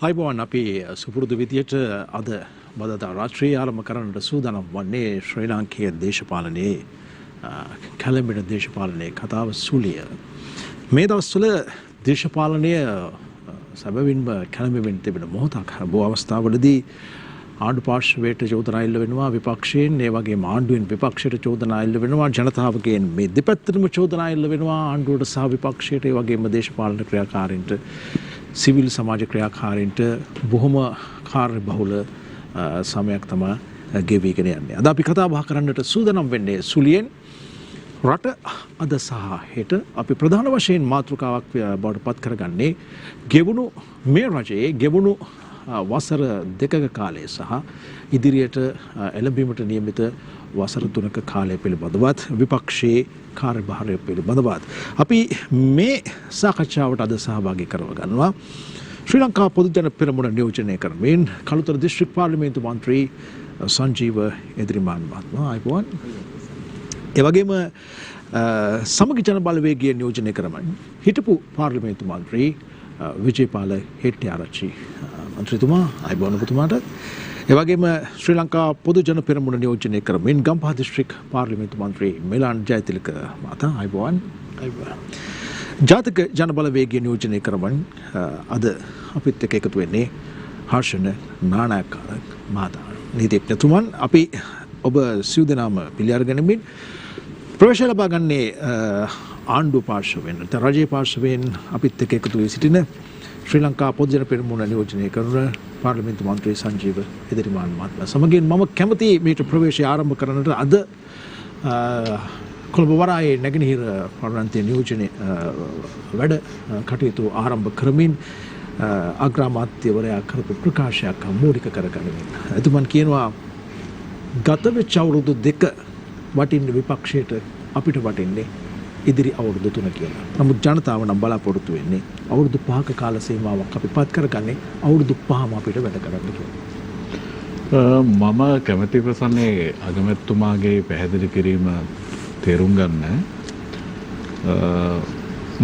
අයිබෝන් අපි සුපුරුදු විදියට අද බදදා රාත්‍රිය ආරම්භ කරන්නට සූදානම් වන්නේ ශ්‍රී ලාංකේය දේශපාලනයේ කැළඹෙන දේශපාලනයේ කතාව සුලිය. මේ දවස්වල දේශපාලනය සැබවින්ම කැළඹෙමින් තිබෙන මොහොතක්. බොහෝ අවස්ථාවලදී ආණ්ඩු පාර්ශ්වයට චෝදනා එල්ල වෙනවා විපක්ෂයෙන්, ඒ වගේම ආණ්ඩුවෙන් විපක්ෂයට චෝදනා එල්ල වෙනවා, ජනතාවගෙන් මේ දෙපැත්තටම චෝදනා එල්ල වෙනවා ආණ්ඩුවට සහ විපක්ෂයට, ඒ වගේම දේශපාලන ක්‍රියාකාරීන්ට, සිවිල් සමාජ ක්‍රියාකාරීන්ට බොහොම කාර්යබහුල සමයක් තමයි ගෙවිගෙන යන්නේ. අද අපි කතා බහ කරන්නට සූදානම් වෙන්නේ සුලියෙන් රට අද සහ හෙට අපි ප්‍රධාන වශයෙන් මාතෘකාවක් බවට පත් කරගන්නේ ගෙවුණු මේ රජයේ ගෙවුණු වසර දෙකක කාලය සහ ඉදිරියට එළඹීමට නියමිත වසර 3ක කාලය පිළිබඳවත් විපක්ෂයේ කාර්යභාරය පිළිබඳවත් අපි මේ සාකච්ඡාවට අද සහභාගී කරව ගන්නවා ශ්‍රී ලංකා පොදු ජන පෙරමුණ නියෝජනය කරමින් කළුතර දිස්ත්‍රික් පාර්ලිමේන්තු මන්ත්‍රී සංජීව එදිරිමාන් මහත්මයා. අයිබෝන්. ඒ වගේම සමගි ජන බලවේගය නියෝජනය කරමින් හිටපු පාර්ලිමේන්තු මන්ත්‍රී විජේපාල හෙට්ටිආරච්චි මන්ත්‍රීතුමා. අයිබෝන් ඔබතුමාට. ඒ වගේම ශ්‍රී ලංකා පොදු ජන පෙරමුණ නියෝජනය කරමින් ගම්පහ දිස්ත්‍රික් පාර්ලිමේන්තු මන්ත්‍රී මෙලාන් ජයතිලක මහතා. අයිබෝන්. ජාතික ජන බලවේගය නියෝජනය කරමින් අද අපිත් එක්ක එකතු වෙන්නේ හර්ෂණ නානායක්කාර මහතා. නීතිඥතුමන් අපි ඔබ සිව් දෙනාම පිළි අරගෙනමින් ප්‍රවේශය ලබා ගන්නේ ආණ්ඩුව පාර්ශවයෙන්, රජයේ පාර්ශවයෙන් අපිත් එක්ක එකතු වී සිටින ශ්‍රී ලංකා පොදු ජන පෙරමුණ නියෝජනය කරන පාර්ලිමේන්තු මන්ත්‍රී සංජීව එදිරිමාන් මහත්මයා සමගින් මම කැමති මේට ප්‍රවේශය ආරම්භ කරන්නට අද කොළඹ වරායේ නැගෙනහිර පාර්ලිමේන්තු නියෝජනයේ වැඩ කටයුතු ආරම්භ කරමින් අග්‍රාමාත්‍යවරයා කරපු ප්‍රකාශයක් මූලික කරගනිමින් එතුමන් කියනවා ගත වෙච්ච අවුරුදු 2 වටින්නේ විපක්ෂයට අපිට වටින්නේ ඉදිරි අවුරුදු 3 කියලා. නමුත් ජනතාව නම් බලාපොරොත්තු වෙන්නේ අවුරුදු 5ක කාල සීමාවක් අපි පත් කරගන්නේ අවුරුදු 5ම අපිට වැඩ කරන්න කියලා. මම කැමැති ප්‍රසන්නේ අගමැතිතුමාගේ පැහැදිලි කිරීම තේරුම් ගන්න.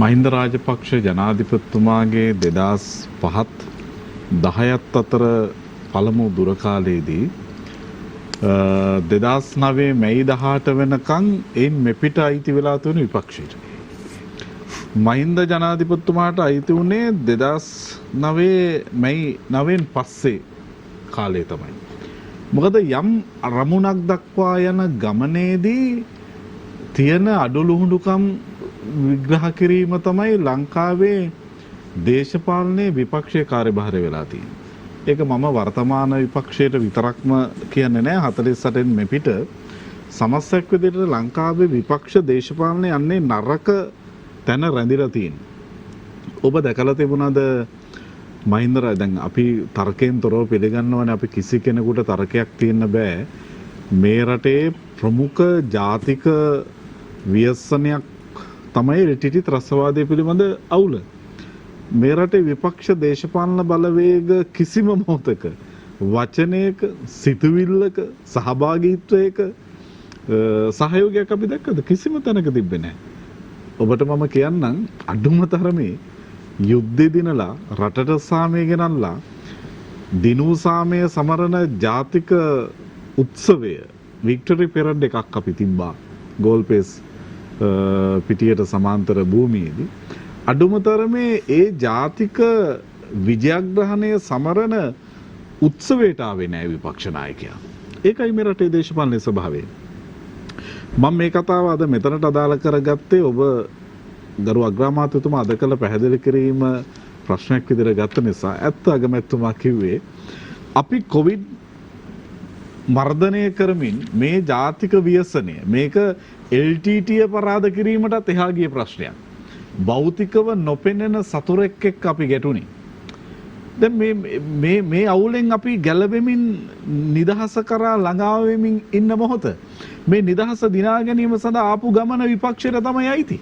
මහින්ද රාජපක්ෂ ජනාධිපතිතුමාගේ 2005-10 අතර පළමු දුර කාලයේදී 2009 මැයි 18 වෙනකන් එයින් මෙපිට අයිති වෙලා තුන විපක්ෂයට. මහින්ද ජනාධිපතිතුමාට අයිති වුණේ 2009 මැයි 9න් පස්සේ කාලය තමයි. මොකද යම් රමුණක් දක්වා යන ගමනේදී තියෙන අඩලුහුඬුකම් විග්‍රහ කිරීම තමයි ලංකාවේ දේශපාලනයේ විපක්ෂයේ කාර්යභාරය වෙලා තියෙන්නේ. ඒක මම වර්තමාන විපක්ෂයට විතරක්ම කියන්නේ නැහැ. 48න් මෙපිට සමස්තයක් විදිහට ලංකාවේ විපක්ෂ දේශපාලනය යන්නේ නරක තැන රැඳිලා තියෙනවා. ඔබ දැකලා තිබුණාද මහින්ද දැන් අපි තර්කයෙන් තොරව පිළිගන්නවනේ අපි කිසි කෙනෙකුට තර්කයක් තියෙන්න බෑ. මේ රටේ ප්‍රමුඛ ජාතික ව්‍යසනයක් තමයි රිටිටි ත්‍රස්තවාදය පිළිබඳ අවුල. මේ රටේ විපක්ෂ දේශපාලන බලවේග කිසිම මොහොතක වචනයක සිතුවිල්ලක සහභාගීත්වයක සහයෝගයක් අපි දැක්කද? කිසිම තැනක තිබ්බේ නැහැ. ඔබට මම කියන්නම් අඩුම තරමේ යුද්ධෙ දිනලා රටට සාමය ගෙනල්ලා දිනූ සාමය සමරන ජාතික උත්සවය වික්ටරි පෙරඩ් එකක් අපි තිබ්බා ගෝල්පේස් පිටියට සමාන්තර භූමියේදී. අඩුම තරමේ ඒ ජාතික විජයග්‍රහණය සමරන උත්සවයට ආවේ නැහැ විපක්ෂ නායකයා. ඒකයි මේ රටේ දේශපාලන ස්වභාවය. මම මේ කතාව අද මෙතනට අදාළ කරගත්තේ ඔබ ගරු අග්‍රාමාත්‍යතුමා අද කළ පැහැදිලි කිරීම ප්‍රශ්නයක් විදිහට ගත්ත නිසා. ඇත්ත අගමැතිතුමා කිව්වේ අපි කොවිඩ් මර්ධනය කරමින් මේ ජාතික ව්‍යසනය මේක LTT පරාද කිරීමටත් එහා ගිය ප්‍රශ්නයක්. භෞතිකව නොපෙනෙන සතුරෙක් එක්ක අපි ගැටුණේ. දැන් මේ අවුලෙන් අපි ගැලවෙමින් නිදහස කරා ළඟා වෙමින් ඉන්න මොහොත මේ නිදහස දිනා ගැනීම සඳහා ආපු ගමන විපක්ෂයට තමයි අයිති.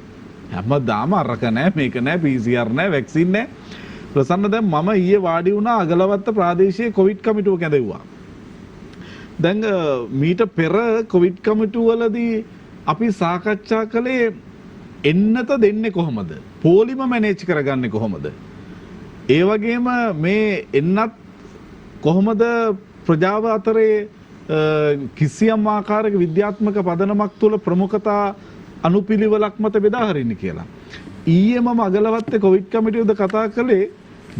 හැමදාම අරක නැහැ මේක නැහැ PCR නැහැ වැක්සින් නැහැ. ප්‍රසන්න දැන් මම ඊයේ වාඩි වුණා අගලවත්ත ප්‍රාදේශීය කොවිඩ් කමිටුව කැඳෙව්වා. දැන් මීට පෙර කොවිඩ් කමිටුවවලදී අපි සාකච්ඡා කළේ එන්නත දෙන්නේ කොහොමද? පොලිම මැනේජ් කරගන්නේ කොහොමද? ඒ වගේම මේ එන්නත් කොහොමද ප්‍රජාව අතරේ කිසියම් ආකාරයක විද්‍යාත්මක පදනමක් තුළ ප්‍රමුඛතා අනුපිළිවෙලක් මත බෙදා හරින්න කියලා. ඊයේ මම අගලවත්තේ කොවිඩ් කමිටුවේද කතා කළේ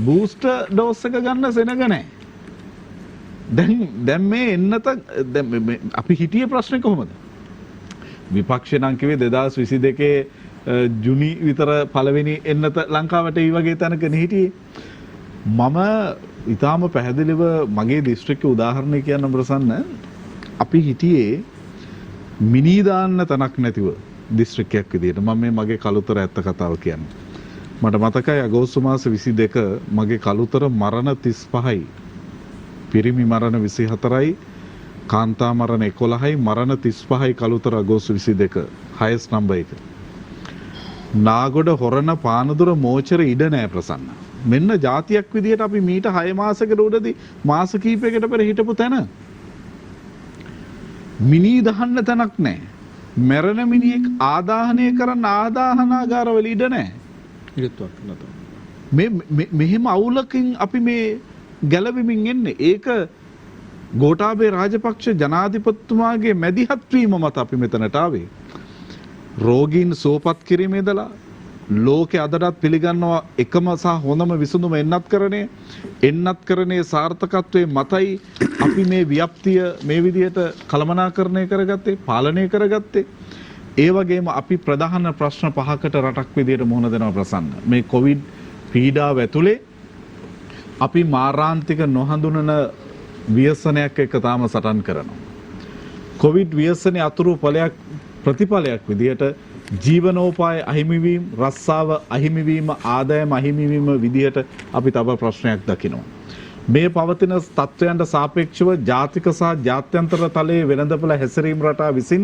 බූස්ටර් ඩෝස් එක ගන්න සෙනග නැහැ. දැන් මේ එන්නත අපි හිටියේ ප්‍රශ්නේ කොහොමද? විපක්ෂේ නම් කිව්වේ 2022 ජුනි විතර පළවෙනි එන්නත ලංකාවට ඒ වගේ තැනක හිටියේ. මම ඊටාම පැහැදිලිව මගේ දිස්ත්‍රික්කයේ උදාහරණයක් කියන්න ප්‍රසන්න අපි හිටියේ මිනී දාන්න තැනක් නැතිව දිස්ත්‍රික්කයක් විදියට මම මේ මගේ කළුතර ඇත්ත කතාව කියන්නේ. මට මතකයි අගෝස්තු මාස 22 මගේ කළුතර මරණ 35යි. පිරිමි මරණ 24යි, කාන්තා මරණ 11යි, මරණ 35යි කළුතර අගෝස්තු 22 highest number එක. නාගොඩ හොරණ පානදුර මෝචර ඉඩ නෑ ප්‍රසන්න. මෙන්න જાතියක් විදියට අපි මීට 6 මාසයකට උඩදී මාස කිහිපයකට පෙර හිටපු තැන. මිනී දහන්න තැනක් නෑ. මැරෙන මිනිහෙක් ආදාහනය කරන්න ආදාහනාගාරවල ඉඩ නෑ. ඉලක්කයක් නැත. මෙහෙම අවුලකින් අපි මේ ගැලවෙමින් එන්නේ. ඒක ගෝඨාභය රාජපක්ෂ ජනාධිපතිතුමාගේ මැදිහත් වීම මත අපි මෙතනට ආවේ. රෝගීන් සුවපත් කිරීමේදලා ලෝකේ අදටත් පිළිගන්නවා එකම සහ හොඳම විසඳුම එන්නත්කරණයේ සාර්ථකත්වයේ මතයි අපි මේ ව්‍යාප්තිය මේ විදිහට කළමනාකරණය කරගත්තේ, පාලනය කරගත්තේ. ඒ වගේම අපි ප්‍රධාන ප්‍රශ්න 5කට රටක් විදිහට මුහුණ දෙනවා ප්‍රසන්න. මේ කොවිඩ් පීඩාව ඇතුලේ අපි මාරාන්තික නොහඳුනන ව්‍යසනයක් එක්ක තාම සටන් කරනවා. කොවිඩ් ව්‍යසනයේ අතුරු ප්‍රතිඵලයක් විදිහට ජීවනෝපාය අහිමිවීම, රස්සාව අහිමිවීම, ආදායම අහිමිවීම විදිහට අපි තව ප්‍රශ්නයක් දකිනවා. මේ පවතින තත්ත්වයන්ට සාපේක්ෂව ජාතික සහ ජාත්‍යන්තර තලයේ වෙළඳපොළ හැසිරීම රටා විසින්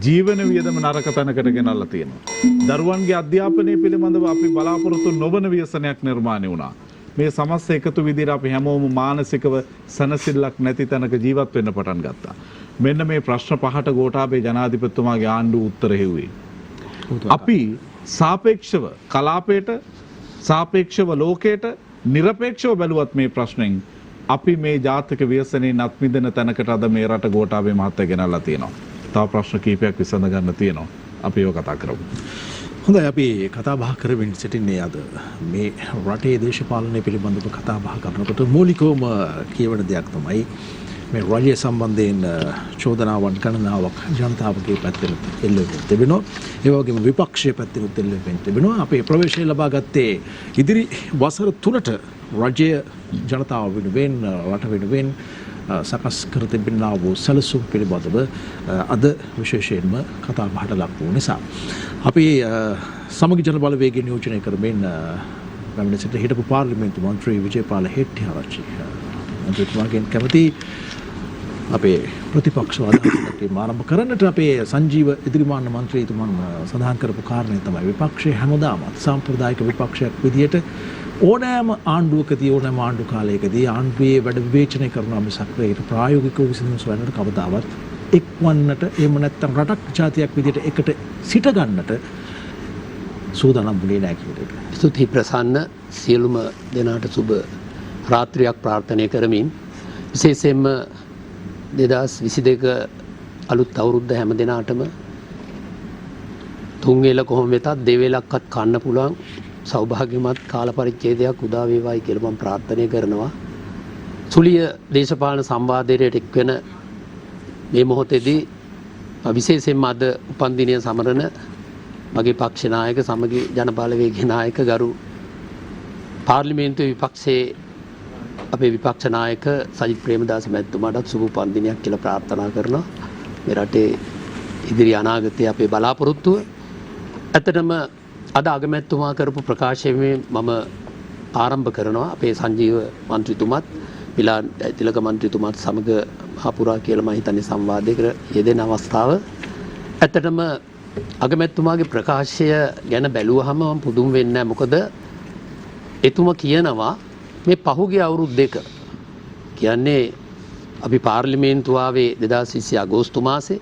ජීවන වියදම නරක තැනකට ගෙනල්ලා තියෙනවා. දරුවන්ගේ අධ්‍යාපනය පිළිබඳව අපි බලාපොරොත්තු නොවන ව්‍යසනයක් නිර්මාණය වුණා. මේ සමස්ත එකතු විදිහට අපි හැමෝම මානසිකව සනසිල්ලක් නැති තැනක ජීවත් වෙන්න පටන් ගත්තා. මෙන්න මේ ප්‍රශ්න 5ට ගෝඨාභය ජනාධිපතිතුමාගේ ආණ්ඩුව උත්තර හෙව්වේ. අපි සාපේක්ෂව කලාපයට, සාපේක්ෂව ලෝකයට, নিরপেক্ষව බැලුවත් මේ ප්‍රශ්නෙන් අපි මේ ජාතික ව්‍යසනයේ නත් මිදෙන තැනකට අද මේ රට ගෝඨාභය මහත්තයා ගෙනල්ලා තියෙනවා. තව ප්‍රශ්න කීපයක් විසඳ ගන්න තියෙනවා. අපි ඒක කතා කරමු. හොඳයි, අපි කතා බහ කරමින් සිටින්නේ අද මේ රටේ දේශපාලනය පිළිබඳව කතා බහ කරනකොට මූලිකවම කියවන දෙයක් තමයි මේ රජය සම්බන්ධයෙන් චෝදනාවන් ගණනාවක් ජනතාවගේ පැත්තෙන් එල්ල වෙමින් තිබෙනවා. ඒ වගේම විපක්ෂයේ පැත්තෙන් එල්ල වෙමින් තිබෙනවා. අපේ ප්‍රවේශය ලබා ගත්තේ ඉදිරි වසර 3ට රජය ජනතාව වෙනුවෙන් රට වෙනුවෙන් සකස් කර තිබෙනා වූ සැලසුම් පිළිබඳව අද විශේෂයෙන්ම කතා බහට ලක් වූ නිසා අපි සමගි ජන බලවේගය නියෝජනය කරමින් පැමිණ සිට හිටපු පාර්ලිමේන්තු මන්ත්‍රී විජේපාල හෙට්ටිආරච්චි මන්ත්‍රීතුමාගෙන් කැමති අපේ ප්‍රතිපක්ෂ අදහසක් ආරම්භ කරන්නට අපේ සංජීව ඉදිරිමාන්න මන්ත්‍රීතුමන් සඳහන් කරපු කාරණය තමයි විපක්ෂයේ හැමදාමත් සාම්ප්‍රදායික විපක්ෂයක් විදියට ඕනෑම ආණ්ඩුවකදී ඕනෑම ආණ්ඩු කාලයකදී ආණ්ඩුවේ වැඩ විවේචනය කරනවා මිසක් ඒකට ප්‍රායෝගිකව විසඳුම් සොයන්නට කවදාවත් එක්වන්නට එහෙම නැත්නම් රටක් ජාතියක් විදියට එකට සිට ගන්නට සූදානම් වුණේ නැහැ කියන එක. ස්තුතියි ප්‍රසන්න, සියලුම දෙනාට සුබ රාත්‍රියක් ප්‍රාර්ථනා කරමින් විශේෂයෙන්ම 2022 අලුත් අවුරුද්ද හැම දිනාටම තුන් වේල කොහොම වෙතත් දෙවේලක්වත් කන්න පුළුවන් සෞභාග්‍යමත් කාල පරිච්ඡේදයක් උදා වේවායි කියලා මම ප්‍රාර්ථනා කරනවා. සුලිය දේශපාලන සංවාදයට එක්වෙන මේ මොහොතේදී විශේෂයෙන්ම අද උපන්දිනය සමරන මගේ පක්ෂ නායක සමගි ජනබලවේගයේ නායක ගරු පාර්ලිමේන්තුවේ විපක්ෂයේ අපේ විපක්ෂ නායක සජිත් ප්‍රේමදාස මැතිතුමාටත් සුබ උපන්දිනයක් කියලා ප්‍රාර්ථනා කරනවා. මේ රටේ ඉදිරි අනාගතයේ අපේ බලාපොරොත්තුව ඇත්තටම අද අගමැතිතුමා කරපු ප්‍රකාශයෙන් මම ආරම්භ කරනවා. අපේ සංජීව මන්ත්‍රීතුමත් මිලාන් තිලක මන්ත්‍රීතුමාත් සමග හපුරා කියලා මම හිතන්නේ සංවාදයකට යෙදෙන අවස්ථාව. ඇත්තටම අගමැතිතුමාගේ ප්‍රකාශය ගැන බැලුවහම මම පුදුම වෙන්නේ නැහැ. මොකද එතුමා කියනවා මේ පහුගිය අවුරුදු දෙක කියන්නේ අපි පාර්ලිමේන්තුව ආවේ 2020 අගෝස්තු මාසේ.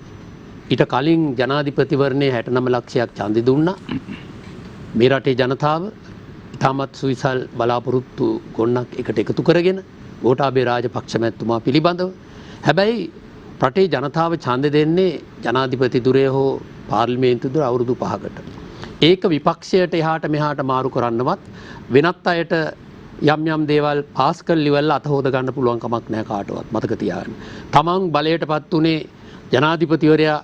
ඊට කලින් ජනාධිපතිවරණයේ 69 ලක්ෂයක් ඡන්දෙ දුන්නා. මේ රටේ ජනතාව ඉතාමත් සුවිසල් බලාපොරොත්තු ගොන්නක් එකට එකතු කරගෙන ගෝඨාභය රාජපක්ෂ මැතිතුමා පිළිබඳව. හැබැයි රටේ ජනතාව ඡන්දෙ දෙන්නේ ජනාධිපතිදුරේ හෝ පාර්ලිමේන්තුදුර අවුරුදු 5කට. ඒක විපක්ෂයට එහාට මෙහාට මාරු කරන්නවත් වෙනත් අයට යම් යම් දේවල් පාස් කරලා ඉවරලා අත හොද ගන්න පුළුවන් කමක් නැහැ කාටවත් මතක තියාගන්න. තමන් බලයටපත් උනේ ජනාධිපතිවරයා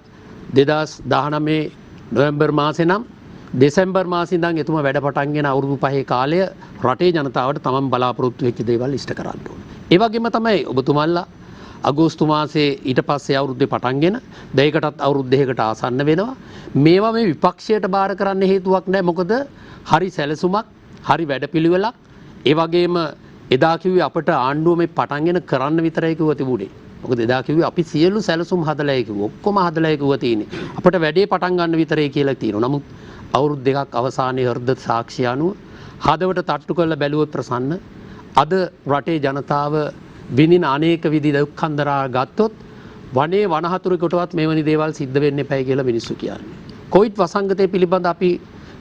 2019 නොවැම්බර් මාසේ නම් දෙසැම්බර් මාසේ ඉඳන් එතුමා වැඩ පටන් ගෙන අවුරුදු 5 කාලය රටේ ජනතාවට තමන් බලාපොරොත්තු වෙච්ච දේවල් ඉෂ්ට කරන්න ඕනේ. ඒ වගේම තමයි ඔබතුමාලා අගෝස්තු මාසේ ඊට පස්සේ අවුරුද්දේ පටන්ගෙන දෙයකටත් අවුරුදු දෙකකට ආසන්න වෙනවා. මේවා මේ විපක්ෂයට බාර කරන්න හේතුවක් නැහැ. මොකද හරි සැලසුමක්, හරි වැඩපිළිවෙලක්. ඒ වගේම එදා කිව්වේ අපට ආණ්ඩුව මේ පටන්ගෙන කරන්න විතරයි කිව්ව තිබුණේ. මොකද එදා කිව්වේ අපි සියලු සැලසුම් හදලායි කිව්වා. ඔක්කොම හදලායි කිව්වා තියෙන්නේ. අපට වැඩේ පටන් ගන්න විතරයි කියලා තියෙනවා. නමුත් අවුරුදු දෙකක් අවසානයේ හෘද සාක්ෂි අනුව හදවට තට්ටු කරලා බැලුවොත් ප්‍රසන්න අද රටේ ජනතාව විඳින අනේක විධි දුක්ඛන්දරා ගත්තොත් වනේ වනහතුරකටවත් මෙවැනි දේවල් සිද්ධ වෙන්න එපයි කියලා මිනිස්සු කියන්නේ. කොවිඩ් වසංගතය පිළිබඳ අපි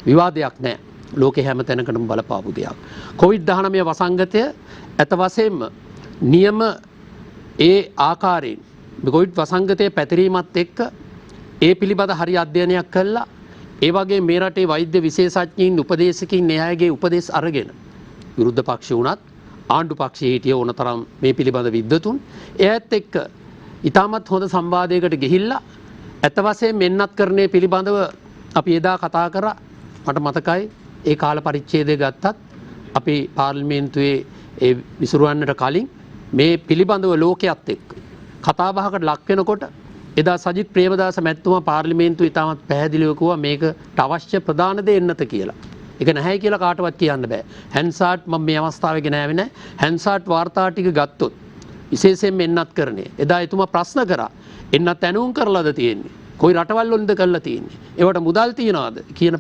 විවාදයක් නැහැ. ලෝකේ හැම තැනකටම බලපාපු දෙයක්. කොවිඩ්-19 වසංගතය ඇත වශයෙන්ම නියම ඒ ආකාරයෙන් කොවිඩ් වසංගතයේ පැතිරීමත් එක්ක ඒ පිළිබඳ හරි අධ්‍යයනයක් කළා. ඒ වගේ මේ රටේ වෛද්‍ය විශේෂඥයින් උපදේශකින් න්‍යායගේ උපදෙස් අරගෙන විරුද්ධ පක්ෂ වුණත් ආණ්ඩු පක්ෂයේ හිටිය ඕනතරම් මේ පිළිබඳ විද්වතුන් එයත් එක්ක ඉතාමත් හොඳ සංවාදයකට ගිහිල්ලා ඇත්ත වශයෙන් මෙන්නත් කරන්නේ පිළිබඳව අපි එදා කතා කරා. මට මතකයි ඒ කාල පරිච්ඡේදය ගත්තත් අපි පාර්ලිමේන්තුවේ ඒ විසුරුවන්නට කලින් මේ පිළිබඳව ලෝකයේත් එක්ක කතා බහකට ලක් වෙනකොට එදා සජිත් ප්‍රේමදාස මැතිතුමා පාර්ලිමේන්තුවේ ඉතාමත් පැහැදිලිව කිව්වා මේකට අවශ්‍ය ප්‍රධාන දේ එන්නත කියලා. ඒක නැහැ කියලා කාටවත් කියන්න බෑ. හැන්සාට් මම මේ අවස්ථාවේ ගෙනාවේ නැහැ. හැන්සාට් වාර්තා ටික ගත්තොත් විශේෂයෙන් එන්නත් කරන්නේ. එදා එතුමා ප්‍රශ්න කරා. එන්නත් ඇනුම් කරලාද තියෙන්නේ? කොයි රටවල් වලින්ද කරලා තියෙන්නේ? ඒවට මුදල් තියනවාද? කියන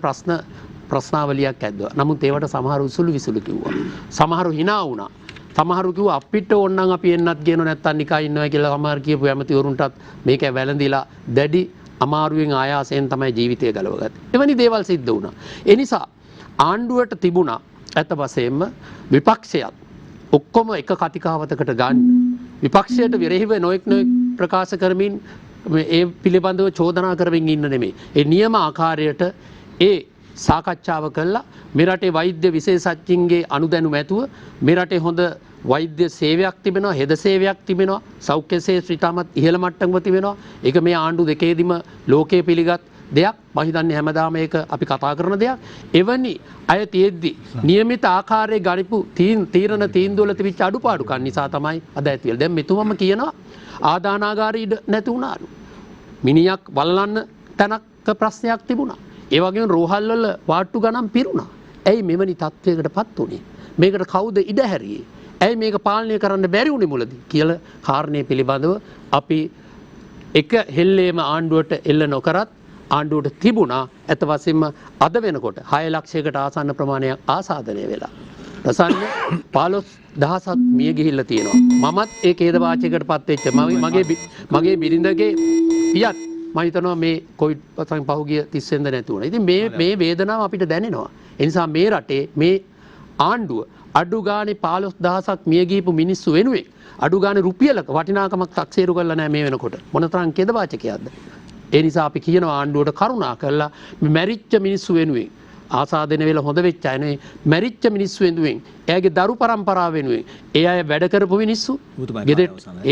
ප්‍රශ්නාවලියක් ඇද්දුවා. නමුත් ඒවට සමහරු උසුළු විසුළු කිව්වා. සමහරු hina වුණා. සමහරු කිව්වා අපිට ඕනනම් අපි එන්නත් ගේනව නැත්තම් නිකන් ඉන්නවා කියලා සමහර කියපු ඇමතිවරුන්ටත් මේක වැළඳිලා දැඩි අමාරුවෙන් ආයාසයෙන් තමයි ජීවිතය ගලවගත්තේ. එවැනි දේවල් සිද්ධ වුණා. ඒ නිසා ආණ්ඩුවට තිබුණා ඇත්ත වශයෙන්ම විපක්ෂයත් ඔක්කොම එක කතිකාවතකට ගන්න. විපක්ෂයට විරහිව නොඑක් ප්‍රකාශ කරමින් ඒ පිළිබඳව චෝදනා කරමින් ඉන්න නෙමෙයි. ඒ නියම ආකාරයට ඒ සාකච්ඡාව කළා මේ රටේ වෛද්‍ය විශේෂඥයින්ගේ අනුදැනුම ඇතුව මේ රටේ හොඳ වෛද්‍ය සේවයක් තිබෙනවා, හෙද සේවයක් තිබෙනවා, සෞඛ්‍ය ශාස්ත්‍රය ඉතාමත් ඉහළ මට්ටමක තිබෙනවා. ඒක මේ ආණ්ඩු දෙකේදීම ලෝකයේ පිළිගත් දෙයක්. මම හිතන්නේ හැමදාම ඒක අපි කතා කරන දෙයක්. එවැනි අය තියෙද්දි નિયમિત ආකාරයේ ගනිපු තීරණ තීන්දුවල තිබිච්ච අඩුපාඩුකම් නිසා තමයි අද ඇති වෙලා. දැන් මෙතුමම කියනවා ආදානාගාරී ඉඩ නැති වුණාලු. මිනිහක් වල්ලන්න තැනක ප්‍රශ්නයක් තිබුණා. ඒ වගේම රෝහල් වල වාට්ටු ගණන් පිරුණා. ඇයි මෙවැනි තත්වයකටපත් උනේ? මේකට කවුද ඉඩ හැරියේ? ඇයි මේක පාලනය කරන්න බැරි වුණේ මුලදී කියලා කාරණේ පිළිබඳව අපි එක හෙල්ලේම ආණ්ඩුවට එල්ල නොකරත් ආණ්ඩුවට තිබුණා. ඇත්ත වශයෙන්ම අද වෙනකොට 6 ලක්ෂයකට ආසන්න ප්‍රමාණයක් ආසාදනය වෙලා. ප්‍රසන්න 15000ක් මිය ගිහිල්ලා තියෙනවා. මමත් ඒ ඛේදවාචයකටපත් වෙච්ච මගේ බිරිඳගේ පියත් මම හිතනවා මේ කොවිඩ් වසංගතයෙන් පහුගිය 30 වෙනිදා නැති වුණා. ඉතින් මේ වේදනාව අපිට දැනෙනවා. ඒ නිසා මේ රටේ මේ ආණ්ඩුව අඩු ගානේ 15000ක් මිය ගිහපු මිනිස්සු වෙනුවෙන් අඩු ගානේ රුපියලක වටිනාකමක් තක්සේරු කරලා නැහැ මේ වෙනකොට. මොනතරම් ඛේදවාචකයක්ද? ඒ නිසා අපි කියනවා ආණ්ඩුවට කරුණා කරලා මේ මැරිච්ච මිනිස්සු වෙනුවෙන් ආසාදනය වෙලා හොඳ වෙච්ච අය නෙවෙයි මැරිච්ච මිනිස්සු වෙනුවෙන් එයාගේ දරු පරම්පරාව වෙනුවෙන් ඒ අය වැඩ කරපු මිනිස්සු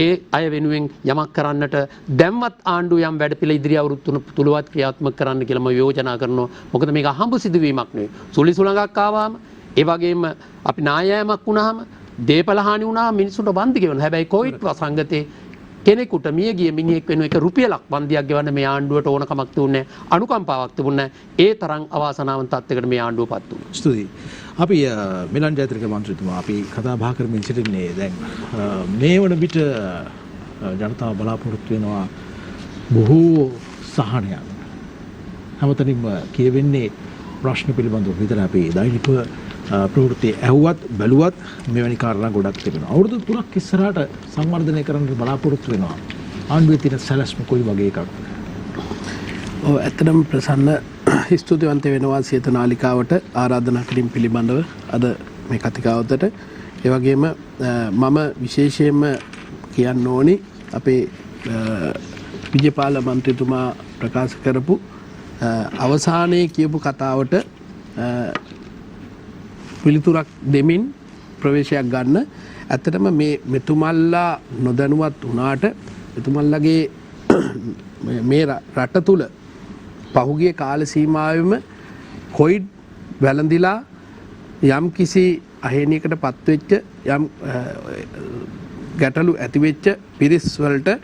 ඒ අය වෙනුවෙන් යමක් කරන්නට දැන්වත් ආණ්ඩුව යම් වැඩ පිළ ඉදිරි අවුරුදු 3 තුලවත් ක්‍රියාත්මක කරන්න කියලා මම යෝජනා කරනවා. මොකද මේක අහඹ සිදුවීමක් නෙවෙයි. සුළි සුළඟක් ආවම ඒ වගේම අපි නායෑමක් වුණාම දේපල හානි වුණාම මිනිස්සුන්ට වන්දි ගෙවනවා. හැබැයි කොවිඩ් වසංගතේ කෙනෙකුට මිය ගිය මිනිහෙක් වෙන එක රුපියලක් වන්දියක් ගෙවන්න මේ ආණ්ඩුවට ඕන කමක් තිබුණේ නැහැ. අනුකම්පාවක් තිබුණේ නැහැ. ඒ තරම් අවාසනාවන්ත තත්යකට මේ ආණ්ඩුවපත් වුණා. ස්තුතියි. අපි මිලන් ජයතිලක මන්ත්‍රීතුමා අපි කතා බහ කරමින් සිටින්නේ දැන් මේ වන විට ජනතාව බලාපොරොත්තු වෙනවා බොහෝ සහනයක්. හැමතැනින්ම කියවෙන්නේ ප්‍රශ්න පිළිබඳව විතර අපි දෛනිකව ප්‍රවෘත්ති ඇහුවත් බැලුවත් මෙවැනි කාරණා ගොඩක් තිබෙනවා. අවුරුදු 3ක් ඉස්සරහට සංවර්ධනය කරන්න බලාපොරොත්තු වෙනවා. ආණ්ඩුවේ තියෙන සැලැස්ම කොයි වගේ එකක්ද? ඇත්තටම ප්‍රසන්න ස්තුතිවන්ත වෙනවා සියත නාලිකාවට ආරාධනා කිරීම පිළිබඳව අද මේ කතිකාවතට. ඒ වගේම මම විශේෂයෙන්ම කියන්න ඕනි අපේ විජයපාල මන්ත්‍රීතුමා ප්‍රකාශ කරපු අවසානයේ කියපු කතාවට පිළිතුරක් දෙමින් ප්‍රවේශයක් ගන්න. ඇත්තටම මේ මෙතුමල්ලා නොදැනුවත් වුණාට මෙතුමල්ලගේ මේ රට තුල පහුගිය කාල සීමාවෙම කොයිඩ් වැළඳිලා යම් කිසි අහේනියකට පත්වෙච්ච යම් ගැටලු ඇතිවෙච්ච පිරිස් වලට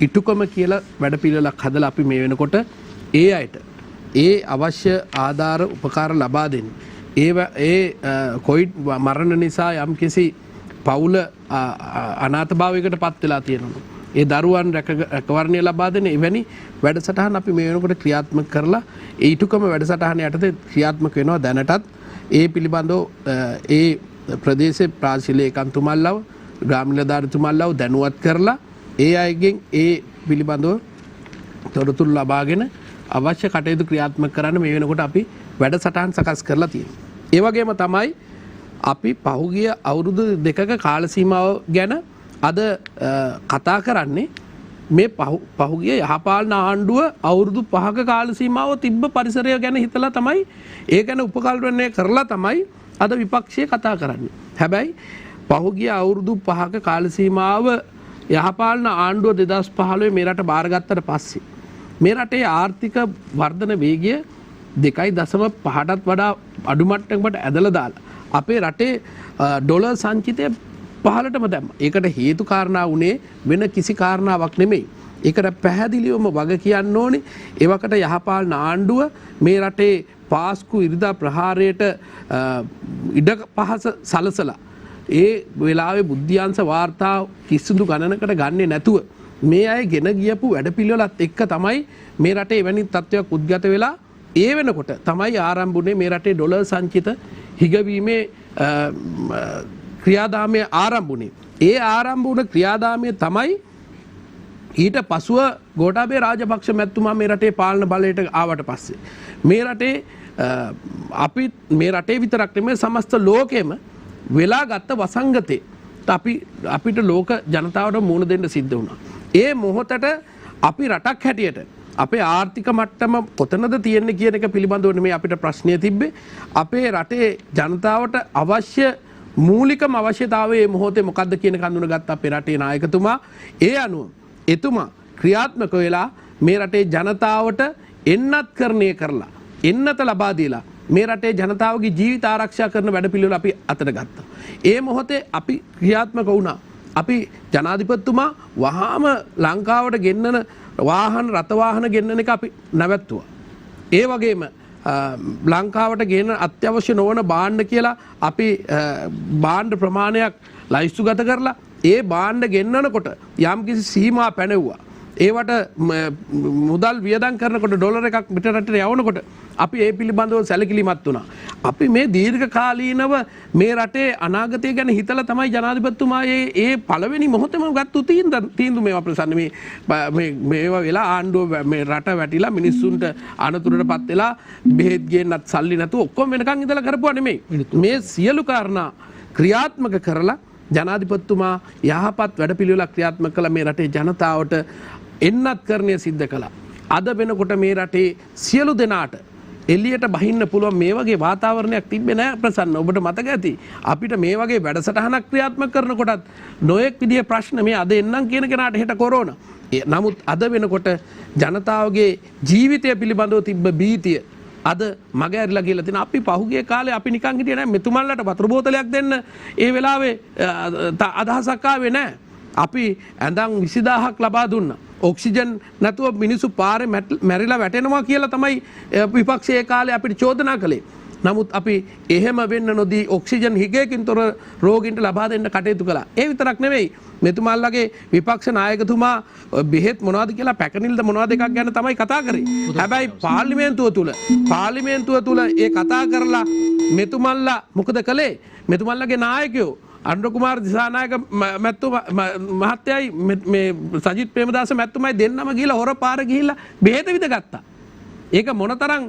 ඉටුකම කියලා වැඩ පිළිවෙලක් හදලා අපි මේ වෙනකොට ඒ අයට ඒ අවශ්‍ය ආධාර උපකාර ලබා දෙන්න. ඒ කොයිඩ් මරණ නිසා යම් කිසි පවුල අනාථභාවයකට පත් වෙලා තියෙනවා. ඒ දරුවන් රැකවරණය ලබා දෙන එවැනි වැඩසටහන් අපි මේ වෙනකොට ක්‍රියාත්මක කරලා ඒ ඊටුකම වැඩසටහන යටතේ ක්‍රියාත්මක වෙනවා. දැනටත් ඒ පිළිබඳව ඒ ප්‍රදේශයේ ප්‍රාශීලේකන්තුමල්ලව ග්‍රාමීණධාරිතුමල්ලව දැනුවත් කරලා ඒ අයගෙන් ඒ පිළිබඳව තොරතුරු ලබාගෙන අවශ්‍ය කටයුතු ක්‍රියාත්මක කරන්න මේ වෙනකොට අපි වැඩසටහන් සකස් කරලා තියෙනවා. ඒ වගේම තමයි අපි පහුගිය අවුරුදු දෙකක කාල සීමාව ගැන අද කතා කරන්නේ. මේ පහුගිය යහපාලන ආණ්ඩුව අවුරුදු 5ක කාල සීමාව තිබ්බ පරිසරය ගැන හිතලා තමයි ඒ ගැන උපකල්පනය කරලා තමයි අද විපක්ෂය කතා කරන්නේ. හැබැයි පහුගිය අවුරුදු 5ක කාල සීමාව යහපාලන ආණ්ඩුව 2015 මේ රට බාරගත්තට පස්සේ මේ රටේ ආර්ථික වර්ධන වේගය 2.5ටත් වඩා අඩු මට්ටමකට ඇදලා දාලා අපේ රටේ ඩොලර් සංචිතය පහළටම දැම්මා. ඒකට හේතු කාරණා වුණේ වෙන කිසි කාරණාවක් නෙමෙයි. ඒකට පැහැදිලිවම වග කියන්න ඕනේ. ඒවකට යහපාලන ආණ්ඩුව මේ රටේ පාස්කු ඉරිදා ප්‍රහාරයට ඉඩ පහස සලසලා ඒ වෙලාවේ බුද්ධ්‍යංශ වාර්තා කිසිදු ගණනකට ගන්නේ නැතුව මේ අය ගෙන ගියපු වැඩපිළිවෙලත් එක්ක තමයි මේ රටේ එවැනි තත්ත්වයක් උද්ගත වෙලා ඒ වෙනකොට තමයි ආරම්භ වුණේ මේ රටේ ඩොලර් සංචිත හිගවීමේ ක්‍රියාදාමය ආරම්භ වුණේ. ඒ ආරම්භ වුණ ක්‍රියාදාමය තමයි ඊට පසුව ගෝඨාභය රාජපක්ෂ මැතිතුමා මේ රටේ පාලන බලයට ආවට පස්සේ මේ රටේ අපි මේ රටේ විතරක් නෙමෙයි සමස්ත ලෝකෙම වෙලා ගත්ත වසංගතේ අපිට ලෝක ජනතාවට මුහුණ දෙන්න සිද්ධ වුණා. ඒ මොහොතට අපි රටක් හැටියට අපේ ආර්ථික මට්ටම කොතනද තියෙන්නේ කියන එක පිළිබඳව නෙමෙයි අපිට ප්‍රශ්නය තිබ්බේ. අපේ රටේ ජනතාවට අවශ්‍ය මූලිකම අවශ්‍යතාවය මේ මොහොතේ මොකද්ද කියන කඳුන ගත්ත අපේ රටේ නායකතුමා. ඒ අනුව එතුමා ක්‍රියාත්මක වෙලා මේ රටේ ජනතාවට එන්නත්කරණය කරලා එන්නත ලබා දීලා මේ රටේ ජනතාවගේ ජීවිත ආරක්ෂා කරන වැඩපිළිවෙල අපි අතට ගත්තා. ඒ මොහොතේ අපි ක්‍රියාත්මක වුණා. අපි ජනාධිපතිතුමා වහාම ලංකාවට ගෙන්නන වාහන රථවාහන ගෙන්නන එක අපි නැවැත්තුවා. ඒ වගේම ලංකාවට ගෙන අත්‍යවශ්‍ය නොවන භාණ්ඩ කියලා අපි භාණ්ඩ ප්‍රමාණයක් ලයිස්තුගත කරලා ඒ භාණ්ඩ ගෙන්නනකොට යම්කිසි සීමා පැනෙව්වා. ඒවට මුදල් වියදම් කරනකොට ඩොලර් එකක් පිට රටට යවනකොට අපි ඒ පිළිබඳව සැලකිලිමත් වුණා. අපි මේ දීර්ඝකාලීනව මේ රටේ අනාගතය ගැන හිතලා තමයි ජනාධිපතිතුමා ඒ පළවෙනි මොහොතේම ගත්ත තීන්දුව මේවා ප්‍රසන්න මේවා වෙලා ආණ්ඩුව මේ රට වැටිලා මිනිස්සුන්ට අනතුරටපත් වෙලා බෙහෙත් ගේන්නත් සල්ලි නැතුව ඔක්කොම වෙනකන් ඉඳලා කරපුවා නෙමෙයි. මේ සියලු කාරණා ක්‍රියාත්මක කරලා ජනාධිපතිතුමා යහපත් වැඩපිළිවෙලක් ක්‍රියාත්මක කළ මේ රටේ ජනතාවට එන්නත්කරණය සිද්ධ කළා. අද වෙනකොට මේ රටේ සියලු දෙනාට එළියට බහින්න පුළුවන් මේ වගේ වාතාවරණයක් තිබ්බේ නැහැ ප්‍රසන්න. ඔබට මතක ඇති අපිට මේ වගේ වැඩසටහනක් ක්‍රියාත්මක කරනකොටත් නොයෙක් විදිහේ ප්‍රශ්න මේ අද එන්නම් කියන කෙනාට හෙට කොරෝනා. නමුත් අද වෙනකොට ජනතාවගේ ජීවිතය පිළිබඳව තිබ්බ භීතිය අද මග ඇරිලා කියලා තියෙන. අපි පහුගිය කාලේ අපි නිකන් හිටියේ නැහැ මෙතුමන්ලට වතුර බෝතලයක් දෙන්න ඒ වෙලාවේ අදහසක් ආවේ නැහැ. අපි ඇඳන් 20000ක් ලබා දුන්නා. ඔක්සිජන් නැතුව මිනිස්සු පාරේ මැරිලා වැටෙනවා කියලා තමයි විපක්ෂයේ කාලේ අපිට චෝදනා කළේ. නමුත් අපි එහෙම වෙන්න නොදී ඔක්සිජන් හිගයකින් තොර රෝගීන්ට ලබා දෙන්න කටයුතු කළා. ඒ විතරක් නෙවෙයි මෙතුමාලගේ විපක්ෂ නායකතුමා බෙහෙත් මොනවද කියලා පැකනිල්ද මොනවද එකක් ගැන තමයි කතා කරේ. හැබැයි පාර්ලිමේන්තුව තුල ඒ කතා කරලා මෙතුමල්ලා මොකද කළේ? මෙතුමල්ලගේ නායකයෝ අනුර කුමාර දිසානායක මහත්තයයි මේ සජිත් ප්‍රේමදාස මැතිතුමයි දෙන්නම ගිහිල්ලා හොර පාර ගිහිල්ලා බෙහෙත විද ගත්තා. ඒක මොනතරම්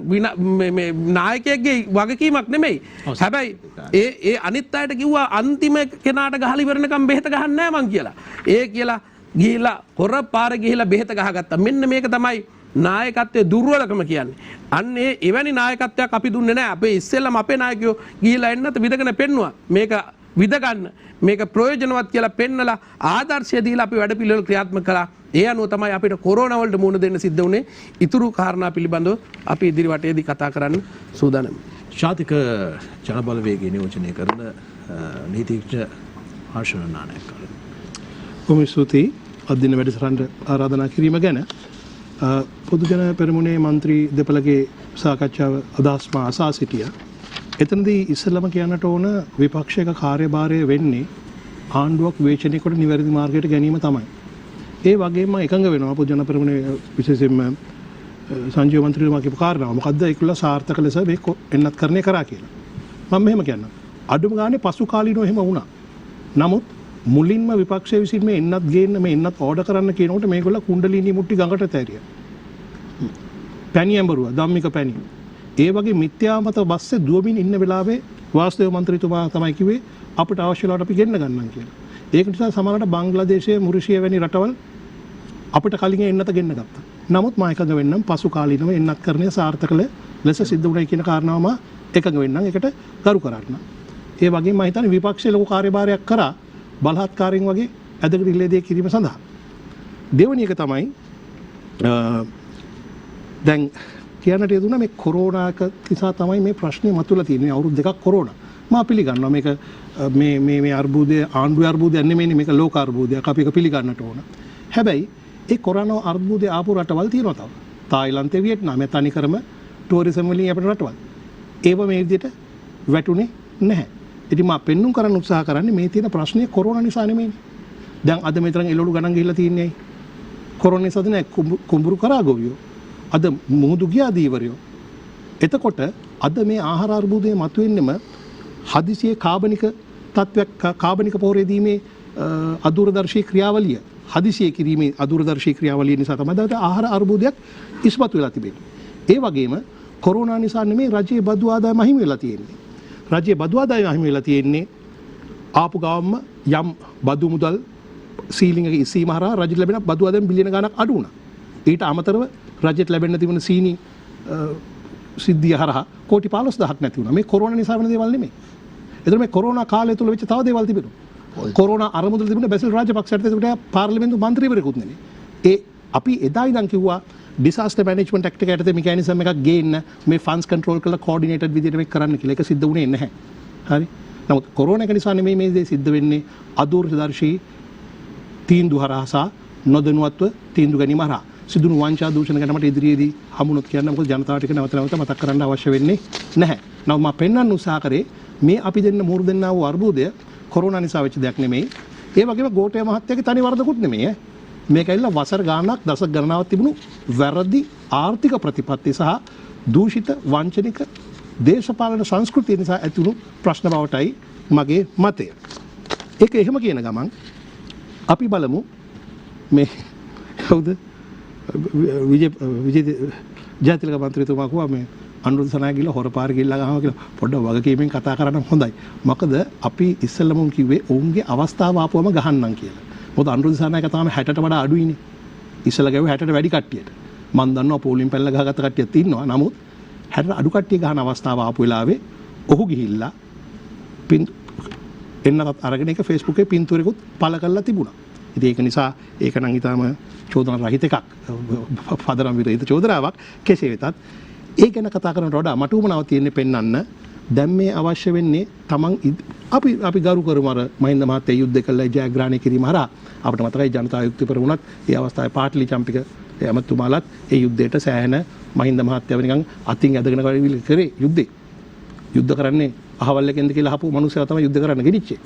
නායකයෙක්ගේ වගකීමක් නෙමෙයි. හැබැයි ඒ අනිත් අයට කිව්වා අන්තිම කෙනාට ගහලා ඉවරනකම් බෙහෙත ගහන්නේ නැහැ මං කියලා. ඒ කියලා ගිහිලා හොර පාරේ ගිහිලා බෙහෙත ගහගත්තා. මෙන්න මේක තමයි නායකත්වයේ දුර්වලකම කියන්නේ. අන්න එවැනි නායකත්වයක් අපි දුන්නේ නැහැ. අපේ ඉස්සෙල්ලම අපේ නායකයෝ ගිහිලා එන්නත් විදගෙන පෙන්නුවා. මේක විද ගන්න. මේක ප්‍රයෝජනවත් කියලා පෙන්නලා ආදර්ශය දීලා අපි වැඩ පිළිවෙල ක්‍රියාත්මක කළා. ඒ අනුව තමයි අපිට කොරෝනා වලට මුහුණ දෙන්න සිද්ධ වුණේ. ඊතුරු කාරණා පිළිබඳව අපි ඉදිරි වටේදී කතා කරන්න සූදානම්. ශාතික ජනබලවේගය නියෝජනය කරන නීතිඥ ආශන නානායක. බොහොම ස්තුතියි අදින වැඩසටහනට ආරාධනා කිරීම ගැන. පොදුජන පෙරමුණේ മന്ത്രി දෙපළගේ සාකච්ඡාව අදහස් මා අසා සිටියා. එතනදී ඉස්සෙල්ලම කියන්නට ඕන විපක්ෂයක කාර්යභාරය වෙන්නේ ආණ්ඩුවක් විවේචනය කොට නිවැරදි මාර්ගයට ගැනීම තමයි. ඒ වගේම එකඟ වෙනවා පොදුජන පෙරමුණේ විශේෂයෙන්ම සංජීව මන්ත්‍රීතුමා කියපු කාරණාව. මොකද්ද ඒකලා සාර්ථක ලෙස මේ එන්නත් කරන්නේ කරා කියලා. මම මෙහෙම කියන්නම්. අඩුම ගානේ පසු කාලීනව එහෙම වුණා. නමුත් මුලින්ම විපක්ෂය විසින් මේ එන්නත් ගේන්න මේ එන්නත් ඕඩර් කරන්න කියනකොට මේගොල්ල කුණ්ඩලිනී මුට්ටි ගඟට තැරියා. පැණි ඇඹරුවා ධම්මික පැණි. ඒ වගේ මිත්‍යා මත බස්සේ දුවමින් ඉන්න වෙලාවේ වාසුදේව මන්ත්‍රීතුමා තමයි කිව්වේ අපිට අවශ්‍ය වෙලාවට අපි ගෙන්න ගන්නම් කියලා. ඒක නිසා සමහරවිට බංග්ලාදේශයේ මුරිෂිය වැනි රටවල් අපිට කලින් එන්නත ගෙන්න ගත්තා. නමුත් මා එකඟ වෙන්නම් පසු කාලීනව එන්නත් කරන්නේ සාර්ථක ලෙස සිද්ධ වුණයි කියන කාරණාව මා එකඟ වෙන්නම්. ඒකට ගරු කරන්න. ඒ වගේම මම හිතන්නේ විපක්ෂයේ ලොකු කාර්යභාරයක් කරා බලහත්කාරයෙන් වගේ ඇදගෙන ඉල්ලේදී කිරීම සඳහා. දෙවෙනි එක තමයි දැන් කියන්නට යෙදුණා මේ කොරෝනාක නිසා තමයි මේ ප්‍රශ්නේ මතුවලා තියෙන්නේ. අවුරුදු දෙකක් කොරෝනා. මා පිළිගන්නවා මේක මේ අර්බුදය ආණ්ඩුවේ අර්බුදයක් නෙමෙයි මේක ලෝක අර්බුදයක්. අපි ඒක පිළිගන්නට ඕන. හැබැයි ඒ කොරෝනා අර්බුදය ආපු රටවල් තියෙනවා තව. තායිලන්තේ වියට්නාමයේ තනිකරම ටූරිසම් වලින් අපේ රටවල්. ඒව මේ විදිහට වැටුනේ නැහැ. ඉතින් මා පෙන්눔 කරන්න උත්සාහ කරන්නේ මේ තියෙන ප්‍රශ්නේ කොරෝනා නිසා නෙමෙයිනේ. දැන් අද මෙතරම් එළවලු ගණන් ගිහිල්ලා තියන්නේ. කොරෝනා නිසාද නැහැ කුඹුරු කරා ගොවියෝ. අද මුහුදු ගියා දීවරයෝ. එතකොට අද මේ ආහාර අර්බුදයේ මතුවෙන්නෙම හදිසියේ කාබනික තත්වයක් කාබනික පොහොරේ දීමේ අදූරදර්ශී ක්‍රියාවලිය හදිසියේ කිරීමේ අදූරදර්ශී ක්‍රියාවලිය නිසා තමයි අද ආහාර අර්බුදයක් ඉස්මතු වෙලා තිබෙන්නේ. ඒ වගේම කොරෝනා නිසා නෙමෙයි රජයේ බදු ආදායම අහිමි වෙලා තියෙන්නේ. රජයේ බදු ආදායම අහිමි වෙලා තියෙන්නේ ආපු ගාවම යම් බදු මුදල් සීලිංගක ඉසීම හරහා රජයට ලැබෙන බදු ආදායම බිලියන ගණක් අඩු වුණා. ඊට අමතරව රජයට ලැබෙන්න තිබුණ සීනි සිද්ධිය හරහා කෝටි 15000ක් නැති වුණා. මේ කොරෝනා නිසා වෙන දේවල් නෙමෙයි. ඒතර මේ කොරෝනා කාලය තුල වෙච්ච තව දේවල් තිබෙනවා. කොරෝනා අරමුදල තිබුණ බැසිල් රාජපක්ෂට ඒකට පාර්ලිමේන්තු මන්ත්‍රීවරයෙකුත් නෙමෙයි. ඒ අපි එදා ඉඳන් කිව්වා ඩිසාස්ටර් මැනේජ්මන්ට් ඇක්ට් එක යටතේ මෙකැනිසම් එකක් ගේන්න මේ ෆන්ඩ්ස් කන්ට්‍රෝල් කරලා කෝඩිනේටඩ් විදිහට මේක කරන්න කියලා. ඒක සිද්ධ වුණේ නැහැ. හරි. නමුත් කොරෝනා එක නිසා නෙමෙයි මේ දේ සිද්ධ වෙන්නේ අදූරදර්ශී තීන්දුව හරහා සහ නොදැනුවත්ව තීන්දුව ගැනීම හරහා. සිදුණු වංචා දූෂණ ගැන මට ඉදිරියේදී හමුනොත් කියන්න මොකද ජනතාවට ඒක නැවත නැවත මතක් කරන්න අවශ්‍ය වෙන්නේ නැහැ. නමුත් මම පෙන්වන්න උත්සාහ කරේ මේ අපි දෙන්න මුහුරු දෙන්නා වූ අර්බුදය කොරෝනා නිසා වෙච්ච දෙයක් නෙමෙයි. ඒ වගේම ගෝඨය මහත්තයාගේ තනි වරදකුත් නෙමෙයි. මේක ඇවිල්ලා වසර ගාණක් දශක ගණනාවක් තිබුණු වැරදි ආර්ථික ප්‍රතිපත්ති සහ දූෂිත වංචනික දේශපාලන සංස්කෘතිය නිසා ඇතිවුණු ප්‍රශ්න බවටයි මගේ මතය. ඒක එහෙම කියන ගමන් අපි බලමු මේ කවුද විජය ජයතිලක මන්ත්‍රීතුමා කිව්වා මේ අනුරුද්ධ සනාය ගිහලා හොරපාර ගිහලා ගහම කියලා පොඩ්ඩක් වගකීමෙන් කතා කරන්න හොඳයි. මොකද අපි ඉස්සෙල්ලම කිව්වේ ඔවුන්ගේ අවස්ථාව ආපුවම ගහන්නම් කියලා. මොකද අනුරුද්ධ සනායක තාම 60ට වඩා අඩුයිනේ. ඉස්සෙල්ලා ගාවේ 60ට වැඩි කට්ටියට. මම දන්නවා පෝලිම් පැනලා ගහගත්ත කට්ටියක් ඉන්නවා. නමුත් 60ට අඩු කට්ටිය ගහන අවස්ථාව ආපු වෙලාවේ ඔහු ගිහිල්ලා එන්නත් අරගෙන ඒක Facebook එකේ පින්තූරෙකුත් පළ කරලා තිබුණා. ඉතින් ඒක නිසා ඒක නම් ඊටම චෝදනා රහිත එකක්. පදනම් විරහිත චෝදනාවක්. කෙසේ වෙතත් ඒ ගැන කතා කරනට වඩා මට උමනාව තියෙන්නේ පෙන්වන්න දැන් මේ අවශ්‍ය වෙන්නේ තමන් අපි ගරු කරමු අර මහින්ද මහත්තයා යුද්ධ කළා ජයග්‍රහණය කිරීම හරහා අපිට මතකයි ජනතා යුක්ති පෙරමුණත් ඒ අවස්ථාවේ පාටලි චම්පික ඇමතුමාලත් ඒ යුද්ධයට සෑහෙන මහින්ද මහත්තයා නිකන් අතින් ඇදගෙන කරේ යුද්ධ කරන්නේ අහවල් එකෙන්ද කියලා අහපු මිනිස්සයා තමයි යුද්ධ කරන්න ගෙනිච්චේ.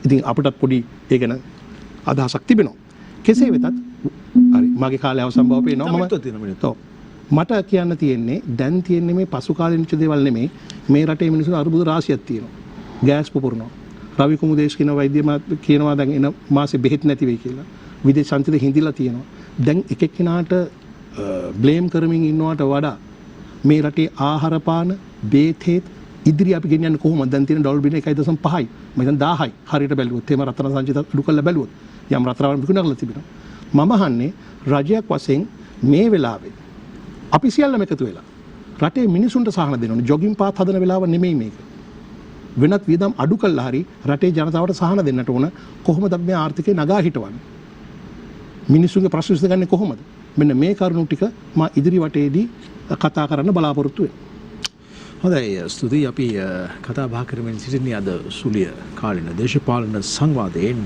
ඉතින් අපිටත් පොඩි ඒ ගැන අදහසක් තිබෙනවා. කෙසේ වෙතත් හරි මගේ කාලය අවසන් බව පේනවා. මට කියන්න තියෙන්නේ දැන් තියෙන්නේ මේ පසු කාලේ නිච්ච දේවල් නෙමෙයි මේ රටේ මිනිස්සු අරුබුද රාශියක් තියෙනවා. ගෑස් පුපුරනවා. රවි කුමුදේශ් කියන වෛද්‍ය කියනවා දැන් එන මාසේ බෙහෙත් නැති වෙයි කියලා. විදේශ සංචිත හිඳිලා තියෙනවා. දැන් එක එක්කිනාට බ්ලේම් කරමින් ඉන්නවට වඩා මේ රටේ ආහාරපාන බේතේත් ඉදිරි අපි ගෙනියන්නේ කොහොමද? දැන් තියෙන ඩොලර් බිලියන 1.5යි. මම හිතන්නේ 1000යි. හරියට බැලුවොත් එහෙම රත්න සංචිත අඩු කරලා බැලුවොත් යම් රත්තරන් විකුණලා තිබෙනවා. මම අහන්නේ රජයක් වශයෙන් මේ වෙලාවේ අපි සියල්ලම එකතු වෙලා රටේ මිනිසුන්ට සහන දෙන්න ඕනේ. ජොගින් පාත් හදන වෙලාව නෙමෙයි මේක. වෙනත් වියදම් අඩු කළා හරි රටේ ජනතාවට සහන දෙන්නට ඕන. කොහොමද මේ ආර්ථිකය නගා හිටවන්නේ? මිනිසුන්ගේ ප්‍රශ්න විසඳගන්නේ කොහොමද? මෙන්න මේ කරුණු ටික මම ඉදිරි වටේදී කතා කරන්න බලාපොරොත්තු වෙනවා. හොඳයි ස්තුතියි. අපි කතා බහ කරමින් සිටින්නේ අද සුලිය කාලින දේශපාලන සංවාදයෙන්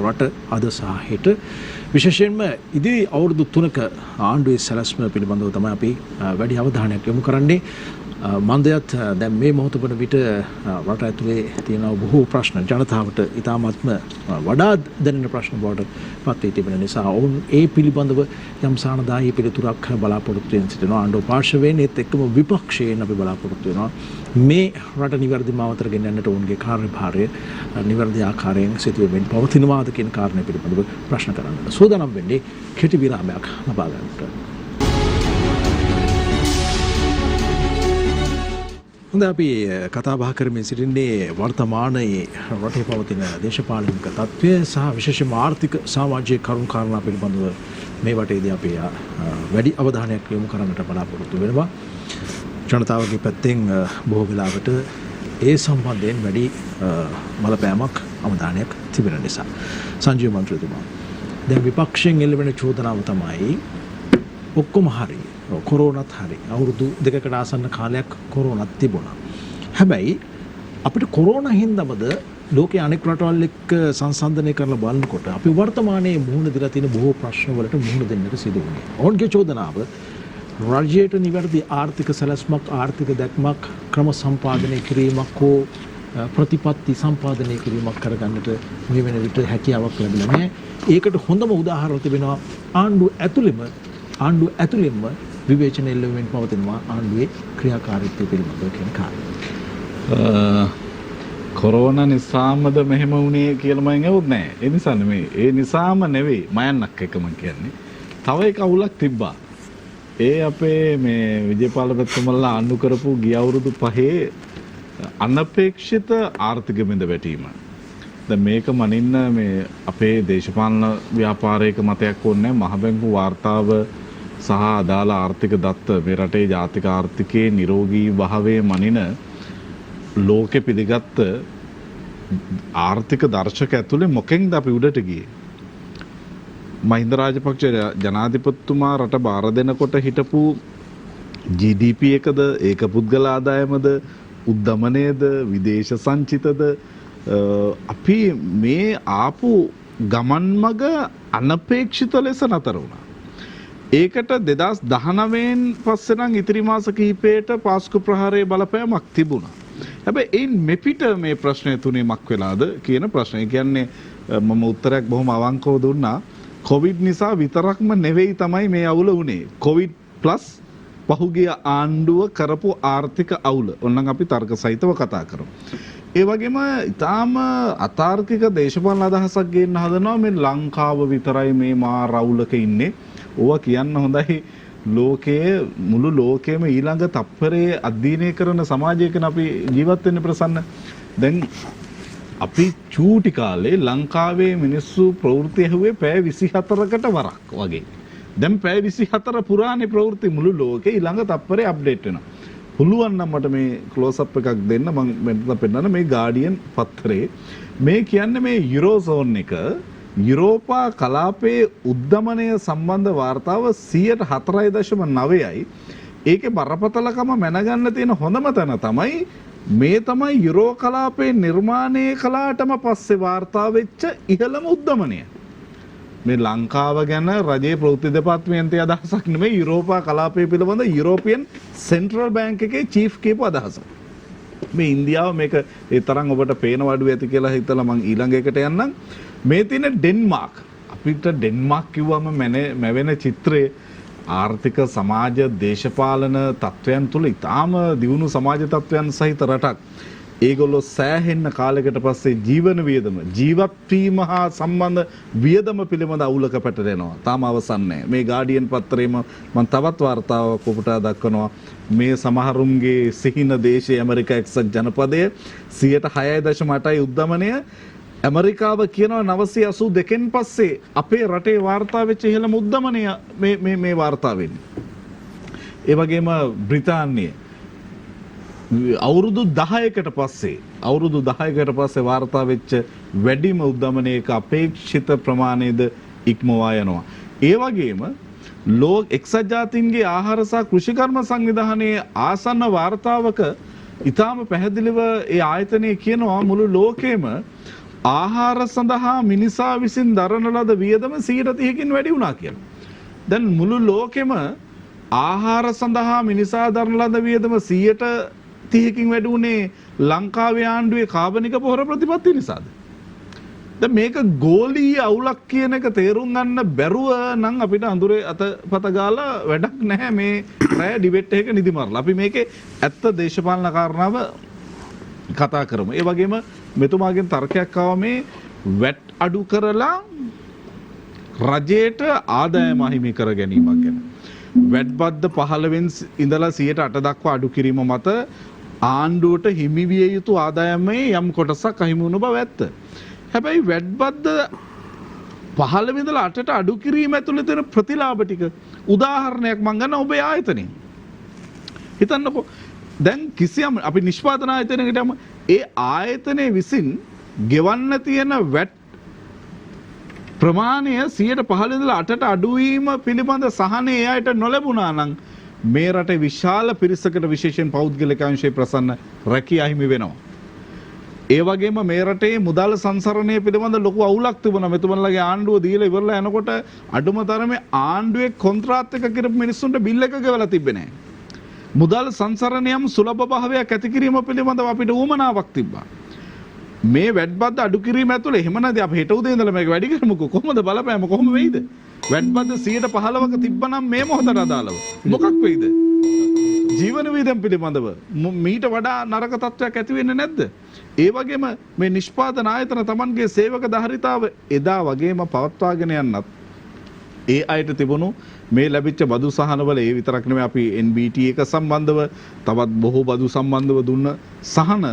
රට අද සහ හෙට විශේෂයෙන්ම ඉදිරි අවුරුදු 3ක ආණ්ඩුවේ සැලැස්ම පිළිබඳව තමයි අපි වැඩි අවධානයක් යොමු කරන්නේ. මන්දයත් දැන් මේ මොහොත වන විට රට ඇතුලේ තියෙන බොහෝ ප්‍රශ්න ජනතාවට ඉතාමත්ම වඩා දැනෙන ප්‍රශ්න බවට පත් වී තිබෙන නිසා ඔවුන් ඒ පිළිබඳව යම් සානදායී පිළිතුරක් බලාපොරොත්තු වෙන සිටිනවා. ආණ්ඩුව පාර්ශවයෙන් ඒත් එක්කම විපක්ෂයෙන් අපි බලාපොරොත්තු වෙනවා මේ රට නිවැරදි මාවතට ගෙනන්නට ඔවුන්ගේ කාර්යභාරය නිවැරදි ආකාරයෙන් සිදුවෙමින් පවතිනවාද කියන කාරණය පිළිබඳව ප්‍රශ්න කරන්න සූදානම් වෙන්නේ කෙටි විරාමයක් ලබා ගන්නට. හොඳ අපි කතා බහ කරමින් සිටින්නේ වර්තමානයේ රටේ පවතින දේශපාලනික තත්ත්වය සහ විශේෂයෙන්ම ආර්ථික සමාජීය කරුණු කාරණා පිළිබඳව මේ වටේදී අපි වැඩි අවධානයක් යොමු කරන්නට බලාපොරොත්තු වෙනවා. ජනතාවගේ පැත්තෙන් බොහෝ වෙලාවට ඒ සම්බන්ධයෙන් වැඩි බලපෑමක් අවධානයක් තිබෙන නිසා. සංජීව මන්ත්‍රීතුමා දැන් විපක්ෂයෙන් එල්ලවෙන චෝදනාව තමයි ඔක්කොම හරි කොරෝනත් හරි අවුරුදු 2කට ආසන්න කාලයක් කොරෝනත් තිබුණා. හැබැයි අපිට කොරෝනා හින්දාමද ලෝකයේ අනෙක් රටවල් එක්ක සංසන්දනය කරලා බලනකොට අපි වර්තමානයේ මුහුණ දීලා තියෙන බොහෝ ප්‍රශ්න වලට මුහුණ දෙන්නට සිදු වුණේ. ඔවුන්ගේ චෝදනාව රජයට නිවැරදි ආර්ථික සැලැස්මක් ආර්ථික දැක්මක් ක්‍රම සම්පාදනය කිරීමක් හෝ ප්‍රතිපත්ති සම්පාදනය කිරීමක් කරගන්නට මේ වෙන විට හැකියාවක් ලැබිලා නැහැ. ඒකට හොඳම උදාහරණ තිබෙනවා ආණ්ඩුව ඇතුළෙන්ම විවේචන එල්ලවමින් පවතිනවා ආණ්ඩුවේ ක්‍රියාකාරීත්වය පිළිබඳව කියන කාරණය. කොරෝනා නිසාමද මෙහෙම වුණේ කියලා මම ඇහුවොත් නෑ. ඒ නිසා නෙමෙයි. ඒ නිසාම නෙවෙයි. මයන්නක් එක මම කියන්නේ. තව එක අවුලක් තිබ්බා. ඒ අපේ මේ විජේපාල පැතුමල්ලා ආණ්ඩු කරපු ගිය අවුරුදු 5 අනපේක්ෂිත ආර්ථික බිඳ වැටීම. දැන් මේක මනින්න මේ අපේ දේශපාලන ව්‍යාපාරයක මතයක් ඕනේ මහ බැංකු වාර්තාව සහ අදාළ ආර්ථික දත්ත මේ රටේ ජාතික ආර්ථිකයේ නිරෝගී භාවයේ මනින ලෝකෙ පිළිගත්ත ආර්ථික දර්ශක ඇතුලේ මොකෙන්ද අපි උඩට ගියේ? මහින්ද රාජපක්ෂ ජනාධිපතිතුමා රට බාර දෙනකොට හිටපු GDP එකද ඒක පුද්ගල ආදායමද උද්දමනයද විදේශ සංචිතද අපි මේ ආපු ගමන් මග අනපේක්ෂිත ලෙස නතර වුණා. ඒකට 2019න් පස්සේ නම් ඉතිරි මාස කිහිපයට පාස්කු ප්‍රහාරයේ බලපෑමක් තිබුණා. හැබැයි ඒන් මෙපිට මේ ප්‍රශ්නය තුනීමක් වෙලාද කියන ප්‍රශ්නය. කියන්නේ මම උත්තරයක් බොහොම අවංකව දුන්නා. කොවිඩ් නිසා විතරක්ම නෙවෙයි තමයි මේ අවුල වුණේ. කොවිඩ් ප්ලස් පහුගිය ආණ්ඩුව කරපු ආර්ථික අවුල. ඕනනම් අපි තර්ක සහිතව කතා කරමු. ඒ වගේම ඊටාම අතාර්කික දේශපාලන අදහසක් ගේන්න හදනවා මේ ලංකාව විතරයි මේ මා රවුලක ඉන්නේ. ඕවා කියන්න හොඳයි ලෝකයේ මුළු ලෝකෙම ඊළඟ තප්පරේ අධ්‍යයනය කරන සමාජයක අපි ජීවත් වෙන්න ප්‍රසන්න. දැන් අපි චූටි කාලේ ලංකාවේ මිනිස්සු ප්‍රවෘත්ති ඇහුවේ පැය 24කට වරක් වගේ. දැන් පැය 24 පුරානේ ප්‍රවෘත්ති මුළු ලෝකේ ඊළඟ තප්පරේ අප්ඩේට් වෙනවා. පුළුවන් නම් මට මේ ක්ලෝස් අප් එකක් දෙන්න මම මෙතන පෙන්නන මේ ගාඩියන් පත්තරේ මේ කියන්නේ මේ යුරෝසෝන් එක යුරෝපා කලාපයේ උද්දමනය සම්බන්ධ වාර්තාව 104.9යි. ඒකේ බරපතලකම මැනගන්න තියෙන හොඳම තැන තමයි මේ තමයි යුරෝ කලාපයේ නිර්මාණය කළාටම පස්සේ වාර්තා වෙච්ච ඉහළම උද්දමනය. මේ ලංකාව ගැන රජයේ ප්‍රවෘත්ති දෙපාර්තමේන්තයේ අදහසක් නෙමෙයි යුරෝපා කලාපය පිළිබඳ යුරෝපියන් සෙන්ට්‍රල් බැංක් එකේ චීෆ් කියපු අදහස. මේ ඉන්දියාව මේක ඒ තරම් ඔබට පේන වඩු ඇති කියලා හිතලා මම ඊළඟ එකට යන්නම්. මේ තියෙන ඩෙන්මාර්ක් අපිට ඩෙන්මාර්ක් කිව්වම මැවෙන චිත්‍රයේ ආර්ථික සමාජ දේශපාලන තත්ත්වයන් තුළ ඉතාම දියුණු සමාජ තත්ත්වයන් සහිත රටක්. ඒගොල්ලෝ සෑහෙන්න කාලයකට පස්සේ ජීවන වියදම ජීවත් වීම හා සම්බන්ධ වියදම පිළිබඳ අවුලක පැටලෙනවා. තාම අවසන් නැහැ. මේ ගාඩියන් පත්තරේම මම තවත් වාර්තාවක් උපුටා දක්වනවා. මේ සමහරුන්ගේ සිහින දේශයේ ඇමරිකා එක්සත් ජනපදයේ 6.8% උද්දමනය ඇමරිකාව කියනවා 982න් පස්සේ අපේ රටේ වාර්තා වෙච්ච ඉහළම උද්දමනය මේ වාර්තා වෙන්නේ. ඒ වගේම බ්‍රිතාන්‍යයේ අවුරුදු 10කට පස්සේ වාර්තා වෙච්ච වැඩිම උද්දමනයක අපේක්ෂිත ප්‍රමාණයද ඉක්මවා යනවා. ඒ වගේම එක්සත් ජාතීන්ගේ ආහාර සහ කෘෂිකර්ම සංවිධානයේ ආසන්න වාර්තාවක ඊටාම පැහැදිලිව ඒ ආයතනය කියනවා මුළු ලෝකෙම ආහාර සඳහා මිනිසා විසින් දරන ලද වියදම 130කින් වැඩි වුණා කියලා. දැන් මුළු ලෝකෙම ආහාර සඳහා මිනිසා දරන ලද වියදම 130කින් වැඩි උනේ ලංකාවේ ආණ්ඩුවේ කාබනික පොහොර ප්‍රතිපත්තිය නිසාද? දැන් මේක ගෝලීය අවුලක් කියන එක තේරුම් ගන්න බැරුව නම් අපිට අඳුරේ අතපත ගාලා වැඩක් නැහැ මේ රැය ඩිබේට් එක නිදි මරලා. අපි මේකේ ඇත්ත දේශපාලන කාරණාව කතා කරමු. ඒ වගේම මෙතුමාගෙන් තර්කයක් ආවා මේ වැට් අඩු කරලා රජයට ආදායම අහිමි කර ගැනීමක් ගැන. වැට් බද්ද 15වෙන් ඉඳලා 108 දක්වා අඩු කිරීම මත ආණ්ඩුවට හිමි විය යුතු ආදායමේ යම් කොටසක් අහිමි වුණ බව ඇත්ත. හැබැයි වැට් බද්ද 15 ඉඳලා 8ට අඩු කිරීම ඇතුළේ තියෙන ප්‍රතිලාභ ටික උදාහරණයක් මම ගන්න ඔබේ ආයතනයෙන්. හිතන්නකෝ දැන් කිසියම් අපි නිෂ්පාදන ආයතනයකට යමු. ඒ ආයතනයේ විසින් ගෙවන්න තියෙන වැට් ප්‍රමාණය 115 ඉඳලා 8ට අඩු වීම පිළිබඳ සහනය ඒ අයට නොලැබුණා නම් මේ රටේ විශාල පිරිසකට විශේෂයෙන් පෞද්ගලික අංශයේ ප්‍රසන්න රැකිය අහිමි වෙනවා. ඒ වගේම මේ රටේ මුදල් සංසරණය පිළිබඳ ලොකු අවුලක් තිබුණා. මෙතුමන්ලගේ ආණ්ඩුව දීලා ඉවරලා යනකොට අඩුම තරමේ ආණ්ඩුවේ කොන්ත්‍රාත් එක කරපු මිනිස්සුන්ට බිල් එක ගෙවලා තිබ්බේ නැහැ. මුදල් සංසරණයම් සුලභ භාවයක් ඇති කිරීම පිළිබඳව අපිට උවමනාවක් තිබ්බා. මේ වැට් බද්ද අඩු කිරීම ඇතුළේ එහෙම නැති අපි හෙට උදේ ඉඳලා මේක වැඩි කරමුකෝ කොහොමද බලපෑම කොහොම වෙයිද? වැට් බද්ද 115ක තිබ්බනම් මේ මොහොතට අදාළව මොකක් වෙයිද? ජීවන වියදම් පිළිබඳව මීට වඩා නරක තත්ත්වයක් ඇති වෙන්නේ නැද්ද? ඒ වගේම මේ නිෂ්පාදන ආයතන Tamanගේ සේවක ධාරිතාව එදා වගේම පවත්වාගෙන යන්නත් ඒ අයට තිබුණු මේ ලැබිච්ච බදු සහනවල ඒ විතරක් නෙමෙයි අපි NBT එක සම්බන්ධව තවත් බොහෝ බදු සම්බන්ධව දුන්න සහන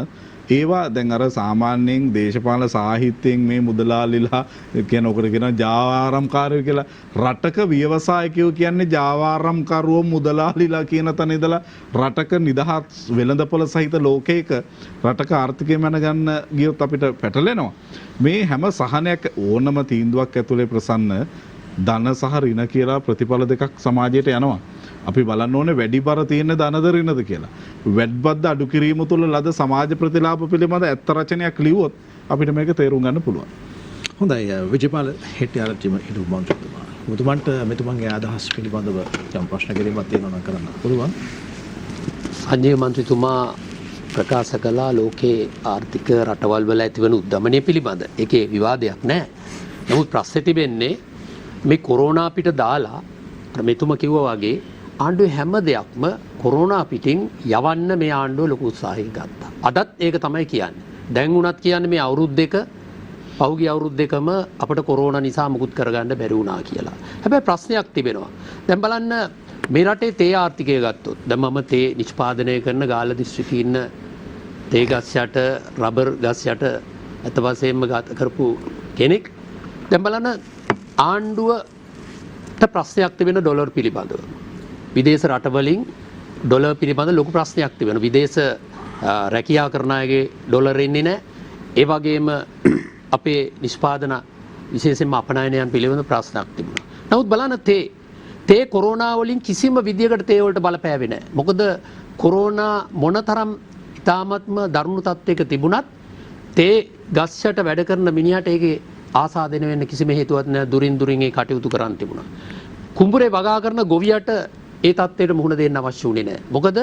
ඒවා දැන් අර සාමාන්‍යයෙන් දේශපාලන සාහිත්‍යයෙන් මේ මුදලාලිලා කියන ඔකට කියන ජාවාරම්කාරයෝ කියලා රටක ව්‍යවසායකයෝ කියන්නේ ජාවාරම්කරුවෝ මුදලාලිලා කියන තැන ඉඳලා රටක නිදහස් වෙළඳපොළ සහිත ලෝකයක රටක ආර්ථිකය මැනගන්න ගියොත් අපිට පැටලෙනවා. මේ හැම සහනයක් ඕනම තීන්දුවක් ඇතුලේ ප්‍රසන්න ධන සහ ඍණ කියලා ප්‍රතිඵල දෙකක් සමාජයට යනවා. අපි බලන්න ඕනේ වැඩි බර තියෙන ධනද ඍණද කියලා. වැට් බද්ද අඩු කිරීම තුළ ලද සමාජ ප්‍රතිලාභ පිළිබඳ ඇත්ත රචනයක් ලියුවොත් අපිට මේක තේරුම් ගන්න පුළුවන්. හොඳයි විජේපාල හෙට්ටිආරච්චි හිටපු මන්ත්‍රීතුමා. මුතුමන්ට මෙතුමන්ගේ අදහස් පිළිබඳව යම් ප්‍රශ්න කිරීමක් තියෙනවා නම් කරන්න පුළුවන්. සංජය මන්ත්‍රීතුමා ප්‍රකාශ කළා ලෝකේ ආර්ථික රටවල් වල ඇතිවන උද්දමනය පිළිබඳ. ඒකේ විවාදයක් නැහැ. නමුත් ප්‍රශ්නේ තිබෙන්නේ මේ කොරෝනා පිට දාලා මෙතුම කිව්වා වගේ ආණ්ඩුවේ හැම දෙයක්ම කොරෝනා පිටින් යවන්න මේ ආණ්ඩුව ලොකු උත්සාහයක් ගත්තා. අදත් ඒක තමයි කියන්නේ. දැන් උනත් කියන්නේ මේ අවුරුදු දෙක පහුගිය අවුරුදු දෙකම අපිට කොරෝනා නිසා මුකුත් කරගන්න බැරි වුණා කියලා. හැබැයි ප්‍රශ්නයක් තිබෙනවා. දැන් බලන්න මේ රටේ තේ ආර්ථිකය ගත්තොත් දැන් මම තේ නිෂ්පාදනය කරන ගාල්ල දිස්ත්‍රික්කයේ ඉන්න තේ ගස් යට රබර් ගස් යට අත වශයෙන්ම කරපු කෙනෙක්. දැන් බලන්න ආණ්ඩුවට ප්‍රශ්නයක් තිබෙන ඩොලර් පිළිබඳව. විදේශ රටවලින් ඩොලර් පිළිබඳ ලොකු ප්‍රශ්නයක් තිබෙනවා. විදේශ රැකියා කරන අයගේ ඩොලර් එන්නේ නැහැ. ඒ වගේම අපේ නිෂ්පාදන විශේෂයෙන්ම අපනයනයන් පිළිබඳ ප්‍රශ්නයක් තිබුණා. නමුත් බලන්න තේ කොරෝනා වලින් කිසිම විදියකට තේ වලට බලපෑවේ නැහැ. මොකද කොරෝනා මොනතරම් ඉතාමත්ම දරුණු තත්ත්වයක තිබුණත් තේ ගස් යට වැඩ කරන මිනිහට ඒකේ ආසාදනය වෙන්න කිසිම හේතුවක් නැහැ. දුරින් ඒ කටයුතු කරන්න තිබුණා. කුඹුරේ වගා කරන ගොවියට ඒ තත්ත්වයට මුහුණ දෙන්න අවශ්‍ය වුණේ නැහැ. මොකද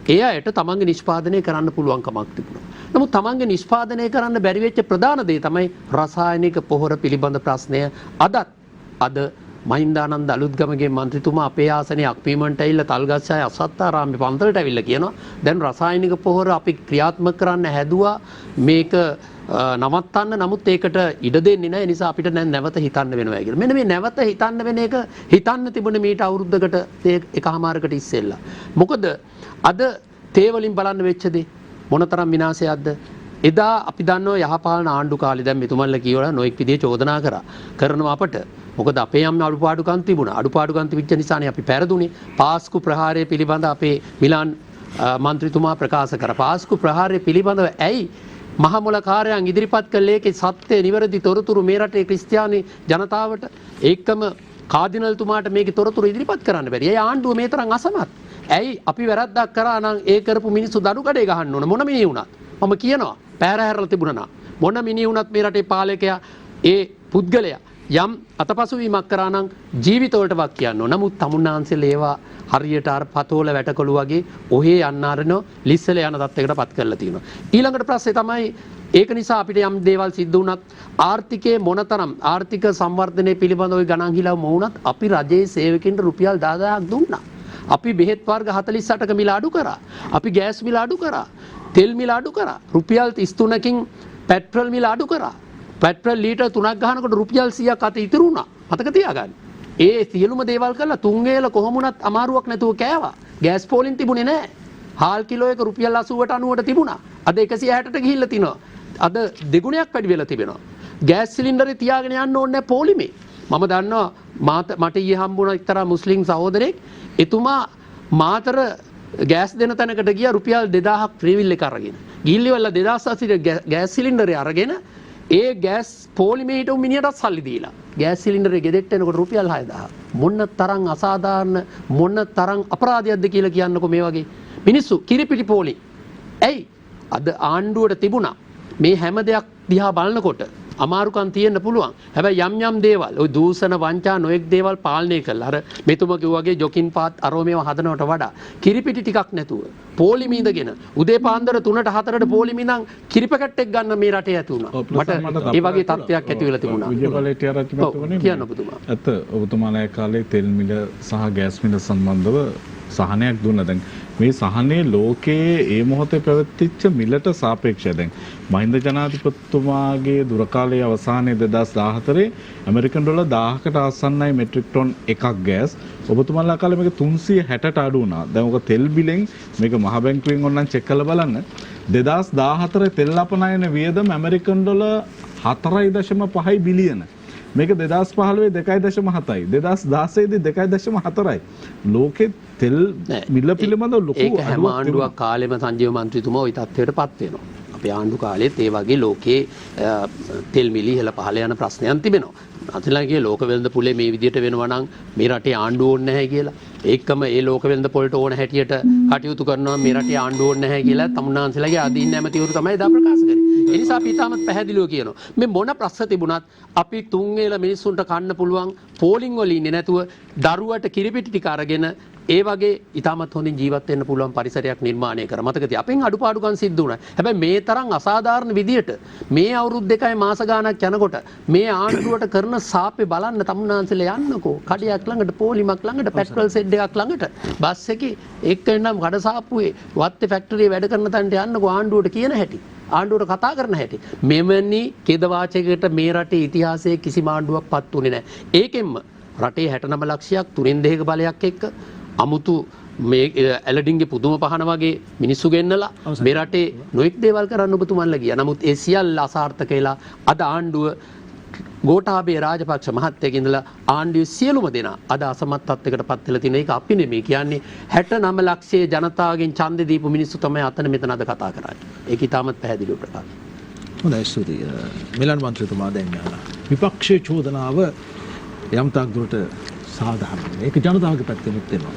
ඒ අයට තමන්ගේ නිෂ්පාදනය කරන්න පුළුවන් කමක් තිබුණා. නමුත් තමන්ගේ නිෂ්පාදනය කරන්න බැරි වෙච්ච ප්‍රධාන දේ තමයි රසායනික පොහොර පිළිබඳ ප්‍රශ්නය. අද මහින්දානන්ද අලුත්ගමගේ මන්ත්‍රීතුමා අපේ ආසනයේ අක්පීමන්ට ඇවිල්ලා තල්ගස්සාය අසත්තාරාමේ පන්සලට ඇවිල්ලා කියනවා දැන් රසායනික පොහොර අපි ක්‍රියාත්මක කරන්න හැදුවා මේක නවත්තන්න නමුත් ඒකට ඉඩ දෙන්නේ නැහැ නිසා අපිට නැවත හිතන්න වෙනවා කියලා. මෙන්න මේ නැවත හිතන්න වෙන එක හිතන්න තිබුණ මීට අවුරුද්දකට එකහමාරකට ඉස්සෙල්ලා. මොකද අද තේ වලින් බලන්න වෙච්ච දේ මොනතරම් විනාශයක්ද? එදා අපි දන්නවා යහපාලන ආණ්ඩු කාලේ දැන් මෙතුමන්ලා කියවලා නොඑක් විදිහේ චෝදනා කරනවා අපට. මොකද අපේ යම් අඩුපාඩුකම් තිබුණා. අඩුපාඩුකම් තිබිච්ච නිසානේ අපි පෙරදුනේ. පාස්කු ප්‍රහාරය පිළිබඳ අපේ මිලාන් මන්ත්‍රීතුමා ප්‍රකාශ කරා. පාස්කු ප්‍රහාරය පිළිබඳව ඇයි මහමුලකාරයන් ඉදිරිපත් කළේ ඒකේ සත්‍ය නිවැරදි තොරතුරු මේ රටේ ක්‍රිස්තියානි ජනතාවට ඒකම කාදිනල්තුමාට මේකේ තොරතුරු ඉදිරිපත් කරන්න බැරි. ඒ ආණ්ඩුව මේ තරම් අසමත්. ඇයි අපි වැරද්දක් කරා නම් ඒ කරපු මිනිස්සු දඩු කඩේ ගහන්න ඕන මොන මිනිහ වුණත්. මම කියනවා පැහැර හැරලා තිබුණා මොන මිනිහ වුණත් මේ රටේ පාලකයා ඒ පුද්ගලයා යම් අතපසුවීමක් කරා නම් ජීවිතවලට වක් කියන්න ඕන. නමුත් තමුන්නාන්සෙල ඒවා හරියට අර පතෝල වැටකොළු වගේ ඔහේ යන්න අරනෝ ලිස්සල යන තත්යකට පත් කරලා තියෙනවා. ඊළඟට ප්‍රශ්නේ තමයි ඒක නිසා අපිට යම් දේවල් සිද්ධ වුණත් ආර්ථිකයේ මොනතරම් ආර්ථික සංවර්ධනය පිළිබඳව ගණන් හිලවම වුණත් අපි රජයේ සේවකින්ට රුපියල් 10000ක් දුන්නා. අපි බෙහෙත් වර්ග 48ක මිල අඩු කරා. අපි ගෑස් මිල අඩු කරා. තෙල් මිල අඩු කරා. රුපියල් 33කින් පෙට්‍රල් මිල අඩු කරා. පෙට්‍රල් ලීටර් 3ක් ගහනකොට රුපියල් 100ක් අත ඉතුරු වුණා. මතක තියාගන්න. ඒ සියලුම දේවල් කරලා තුන් වේල කොහොමුණත් අමාරුවක් නැතුව කෑවා. ගෑස් පෝලින් තිබුණේ නැහැ. හාල් කිලෝ එක රුපියල් 80ට 90ට තිබුණා. අද 160ට ගිහිල්ලා තිනවා. අද දෙගුණයක් වැඩි වෙලා තිබෙනවා. ගෑස් සිලින්ඩරේ තියාගෙන යන්න ඕනේ නැහැ පොලිමේ. මම දන්නවා මට ඊයේ හම්බුණා එක්තරා මුස්ලිම් සහෝදරයෙක්. එතුමා මාතර ගෑස් දෙන තැනකට ගියා රුපියල් 2000ක් ෆ්‍රීවිල් එක අරගෙන. ගිහිල්ලිවල 2800 ගෑස් සිලින්ඩරේ අරගෙන ඒ ගෑස් පොලිමේ හිටු මිනිහටත් සල්ලි දීලා ගෑස් සිලින්ඩරේ ගෙදෙට්ට එනකොට රුපියල් 6000. මොන තරම් අසාධාරණ මොන තරම් අපරාධයක්ද කියලා කියන්නකෝ මේ වගේ. මිනිස්සු කිරිපිටි පොලි. ඇයි? අද ආණ්ඩුවට තිබුණා මේ හැම දෙයක් දිහා බලනකොට අමාරුකම් තියෙන්න පුළුවන්. හැබැයි යම් දේවල් ওই දූෂණ වංචා නොඑක් දේවල් පාලනය කළා. අර මෙතුම කිව්වාගේ ජොකින් පාත් අරෝමේව හදනවට වඩා කිරිපිටි ටිකක් නැතුව පොලිමේ ඉඳගෙන උදේ පාන්දර 3ට 4ට පොලිමේ ඉඳන් කිරි පැකට් එක ගන්න මේ රටේ ඇති වුණා. මට ඒ වගේ තත්ත්වයක් ඇති වෙලා තිබුණා. විජයබලේට ආරච්චිමතුමනේ කියන්න ඔබතුමා. ඇත්ත ඔබතුමාලා කාලේ තෙල් මිල සහ ගෑස් මිල සම්බන්ධව සහනයක් දුන්නා. දැන් මේ සහනේ ලෝකයේ ඒ මොහොතේ පැවතිච්ච මිලට සාපේක්ෂව දැන් මහින්ද ජනාධිපතිතුමාගේ දුර කාලයේ අවසානයේ 2014 ඇමරිකන් ඩොලර් 1000කට ආසන්නයි මෙට්‍රික් ටොන් එකක් ගෑස්. ඔබතුමාලා කාලේ මේක 360ට අඩු වුණා. දැන් ඔක තෙල් බිලෙන් මේක මහ බැංකුවෙන් ඕනනම් චෙක් කරලා බලන්න. 2014 තෙල් අපනයන වියදම ඇමරිකන් ඩොලර් 4.5 බිලියන. මේක 2015 2.7යි 2016 දී 2.4යි. ලෝකෙ තෙල් මිල පිළිබඳව ලොකු ඒක හැම ආණ්ඩුවක් කාලෙම සංජීව මන්ත්‍රීතුමා ওই තත්ත්වයටපත් වෙනවා. අපේ ආණ්ඩු කාලෙත් ඒ වගේ ලෝකේ තෙල් මිලි ඉහළ පහළ යන ප්‍රශ්නයන් තිබෙනවා. අතලගේ ලෝක වෙළඳ පොලේ මේ විදිහට වෙනවා නම් මේ රටේ ආණ්ඩුව ඕනේ නැහැ කියලා. ඒකම ඒ ලෝක වෙළඳ පොලට ඕන හැටියට කටයුතු කරනවා මේ රටේ ආණ්ඩුව ඕනේ නැහැ කියලා තමුන්නාන්සලාගේ ආදීන් නැමැතිවරු තමයි දා ප්‍රකාශ කරේ. ඒ නිසා අපි තාමත් පැහැදිලිව කියනවා. මේ මොන ප්‍රශ්න තිබුණත් අපි තුන් වේල මිනිස්සුන්ට කන්න පුළුවන් පෝලිං වල ඉන්නේ නැතුව දරුවට කිරිපිටි ටික අරගෙන ඒ වගේ ඉතාමත් හොඳින් ජීවත් වෙන්න පුළුවන් පරිසරයක් නිර්මාණය කර. මතක තියා අපෙන් අඩුපාඩුකම් සිද්ධ වුණා. හැබැයි මේ තරම් අසාධාරණ විදියට මේ අවුරුදු 2යි මාස ගාණක් යනකොට මේ ආණ්ඩුවට කරන සාපේ බලන්න තමුන්නාන්සලා යන්නකෝ. කඩියක් ළඟට පොලිමක් ළඟට පෙට්‍රල් සෙඩ් එකක් ළඟට බස් එකේ එක්කෙනම් කඩසාප්පුවේ වත්තේ ෆැක්ටරියේ වැඩ කරන තැනට යන්නකෝ ආණ්ඩුවට කියන හැටි. ආණ්ඩුවට කතා කරන හැටි. මෙවැනි කෙද වාචකයකට මේ රටේ ඉතිහාසයේ කිසිම ආණ්ඩුවක් පත් වුණේ නැහැ. ඒකෙන්ම රටේ 69 ලක්ෂයක් 3/2 බලයක් එක්ක අමුතු මේ ඇලඩින්ගේ පුදුම පහන වගේ මිනිස්සු ගෙන්නලා මේ රටේ නොඑක් දේවල් කරන්න ඔබතුමන්ලා ගියා. නමුත් ඒ සියල්ල අසාර්ථක වෙලා අද ආණ්ඩුව ගෝඨාභය රාජපක්ෂ මහත්තයාගේ ඉඳලා ආණ්ඩුවේ සියලුම දෙනා අද අසමත් තත්යකට පත් වෙලා තියෙන එක අපි නෙමෙයි කියන්නේ 69 ලක්ෂයේ ජනතාවගෙන් ඡන්දෙ දීපු මිනිස්සු තමයි අතන මෙතන අද කතා කරන්නේ. ඒක ඉතාමත් පැහැදිලිව ප්‍රකාශ. හොඳයි ස්තුතියි. මිලන් මන්ත්‍රීතුමා දැන් විපක්ෂයේ චෝදනාව යම් තාක් දුරට සාධාරණයි. ඒක ජනතාවගේ පැත්තෙනුත් වෙනවා.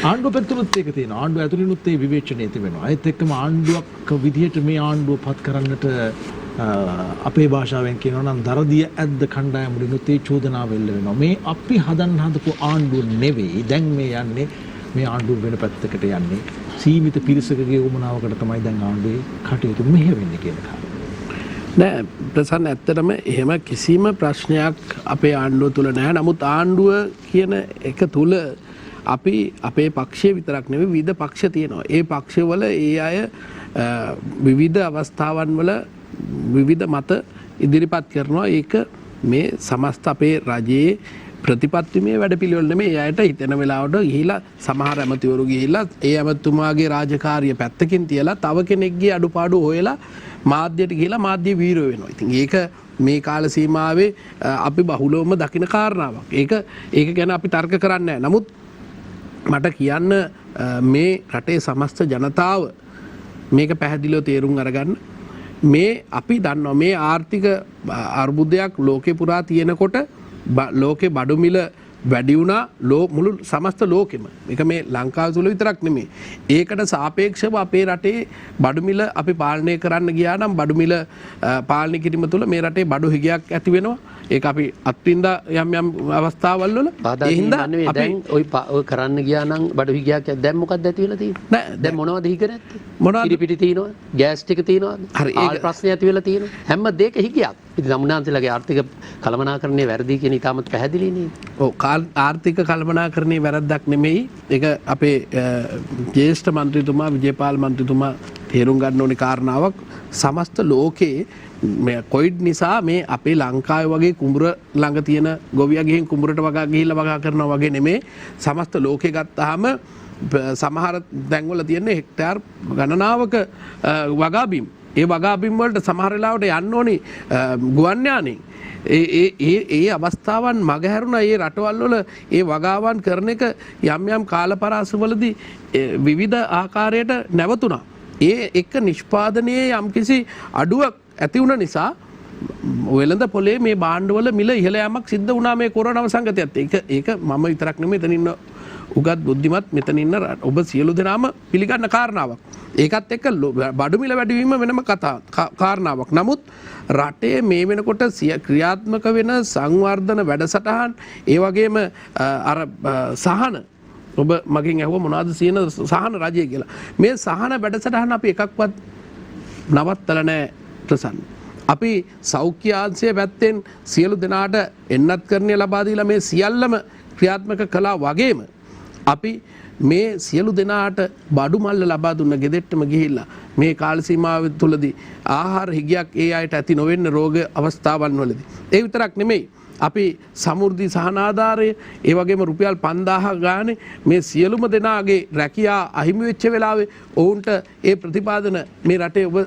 ආණ්ඩුව පැත්තෙනුත් ඒක තියෙනවා. ආණ්ඩුව ඇතුළෙනුත් ඒ විවේචනය තිබෙනවා. ඒත් එක්කම ආණ්ඩුවක් විදිහට මේ ආණ්ඩුව පත් කරන්නට අපේ භාෂාවෙන් කියනවා නම් දරදිය ඇද්ද කණ්ඩායමුලිනුත් ඒ චෝදනාව එල්ල වෙනවා. මේ අපි හදන්න හදපු ආණ්ඩුව නෙවෙයි. දැන් මේ යන්නේ මේ ආණ්ඩුව වෙන පැත්තකට යන්නේ. සීමිත පිරිසකගේ උමනාවකට තමයි දැන් ආණ්ඩුවේ කටයුතු මෙහෙ වෙන්නේ කියන කාරණා. නෑ ප්‍රසන්න ඇත්තටම එහෙම කිසිම ප්‍රශ්නයක් අපේ ආණ්ඩුව තුළ නැහැ. නමුත් ආණ්ඩුව කියන එක තුළ අපි අපේ පක්ෂය විතරක් නෙවෙයි විවිධ පක්ෂ තියෙනවා. ඒ පක්ෂවල ඒ අය විවිධ අවස්ථාවන් වල විවිධ මත ඉදිරිපත් කරනවා. ඒක මේ සමස්ත අපේ රජයේ ප්‍රතිපත්තිමය වැඩපිළිවෙල නෙමෙයි. ඒ අයට හිතෙන වෙලාවට ගිහිලා සමහර ඇමතිවරු ගිහිලා ඒ ඇමතුමාගේ රාජකාරිය පැත්තකින් තියලා තව කෙනෙක්ගේ අඩුපාඩු හොයලා මාධ්‍යයට ගිහිලා මාධ්‍ය වීරයෝ වෙනවා. ඉතින් ඒක මේ කාල සීමාවේ අපි බහුලවම දකින කාරණාවක්. ඒක ගැන අපි තර්ක කරන්නේ නැහැ. නමුත් මට කියන්න මේ රටේ සමස්ත ජනතාව මේක පැහැදිලිව තේරුම් අරගන්න. මේ අපි දන්නවා මේ ආර්ථික අර්බුදයක් ලෝකේ පුරා තියෙනකොට ලෝකේ බඩු මිල වැඩි වුණා මුළු සමස්ත ලෝකෙම. මේක මේ ලංකාව තුල විතරක් නෙමෙයි. ඒකට සාපේක්ෂව අපේ රටේ බඩු මිල අපි පාලනය කරන්න ගියා නම් බඩු මිල පාලනය කිරීම තුළ මේ රටේ බඩු හිගයක් ඇති වෙනවා. ඒක අපි අත්විඳා යම් අවස්ථාවල් වල ඒ හින්දා දැන් ඔය කරන්න ගියා නම් බඩු හිගයක් දැන් මොකක්ද ඇති වෙලා තියෙන්නේ? නෑ දැන් මොනවද හිග නැත්තේ? මොනවද ඉරිපිටි තියෙනවද? ගෑස් ටික තියෙනවද? හරි ඒක ප්‍රශ්නේ ඇති වෙලා තියෙනවා. හැම දෙයක හිගයක්. ඉතින් නමුනාන්සලගේ ආර්ථික කළමනාකරණයේ වැරදි කියන ඉතාමත් පැහැදිලි නේද? ඔව් ආර්ථික කළමනාකරණයේ වැරද්දක් නෙමෙයි. ඒක අපේ ජ්‍යෙෂ්ඨ මන්ත්‍රීතුමා විජේපාල මන්ත්‍රීතුමා තේරුම් ගන්න ඕනේ කාරණාවක්. සමස්ත ලෝකේ මේ කොයිඩ් නිසා මේ අපේ ලංකාවේ වගේ කුඹුර ළඟ තියෙන ගොවියා ගිහින් කුඹුරට වගා ගිහිල්ලා වගා කරනවා වගේ නෙමෙයි. සමස්ත ලෝකේ ගත්තාම සමහර තැන්වල තියෙන හෙක්ටාර් ගණනාවක වගා බිම්. ඒ වගා බිම් වලට සමහර වෙලාවට යන්න ඕනි ගුවන් යානෙන්. ඒ අවස්ථාවන් මගහැරුණා. ඒ රටවල් වල ඒ වගාවන් කරන එක යම් යම් කාලපරාසවලදී විවිධ ආකාරයට නැවතුණා. ඒ එක නිෂ්පාදනයේ යම්කිසි අඩුවක් ඇති වුණ නිසා වෙළඳ පොලේ මේ භාණ්ඩවල මිල ඉහළ යාමක් සිද්ධ වුණා මේ කොරෝනා සංගතයත්. ඒක මම විතරක් නෙමෙයි එතන ඉන්න උගත් බුද්ධිමත් මෙතන ඉන්න ඔබ සියලු දෙනාම පිළිගන්න කාරණාවක්. ඒකත් එක්ක බඩු මිල වැඩිවීම වෙනම කාරණාවක්. නමුත් රටේ මේ වෙනකොට ක්‍රියාත්මක වෙන සංවර්ධන වැඩසටහන් ඒ වගේම අර සහන ඔබ මගෙන් ඇහුවා මොනවද සියන සහන රජය කියලා. මේ සහන වැඩසටහන අපි එකක්වත් නවත්තලා නැහැ ප්‍රසන්න. අපි සෞඛ්‍ය ආංශය පැත්තෙන් සියලු දෙනාට එන්නත් කරණය ලබා දීලා මේ සියල්ලම ක්‍රියාත්මක කළා වගේම අපි මේ සියලු දෙනාට බඩු මල්ල ලබා දුන්න ගෙදෙට්ටම ගිහිල්ලා මේ කාල සීමාව තුළදී ආහාර හිගයක් ඒ අයට ඇති නොවෙන්න රෝග අවස්ථාවන් වලදී. ඒ විතරක් නෙමෙයි අපි සමෘද්ධි සහනාධාරය ඒ වගේම රුපියල් 5000 ගානේ මේ සියලුම දෙනාගේ රැකියා අහිමි වෙච්ච වෙලාවේ ඔවුන්ට ඒ ප්‍රතිපාදන මේ රටේ ඔබ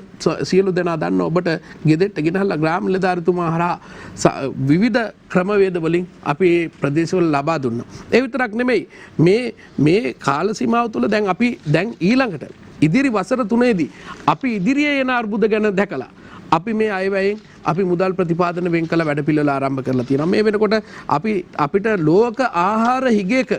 සියලු දෙනා දන්න ඔබට ගෙදෙට්ට ගෙනහලා ග්‍රාම නිලධාරිතුමා හරහා විවිධ ක්‍රමවේද වලින් අපි මේ ප්‍රදේශවල ලබා දුන්නා. ඒ විතරක් නෙමෙයි මේ කාල සීමාව තුළ දැන් අපි දැන් ඊළඟට ඉදිරි වසර 3ේදී අපි ඉදිරියේ එන අර්බුද ගැන දැකලා අපි මේ අයවැයෙන් අපි මුදල් ප්‍රතිපාදන වෙන් කළ වැඩපිළිවෙල ආරම්භ කරලා තියෙනවා. මේ වෙනකොට අපිට ලෝක ආහාර හිගයක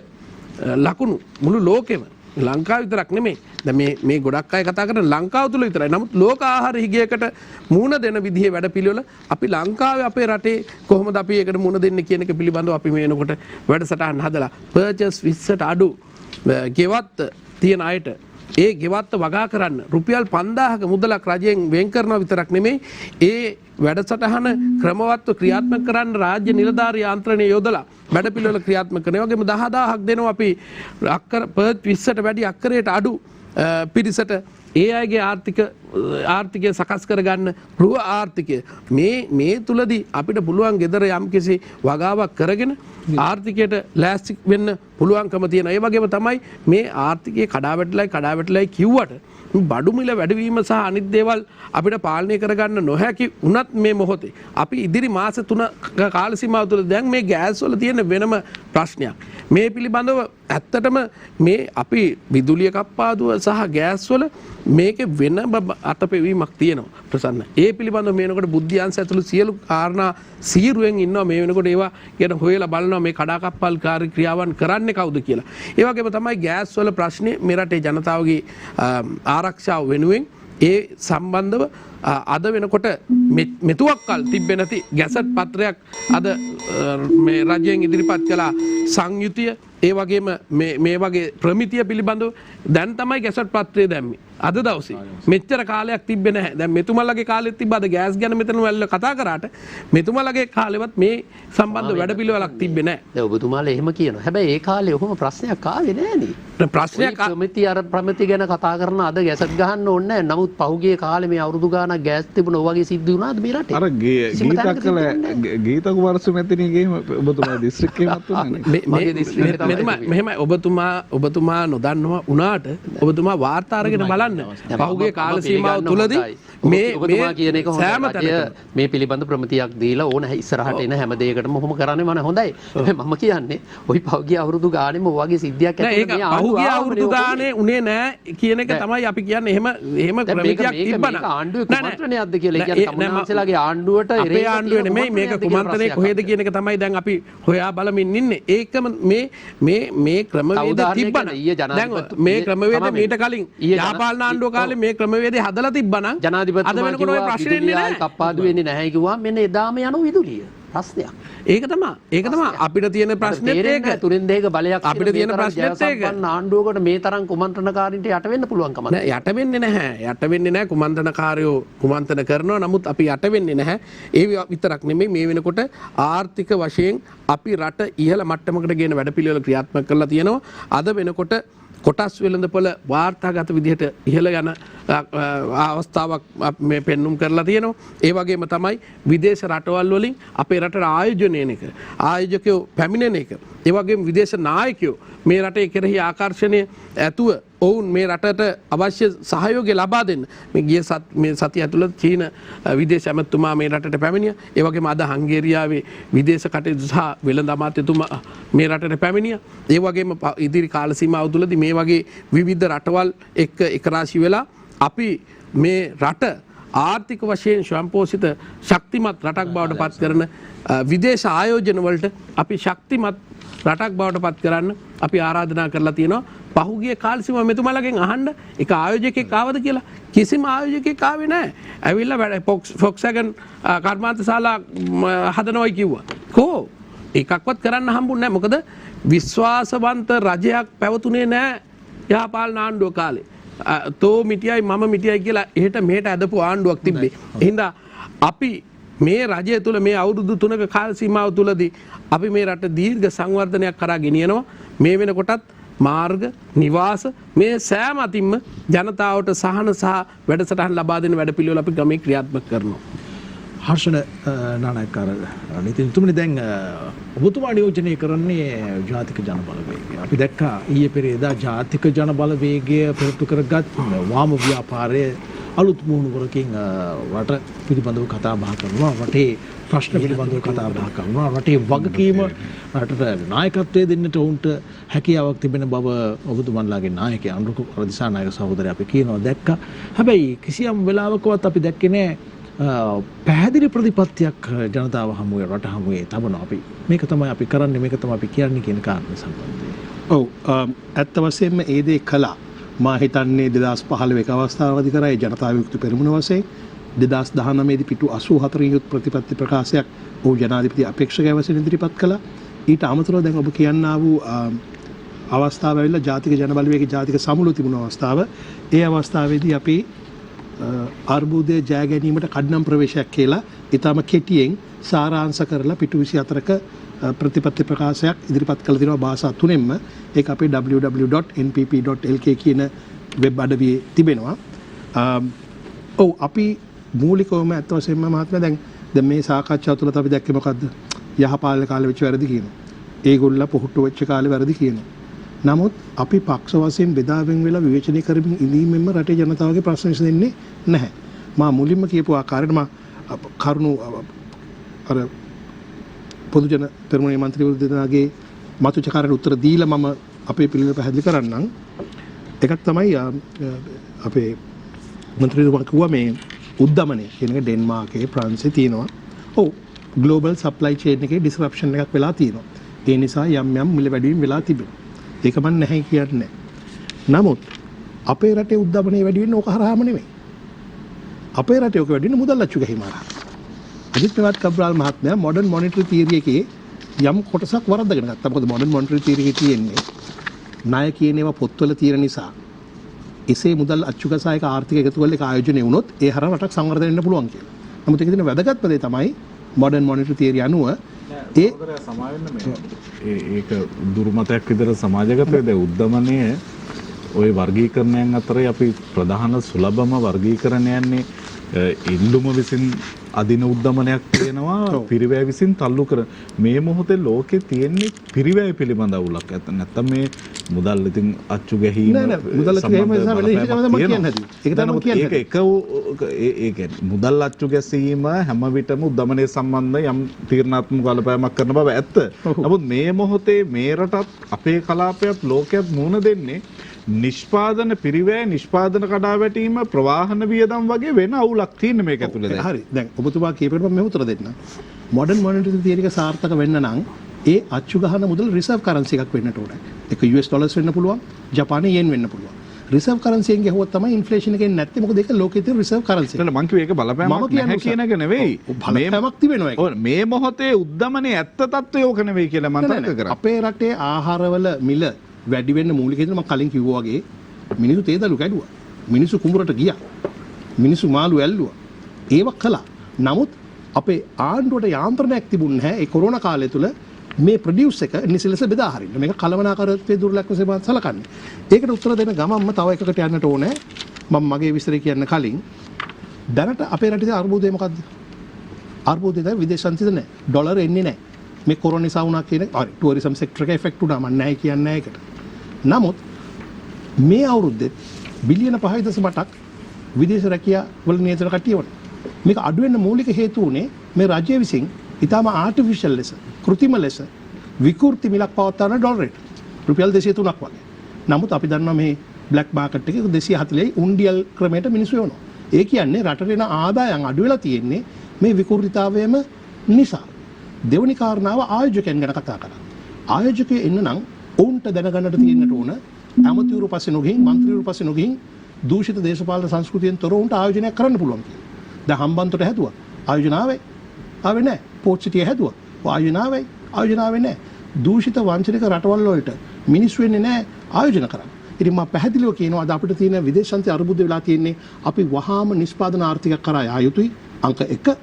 ලකුණු මුළු ලෝකෙම ලංකාව විතරක් නෙමෙයි. දැන් මේ ගොඩක් අය කතා කරන ලංකාව තුල විතරයි. නමුත් ලෝක ආහාර හිගයකට මුහුණ දෙන විදිහේ වැඩපිළිවෙල අපි ලංකාවේ අපේ රටේ කොහොමද අපි ඒකට මුහුණ දෙන්නේ කියන එක පිළිබඳව අපි මේ වෙනකොට වැඩසටහන් හදලා පර්චේස් 20ට අඩු ගෙවත් තියෙන අයට ඒ ගෙවත්ත වගා කරන්න රුපියල් 5000ක මුදලක් රජයෙන් වෙන් කරනවා විතරක් නෙමෙයි ඒ වැඩසටහන ක්‍රමවත්ව ක්‍රියාත්මක කරන්න රාජ්‍ය නිලධාරී යාන්ත්‍රණය යොදලා වැඩපිළිවෙල ක්‍රියාත්මක කරනවා. වගේම 10000ක් දෙනවා අපි අක්කර පර්ත් 20ට වැඩි අක්කරයට අඩු පිරිසට ඒ අයගේ ආර්ථිකය සකස් කරගන්න ගෘහ ආර්ථිකය මේ තුලදී අපිට පුළුවන් ගෙදර යම්කිසි වගාවක් කරගෙන ආර්ථිකයට ලෑස්ති වෙන්න පුළුවන්කම තියෙන. ඒ වගේම තමයි මේ ආර්ථිකයේ කඩාවැටලයි කිව්වට බඩු මිල වැඩිවීම සහ අනිත් දේවල් අපිට පාලනය කරගන්න නොහැකි වුණත් මේ මොහොතේ අපි ඉදිරි මාස 3 කාල සීමාව තුළ දැන් මේ ගෑස් වල තියෙන වෙනම ප්‍රශ්නයක්. මේ පිළිබඳව ඇත්තටම මේ අපි විදුලිය කප්පාදුව සහ ගෑස් වල මේකේ වෙන අතපෙවීමක් තියෙනවා ප්‍රසන්න. ඒ පිළිබඳව මේ වෙනකොට බුද්ධි අංශ ඇතුළු සියලු කාරණා සීරුවෙන් ඉන්නවා. මේ වෙනකොට ඒවා ගැන හොයලා බලනවා මේ කඩාකප්පල් ක්‍රියාවන් කරන්නේ කවුද කියලා. ඒ වගේම තමයි ගෑස් වල ප්‍රශ්නේ මේ රටේ ජනතාවගේ ආරක්ෂාව වෙනුවෙන් ඒ සම්බන්ධව අද වෙනකොට මෙතුවක්කල් තිබ්බේ නැති ගැසට් පත්‍රයක් අද මේ රජයෙන් ඉදිරිපත් කළා සංයුතිය. ඒ වගේම මේ වගේ ප්‍රමිතිය පිළිබඳව දැන් තමයි ගැසට් පත්‍රය දැම්මේ. අද දවසේ මෙච්චර කාලයක් තිබ්බේ නැහැ. දැන් මෙතුමලගේ කාලෙත් තිබ්බ අද ගෑස් ගැන මෙතන වැල්ල කතා කරාට මෙතුමලගේ කාලෙවත් මේ සම්බන්ධ වැඩපිළිවෙලක් තිබ්බේ නැහැ. දැන් ඔබතුමාලා එහෙම කියනවා. හැබැයි ඒ කාලේ ඔහොම ප්‍රශ්නයක් ආවේ නෑනේ. ප්‍රශ්නයක් ප්‍රමිති ගැන කතා කරන අද ගැසට් ගහන්න ඕනේ නැහැ. නමුත් පහුගිය කාලේ මේ අවුරුදු ගාණක් ගෑස් තිබුණ ඔය වගේ සිද්ධ වුණාද මේ රටේ? අර ගීත කුමාරසු මැතිණියගේ ඔබතුමා දිස්ත්‍රික්කයේමත් උනානේ. මෙහෙමයි ඔබතුමා නොදන්නවා උනාට ඔබතුමා වාර්තා අරගෙන බලන්න. පහුගිය කාල සීමාව තුලදී ඔබතුමා කියන එක හොඳයි. මේ පිළිබඳ ප්‍රමිතියක් දීලා ඕන ඉස්සරහට එන හැම දෙයකටම ඔහොම කරන්නේ මම හොඳයි. මම කියන්නේ ওই පහුගිය අවුරුදු ගානෙම ඔය වගේ සිද්ධියක් ඇත්තට මේ පහුගිය අවුරුදු ගානේ උනේ නෑ කියන එක තමයි අපි කියන්නේ. එහෙම ප්‍රමිතියක් තිබ්බනම් ආණ්ඩුවේ කුමන්ත්‍රණයක්ද කියලා. ඒ කියන්නේ තමුන්නාන්සේලාගේ ආණ්ඩුවට අපේ ආණ්ඩුවේ නෙමෙයි මේක කුමන්ත්‍රණය කොහෙද කියන එක තමයි දැන් අපි හොයා බලමින් ඉන්නේ. ඒකම මේ ක්‍රමවේද තිබ්බනම් දැන් මේ ක්‍රමවේද මීට කලින් යාපාලන ආණ්ඩුව කාලේ මේ ක්‍රමවේදය හදලා තිබ්බනම් ජනාධිපතිතුමා කිව්වා විදුලිය කප්පාදු වෙන්නේ නැහැ කිව්වා. මෙන්න එදාම යන විදුලිය ප්‍රශ්නයක්. ඒක තමයි අපිට තියෙන ප්‍රශ්නේත් ඒක. තුරින් දෙයක බලයක් අපිට තියෙන ප්‍රශ්නේත් ඒක. ආණ්ඩුවකට මේ තරම් කුමන්ත්‍රණකාරීන්ට යට වෙන්න පුළුවන් කමක් නෑ. යට වෙන්නේ නැහැ. කුමන්ත්‍රණකාරයෝ කුමන්ත්‍රණ කරනවා. නමුත් අපි යට වෙන්නේ නැහැ. ඒ විතරක් නෙමෙයි මේ වෙනකොට ආර්ථික වශයෙන් අපි රට ඉහළ මට්ටමකට ගෙන වැඩපිළිවෙල ක්‍රියාත්මක කරලා තියෙනවා. අද වෙනකොට කොටස් වෙළඳපොළ වාර්තාගත විදිහට ඉහළ යන අවස්ථාවක් මේ පෙන්눔 කරලා තියෙනවා. ඒ වගේම තමයි විදේශ රටවල් වලින් අපේ රටට ආයෝජනය එක, ආයෝජකයෝ පැමිණෙන එක, ඒ වගේම විදේශ නායකයෝ මේ රටේ කෙරෙහි ආකර්ෂණය ඇතුව ඔවුන් මේ රටට අවශ්‍ය සහයෝගය ලබා දෙන්න මේ සතිය ඇතුළත චීන විදේශ ඇමතුමා මේ රටට පැමිණියා. ඒ වගේම අද හංගේරියාවේ විදේශ කටයුතු සහ වෙළඳ අමාත්‍යතුමා මේ රටට පැමිණියා. ඒ වගේම ඉදිරි කාල සීමාව තුළදී මේ වගේ විවිධ රටවල් එක්ක එකරාශී වෙලා අපි මේ රට ආර්ථික වශයෙන් ස්වයංපෝෂිත ශක්තිමත් රටක් බවට පත් කරන විදේශ ආයෝජන වලට අපි ශක්තිමත් රටක් බවට පත් කරන්න අපි ආරාධනා කරලා තියෙනවා. පහුගිය කාල සීමාව මෙතුමාලගෙන් අහන්න එක ආයෝජකෙක් ආවද කියලා. කිසිම ආයෝජකෙක් ආවේ නැහැ. ඇවිල්ලා ෆොක්ස්වැගන් කර්මාන්තශාලා හදනවයි කිව්වා. කෝ එකක්වත් කරන්න හම්බුනේ නැහැ. මොකද විශ්වාසවන්ත රජයක් පැවතුනේ නැහැ යහපාලන ආණ්ඩුව කාලේ. තෝ මිටියයි මම මිටියයි කියලා එහෙට මෙහෙට ඇදපු ආණ්ඩුවක් තිබ්බේ. එහෙනම් අපි මේ රජය තුළ මේ අවුරුදු 3ක කාල සීමාව තුළදී අපි මේ රට දීර්ඝ සංවර්ධනයක් කරා ගෙනියනවා. මේ වෙනකොටත් මාර්ග නිවාස මේ සෑම අතින්ම ජනතාවට සහන සහ වැඩසටහන් ලබා දෙන වැඩපිළිවෙල අපි ගමේ ක්‍රියාත්මක කරනවා. හර්ෂණ නානායක්කාර නිතින්තුමනි දැන් ඔබතුමා නියෝජනය කරන්නේ ජාතික ජන බලවේගය. අපි දැක්කා ඊයේ පෙරේදා ජාතික ජන බලවේගය පෙරටු කරගත් වාම ව්‍යාපාරයේ අලුත් මුහුණුවරකින් රට පිළිබඳව කතා බහ කරනවා. රටේ ප්‍රශ්න පිළිබඳව කතා බහ කරනවා. රටේ වගකීම රටට නායකත්වයේ දෙන්නට ඔවුන්ට හැකියාවක් තිබෙන බව ඔබතුමන්ලාගේ නායකයා අනුර දිසානායක සහෝදරයා අපි කියනවා දැක්කා. හැබැයි කිසියම් වෙලාවකවත් අපි දැක්කේ නැහැ පැහැදිලි ප්‍රතිපත්තියක් ජනතාව හමුවේ රට හමුවේ තබනවා. අපි මේක තමයි අපි කරන්නේ, මේක තමයි අපි කියන්නේ කියන කාරණේ සම්බන්ධයෙන්. ඔව් ඇත්ත වශයෙන්ම ඒ දේ කළා. මා හිතන්නේ 2015 අවස්ථාවදී කරා ඒ ජනතා විමුක්ති පෙරමුණ වශයෙන් 2019 දී පිටු 84 යුත් ප්‍රතිපත්ති ප්‍රකාශයක් ඔහු ජනාධිපති අපේක්ෂකයා වශයෙන් ඉදිරිපත් කළා. ඊට අමතරව දැන් ඔබ කියන්නා වූ අවස්ථාව ඇවිල්ලා ජාතික ජන බලවේගයේ ජාතික සමුළු තිබුණු අවස්ථාව. ඒ අවස්ථාවේදී අපි අර්බුදය ජය ගැනීමට කඩනම් ප්‍රවේශයක් කියලා ඊටම කෙටියෙන් සාරාංශ කරලා පිටු 24ක ප්‍රතිපත්ති ප්‍රකාශයක් ඉදිරිපත් කළ දෙනවා භාෂා තුනෙන්ම. ඒක අපේ www.npp.lk කියන වෙබ් අඩවියේ තිබෙනවා. ඔව් අපි මූලිකවම අත් වශයෙන්ම මහත්මයා දැන් මේ සාකච්ඡාව තුළ අපි දැක්කේ මොකද්ද? යහපාලන කාලේ වෙච්ච වැරදි කියනවා. ඒගොල්ලෝ පොහුට්ටු වෙච්ච කාලේ වැරදි කියනවා. නමුත් අපි පක්ෂ වශයෙන් බෙදාවෙන් වෙලා විවේචනය කරමින් ඉඳීමෙන්ම රටේ ජනතාවගේ ප්‍රශ්න විසඳෙන්නේ නැහැ. මා මුලින්ම කියපු ආකාරයට මා කරුණු අර පොදු ජන පෙරමුණේ මන්ත්‍රීවරු දෙදෙනාගේ මතුචකාරයට උත්තර දීලා මම අපේ පිළිවෙල පැහැදිලි කරන්නම්. එකක් තමයි අපේ මන්ත්‍රීතුමා කිව්වා මේ උද්දමනය කියන එක ඩෙන්මාර්කේ ප්‍රංශේ තියෙනවා. ඔව් ග්ලෝබල් සප්ලයි චේන් එකේ ඩිස්රප්ෂන් එකක් වෙලා තියෙනවා. ඒ නිසා යම් මිල වැඩිවීම වෙලා තිබෙනවා. ඒක මම නැහැ කියන්නේ. නමුත් අපේ රටේ උද්දමනය වැඩි වෙන්නේ ඕක හරහාම නෙමෙයි. අපේ රටේ ඕක වැඩි වෙන්නේ මුදල් අච්චු ගැහිම හරහා. අජිත් ප්‍රේමවත් කබ්‍රාල් මහත්මයා මොඩර්න් මොනිටරි තියරි එකේ යම් කොටසක් වරද්දගෙන ගත්තා. මොකද මොඩර්න් මොනිටරි තියරි එකේ තියෙන්නේ ණය කියන ඒවා පොත්වල තියෙන නිසා එසේ මුදල් අච්චුකසායක ආර්ථික එකතු වල එක ආයෝජනය වුණොත් ඒ හරහා රටක් සංවර්ධනය වෙන්න පුළුවන් කියලා. නමුත් ඒකේ තියෙන වැදගත්ම දේ තමයි මොඩර්න් මොනිටරි තියරි අනුව ඒ ඒක දුර්මතයක් විදිහට සමාජගත වේ. උද්දමනය ওই වර්ගීකරණයන් අතරේ අපි ප්‍රධාන සුලභම වර්ගීකරණයන්නේ ඉල්ලුම විසින් අදින උද්දමනයක් තියෙනවා පිරිවැය විසින් තල්ලු කර මේ මොහොතේ ලෝකේ තියෙන්නේ පිරිවැය පිළිබඳ අවුලක් නැත්තම් මේ මුදල් ඉතින් අච්චු ගැහිම මුදල් අච්චු ගැහිම නිසා වෙන හිතකම තමයි කියන්නේ හදි. ඒක තමයි කියන්නේ. ඒක මුදල් අච්චු ගැසීම හැම විටම උද්දමනයේ සම්බන්ධ යම් තීරණාත්මක බලපෑමක් කරන බව ඇත්ත. නමුත් මේ මොහොතේ මේ රටත් අපේ කලාපයත් ලෝකයත් මුහුණ දෙන්නේ නිෂ්පාදන පිරිවැය නිෂ්පාදන කඩාවැටීම ප්‍රවාහන වියදම් වගේ වෙන අවුලක් තියෙන මේක ඇතුළේ දැන්. හරි. දැන් ඔබතුමා කියපේට මම උත්තර දෙන්න. මොඩර්න් මොනිටරි තියරි එක සාර්ථක වෙන්න නම් ඒ අච්චු ගහන මුදල් රිසර්ව් කරන්සි එකක් වෙන්නට ඕනේ. ඒක US ඩොලර්ස් වෙන්න පුළුවන්, ජපානයේ යෙන් වෙන්න පුළුවන්. රිසර්ව් කරන්සි එකෙන් ගහුවොත් තමයි ඉන්ෆ්ලේෂන් එකෙන් නැත්තේ. මොකද ඒක ලෝකයේ තියෙන රිසර්ව් කරන්සි. මම කිව්වේ ඒක බලපෑමක් නැහැ කියන එක නෙවෙයි. බලපෑමක් තිබෙනවා ඒක. මේ මොහොතේ උද්දමනයේ ඇත්ත తত্ত্বය ඕක නෙවෙයි කියලා මම තර්ක කරා. අපේ රටේ ආහාරවල මිල වැඩි වෙන්න මූලික හේතුව මම කලින් කිව්වා වගේ මිනිස්සු තේදලු කැඩුවා. මිනිස්සු කුඹරට ගියා. මිනිස්සු මාළු ඇල්ලුවා. ඒව කළා. නමුත් අපේ ආණ්ඩුවට යාන්ත්‍රණයක් තිබුණ නැහැ. ඒ කොරෝනා කාලය තුල මේ ප්‍රොඩියුස් එක නිසලස බෙදා හරින්න. මේක කලවනාකාරත්වයේ දුර්ලක්ෂණය මම සලකන්නේ. ඒකට උත්තර දෙන්න ගමන්ම තව එකකට යන්නට ඕනේ. මම මගේ විස්තරය කියන්න කලින් දැනට අපේ රටේ අර්බුදය මොකද්ද? අර්බුදය දැන් විදේශ සංසිඳ නැහැ. ඩොලර් එන්නේ නැහැ. මේ කොරෝනා නිසා වුණා කියන හරි ටුවරිසම් සෙක්ටර් එක ඉෆෙක්ට් වුණා මම නැහැ කියන්නේ නැහැ ඒකට. නමුත් මේ අවුරුද්දේ බිලියන 5.8ක් විදේශ රැකියා වල නියතන කට්ටිය වුණා. මේක අඩු වෙන්න මූලික හේතුව උනේ මේ රජය විසින් ඊටම ආටිෆිෂල් ලෙස කෘත්‍රිම ලෙස විකෘති මිලක් පවත්වන ඩොලරේට රුපියල් 203ක් වගේ. නමුත් අපි දන්නවා මේ බ්ලැක් මාකට් එකේ 240යි උන්ඩියල් ක්‍රමයට මිනිස්සු යවනවා. ඒ කියන්නේ රටට එන ආදායම් අඩු වෙලා තියෙන්නේ මේ විකෘතිතාවයම නිසා. දෙවනි කාරණාව ආයෝජකයන් ගැන කතා කරා. ආයෝජකයෝ එන්න නම් ඔවුන්ට දැනගන්නට තියෙන්නට ඕන ඇමතිවරු පස්සේ නොගිහින් මන්ත්‍රීවරු පස්සේ නොගිහින් දූෂිත දේශපාලන සංස්කෘතියෙන් තොර උන්ට ආයෝජනයක් කරන්න පුළුවන් කියලා. දැන් හම්බන්තොට හැදුවා. ආයෝජන ආවේ නැහැ. පෝට් සිටිය හැදුවා. ආයෝජන ආවේ නැහැ. දූෂිත වංචනික රටවල් වලට මිනිස්සු වෙන්නේ නැහැ ආයෝජන කරන්න. ඉතින් මම පැහැදිලිව කියනවා අද අපිට තියෙන විදේශ සංස්කෘතිය අර්බුද වෙලා තියෙන්නේ අපි වහාම නිෂ්පාදන ආර්ථිකයක් කරා යා යුතුයි. අංක 1.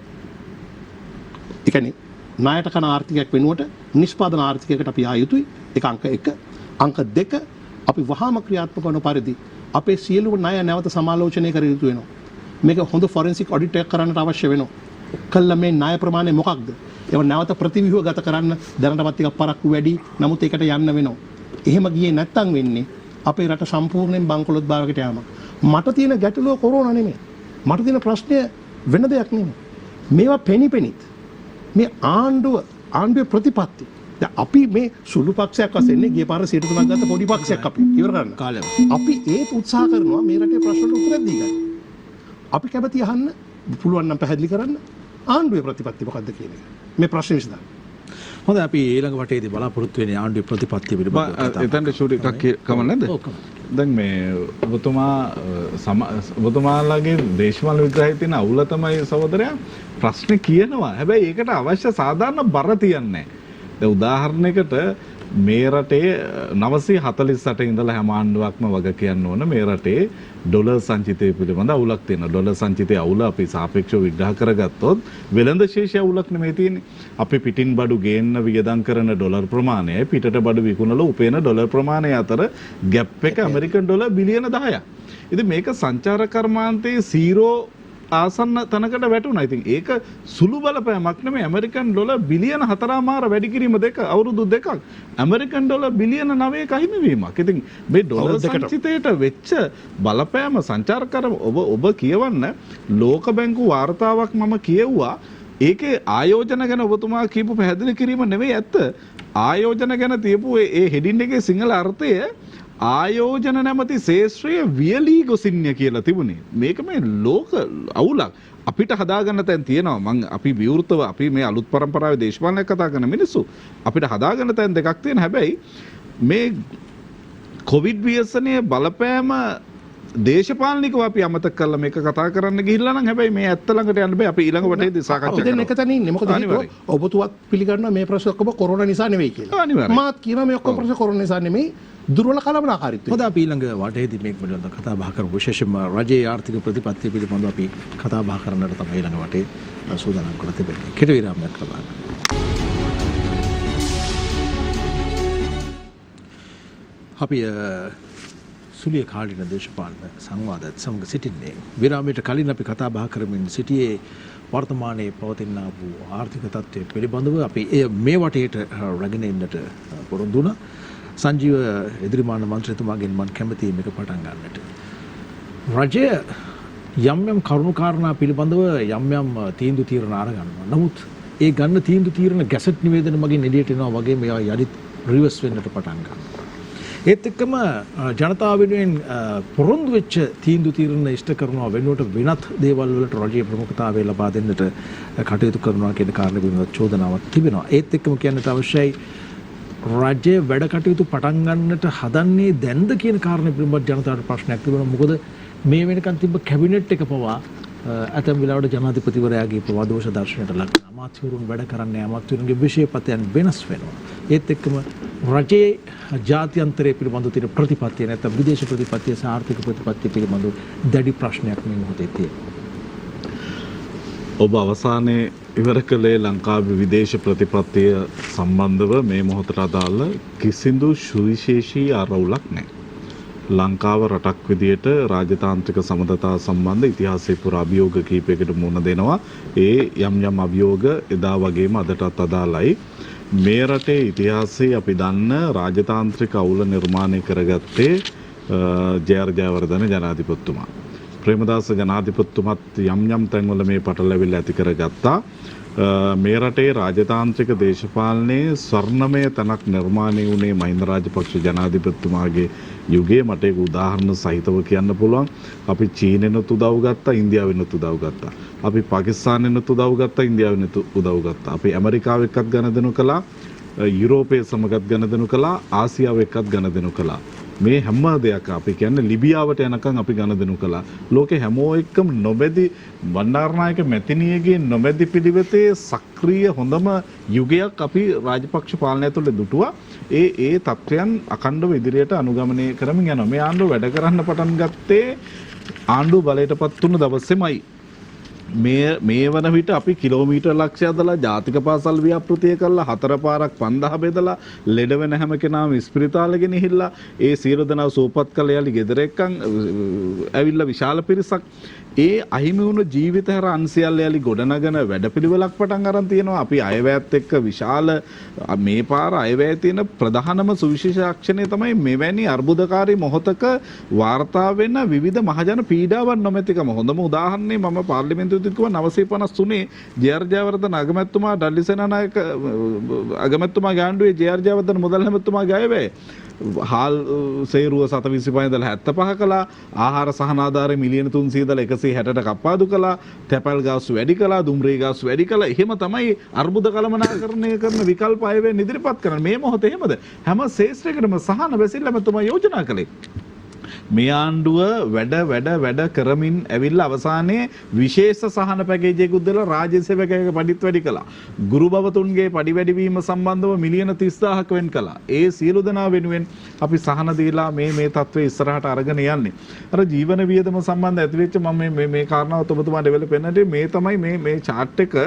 ඒ කියන්නේ ණයට කන ආර්ථිකයක් වෙනුවට නිෂ්පාදන ආර්ථිකයකට අපි ආ යුතුයි. ඒක අංක 1. අංක 2 අපි වහාම ක්‍රියාත්මක වන පරිදි අපේ සියලුම ණය නැවත සමාලෝචනය කර යුතු වෙනවා. මේක හොඳ ෆොරෙන්සික් ඔඩිට් එකක් කරන්නට අවශ්‍ය වෙනවා. කළා මේ ණය ප්‍රමාණය මොකක්ද? ඒව නැවත ප්‍රතිව්‍යුහගත කරන්න දැනටමත් ටිකක් පරක්කු වැඩි. නමුත් ඒකට යන්න වෙනවා. එහෙම ගියේ නැත්තම් වෙන්නේ අපේ රට සම්පූර්ණයෙන් බංකොලොත් භාවයකට යamak. මට තියෙන ගැටලුව කොරෝනා නෙමෙයි. මට තියෙන ප්‍රශ්නය වෙන දෙයක් නෙමෙයි. මේවා පෙනිපෙනිත් මේ ආණ්ඩුවේ ප්‍රතිපත්ති. දැන් අපි මේ සුළු පක්ෂයක් වශයෙන් ගිය පාර 3% ගත්ත පොඩි පක්ෂයක් අපි ඉවර කරන්න. කාලෙම. අපි ඒත් උත්සාහ කරනවා මේ රටේ ප්‍රශ්නට උත්තර දී ගන්න. අපි කැමති අහන්න පුළුවන් නම් පැහැදිලි කරන්න ආණ්ඩුවේ ප්‍රතිපත්ති මොකක්ද කියන එක. මේ ප්‍රශ්නේ විසඳන්න. හොඳයි අපි ඊළඟ වටේදී බලාපොරොත්තු වෙන්නේ ආණ්ඩුවේ ප්‍රතිපත්තිය පිළිබඳව. එතනට ෂූට් එකක් කමක් නැද්ද? දැන් මේ ඔබතුමාලාගේ දේශපාලන විග්‍රහයේ තියෙන අවුල තමයි සහෝදරයා ප්‍රශ්නේ කියනවා. හැබැයි ඒකට අවශ්‍ය සාධාරණ බර තියන්නේ නැහැ. දැන් උදාහරණයකට මේ රටේ 948 ඉඳලා හැම ආණ්ඩුවක්ම වග කියන්න ඕන මේ රටේ ඩොලර් සංචිතය පිළිබඳ අවුලක් තියෙනවා. ඩොලර් සංචිතයේ අවුල අපි සාපේක්ෂව විග්‍රහ කරගත්තොත් වෙළඳ ශේෂය අවුලක් නෙමෙයි තියෙන්නේ. අපි පිටින් බඩු ගේන්න වියදම් කරන ඩොලර් ප්‍රමාණයයි පිටට බඩු විකුණලා උපයන ඩොලර් ප්‍රමාණය අතර ගැප් එක ඇමරිකන් ඩොලර් බිලියන 10ක්. ඉතින් මේක සංචාර කර්මාන්තයේ 0 ආසන්න තැනකට වැටුණා. ඉතින් ඒක සුළු බලපෑමක් නෙමෙයි. ඇමරිකන් ඩොලර් බිලියන 4.5 වැඩි කිරීම දෙක අවුරුදු දෙකක්. ඇමරිකන් ඩොලර් බිලියන 9ක අහිමිවීමක්. ඉතින් මේ ඩොලර් සංචිතයට වෙච්ච බලපෑම සංචාර කර ඔබ කියවන්න ලෝක බැංකු වාර්තාවක් මම කියෙව්වා. ඒකේ ආයෝජන ගැන ඔබතුමා කියපු පැහැදිලි කිරීම නෙවෙයි ඇත්ත. ආයෝජන ගැන තියපු ඒ හෙඩින් එකේ සිංහල අර්ථය ආයෝජන නැමැති ශේෂ්ත්‍රයේ වියලී ගොසින්ය කියලා තිබුණේ. මේක මේ ලෝක අවුලක්. අපිට හදාගන්න තැන් තියෙනවා. මං අපි විවෘතව අපි මේ අලුත් පරම්පරාවේ දේශපාලනයක් කතා කරන මිනිස්සු අපිට හදාගන්න තැන් දෙකක් තියෙන. හැබැයි මේ කොවිඩ් ව්‍යසනයේ බලපෑම දේශපාලනිකව අපි අමතක කළා මේක කතා කරන්න ගිහිල්ලා නම් හැබැයි මේ ඇත්ත ළඟට යන්න බෑ අපි ඊළඟ වටේදී සාකච්ඡා අපි දැන් කරමු. එක තැන ඉන්නේ. මොකද හේතුව ඔබතුවත් පිළිගන්නවා මේ ප්‍රශ්න ඔක්කොම කොරෝනා නිසා නෙවෙයි කියලා. අනිවාර්යයෙන්. මාත් කියනවා මේ ඔක්කොම ප්‍රශ්න කොරෝනා නිසා නෙමෙයි දුර්වල කළමනාකාරීත්වය. හොඳ අපි ඊළඟ වටේදී මේක පිළිබඳව කතා බහ කරමු. විශේෂයෙන්ම රජයේ ආර්ථික ප්‍රතිපත්තිය පිළිබඳව අපි කතා බහ කරන්නට තමයි ඊළඟ වටේ සූදානම් කර තිබෙන්නේ. කෙටි විරාමයක් ලබා ගන්න. අපි සුලිය කාලීන දේශපාලන සංවාදත් සමග සිටින්නේ. විරාමයට කලින් අපි කතා බහ කරමින් සිටියේ වර්තමානයේ පවතිනා වූ ආර්ථික තත්ත්වය පිළිබඳව අපි එය මේ වටේට රැගෙන එන්නට පොරොන්දු වුණා. සංජීව එදිරිමාන මන්ත්‍රීතුමාගෙන් මම කැමතියි මේක පටන් ගන්නට. රජය යම් යම් කරුණු කාරණා පිළිබඳව යම් යම් තීන්දුව తీරන අරගන්නවා. නමුත් ඒ ගන්න තීන්දුව తీරන ගැසට් නිවේදන මගින් එළියට එනවා වගේ මේවා යලිත් රිවර්ස් වෙන්නට පටන් ගන්නවා. ඒත් එක්කම ජනතාව වෙනුවෙන් පොරොන්දු වෙච්ච තීන්දුව తీරන ඉෂ්ට කරනවා වෙනුවට වෙනත් දේවල් වලට රජයේ ප්‍රමුඛතාවය ලබා දෙන්නට කටයුතු කරනවා කියන කාරණේ පිළිබඳව චෝදනාවක් තිබෙනවා. ඒත් එක්කම කියන්නට අවශ්‍යයි රජයේ වැඩ කටයුතු පටන් ගන්නට හදන්නේ දැන්ද කියන කාරණේ පිළිබඳව ජනතාවට ප්‍රශ්නයක් තිබෙනවා. මොකද මේ වෙනකන් තිබ්බ කැබිනට් එක පවා ඇතැම් වෙලාවට ජනාධිපතිවරයාගේ පවා දෝෂ දර්ශනයට ලක් වෙනවා. අමාත්‍යවරුන් වැඩ කරන්නේ අමාත්‍යවරුන්ගේ විෂයපතයන් වෙනස් වෙනවා. ඒත් එක්කම රජයේ ජාත්‍යන්තරයේ පිළිබඳව තියෙන ප්‍රතිපත්තිය නැත්නම් විදේශ ප්‍රතිපත්තිය සහ ආර්ථික ප්‍රතිපත්තිය පිළිබඳව දැඩි ප්‍රශ්නයක් මේ මොහොතේ තියෙනවා. ඔබ අවසානයේ ඉවර කළේ ලංකාවේ විදේශ ප්‍රතිපත්තිය සම්බන්ධව මේ මොහොතට අදාළ කිසිදු සුවිශේෂී ආරවුලක් නැහැ. ලංකාව රටක් විදියට රාජතාන්ත්‍රික සමඳතා සම්බන්ධ ඉතිහාසයේ පුරා අභියෝග කීපයකට මුහුණ දෙනවා. ඒ යම් යම් අභියෝග එදා වගේම අදටත් අදාළයි. මේ රටේ ඉතිහාසයේ අපි දන්න රාජතාන්ත්‍රික අවුල නිර්මාණය කරගත්තේ ජය.ආර්. ජයවර්ධන ජනාධිපතිතුමා. ප්‍රේමදාස ජනාධිපතිතුමත් යම් යම් තැන්වල මේ පටලැවිල්ල ඇති කරගත්තා. මේ රටේ රාජතාන්ත්‍රික දේශපාලනයේ ස්වර්ණමය තැනක් නිර්මාණය වුණේ මහින්ද රාජපක්ෂ ජනාධිපතිතුමාගේ යුගයේ. මට ඒක උදාහරණ සහිතව කියන්න පුළුවන්. අපි චීනෙනුත් උදව් ගත්තා, ඉන්දියාවෙනුත් උදව් ගත්තා. අපි පාකිස්තානෙනුත් උදව් ගත්තා, ඉන්දියාවෙනුත් උදව් ගත්තා. අපි ඇමරිකාව එක්කත් ගනුදෙනු කළා, යුරෝපයේ සමගත් ගනුදෙනු කළා, ආසියාව එක්කත් ගනුදෙනු කළා. මේ හැම දෙයක් අපි කියන්නේ ලිබියාවට යනකම් අපි ගනුදෙනු කළා. ලෝකේ හැමෝ එක්කම නොබැදි බණ්ඩාරනායක මැතිනියගේ නොබැදි පිළිවෙතේ සක්‍රීය හොඳම යුගයක් අපි රාජපක්ෂ පාලනය තුළ දුටුවා. ඒ තත්ත්වයන් අඛණ්ඩව ඉදිරියට අනුගමනය කරමින් යනවා. මේ ආණ්ඩුව වැඩ කරන්න පටන් ගත්තේ ආණ්ඩුව බලයටපත් වුණු දවසේමයි. මේ වන විට අපි කිලෝමීටර් ලක්ෂය දලා ජාතික පාසල් ව්‍යාපෘතිය කරලා 4 පාරක් 5000 බෙදලා ලෙඩ වෙන හැම කෙනාම ස්පිරිතාලෙ ගෙනහිල්ලා ඒ සියලු දෙනා සෝපත් කළ යලි ගෙදර එක්කන් ඇවිල්ලා විශාල පිරිසක් ඒ අහිමි වුණු ජීවිත හැර අන්සියල් යලි ගොඩනගන වැඩපිළිවෙලක් පටන් අරන් තියෙනවා. අපි අයවැයත් එක්ක විශාල මේ පාර අයවැය තියෙන ප්‍රධානම සුවිශේෂ තමයි මෙවැනි අර්බුදකාරී මොහොතක වාර්තා වෙන විවිධ මහජන පීඩාවන් නොමැතිකම. හොඳම උදාහරණේ මම පාර්ලිමේන්තුවේ 953 ජය.ආර්. ජයවර්ධන අගමැතිතුමා ඩල්ලි සේනානායක අගමැතිතුමා ගාණ්ඩුවේ ජය.ආර්. ජයවර්ධන මුදල් ඇමතිතුමාගේ අයවැය හාල් සේරුව 725 ඉඳලා 75 කළා. ආහාර සහනාධාරය මිලියන 300 ඉඳලා 160ට කප්පාදු කළා. තැපැල් ගාස්තු වැඩි කළා, දුම්රිය ගාස්තු වැඩි කළා. එහෙම තමයි අර්බුද කළමනාකරණය කරන විකල්ප අයවැය ඉදිරිපත් කරන්නේ. මේ මොහොතේ එහෙමද? හැම ශේෂ්ත්‍රයකටම සහන බැසිල්ලමතුමා යෝජනා කළේ. මේ ආණ්ඩුව වැඩ කරමින් ඇවිල්ලා අවසානයේ විශේෂ සහන පැකේජයකුත් දෙලා රාජ්‍ය සේවකයක පඩිත් වැඩි කළා. ගුරු භවතුන්ගේ පඩි වැඩිවීම සම්බන්ධව මිලියන 30000ක් වෙන් කළා. ඒ සියලු දෙනා වෙනුවෙන් අපි සහන දීලා මේ තත්ත්වය ඉස්සරහට අරගෙන යන්නේ. අර ජීවන වියදම සම්බන්ධ ඇතිවෙච්ච මම මේ කාරණාව ඔබතුමා ඩෙවලොප් වෙන්නට මේ තමයි මේ chart එක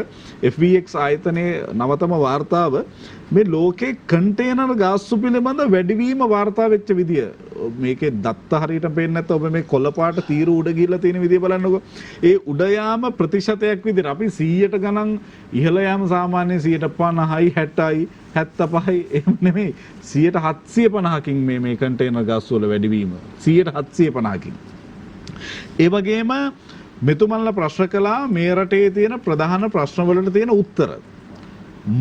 FBX ආයතනයේ නවතම වාර්තාව. මේ ලෝකේ කන්ටේනර් ගාස්තු පිළිබඳ වැඩිවීම වාර්තා වෙච්ච විදිය. මේකේ දත්ත හරියට පේන්නේ නැත්නම් ඔබ මේ කොළ පාට තීරු උඩ ගිහිල්ලා තියෙන විදිය බලන්නකෝ. ඒ උඩ යාම ප්‍රතිශතයක් විදිහට අපි 100ට ගණන් ඉහළ යාම සාමාන්‍ය 50යි 60යි 75යි එහෙම නෙමෙයි 750කින් මේ කන්ටේනර් ගාස්තු වල වැඩිවීම 750කින්. ඒ වගේම මෙතුමන්ලා ප්‍රශ්න කළා මේ රටේ තියෙන ප්‍රධාන ප්‍රශ්න වලට තියෙන උත්තර.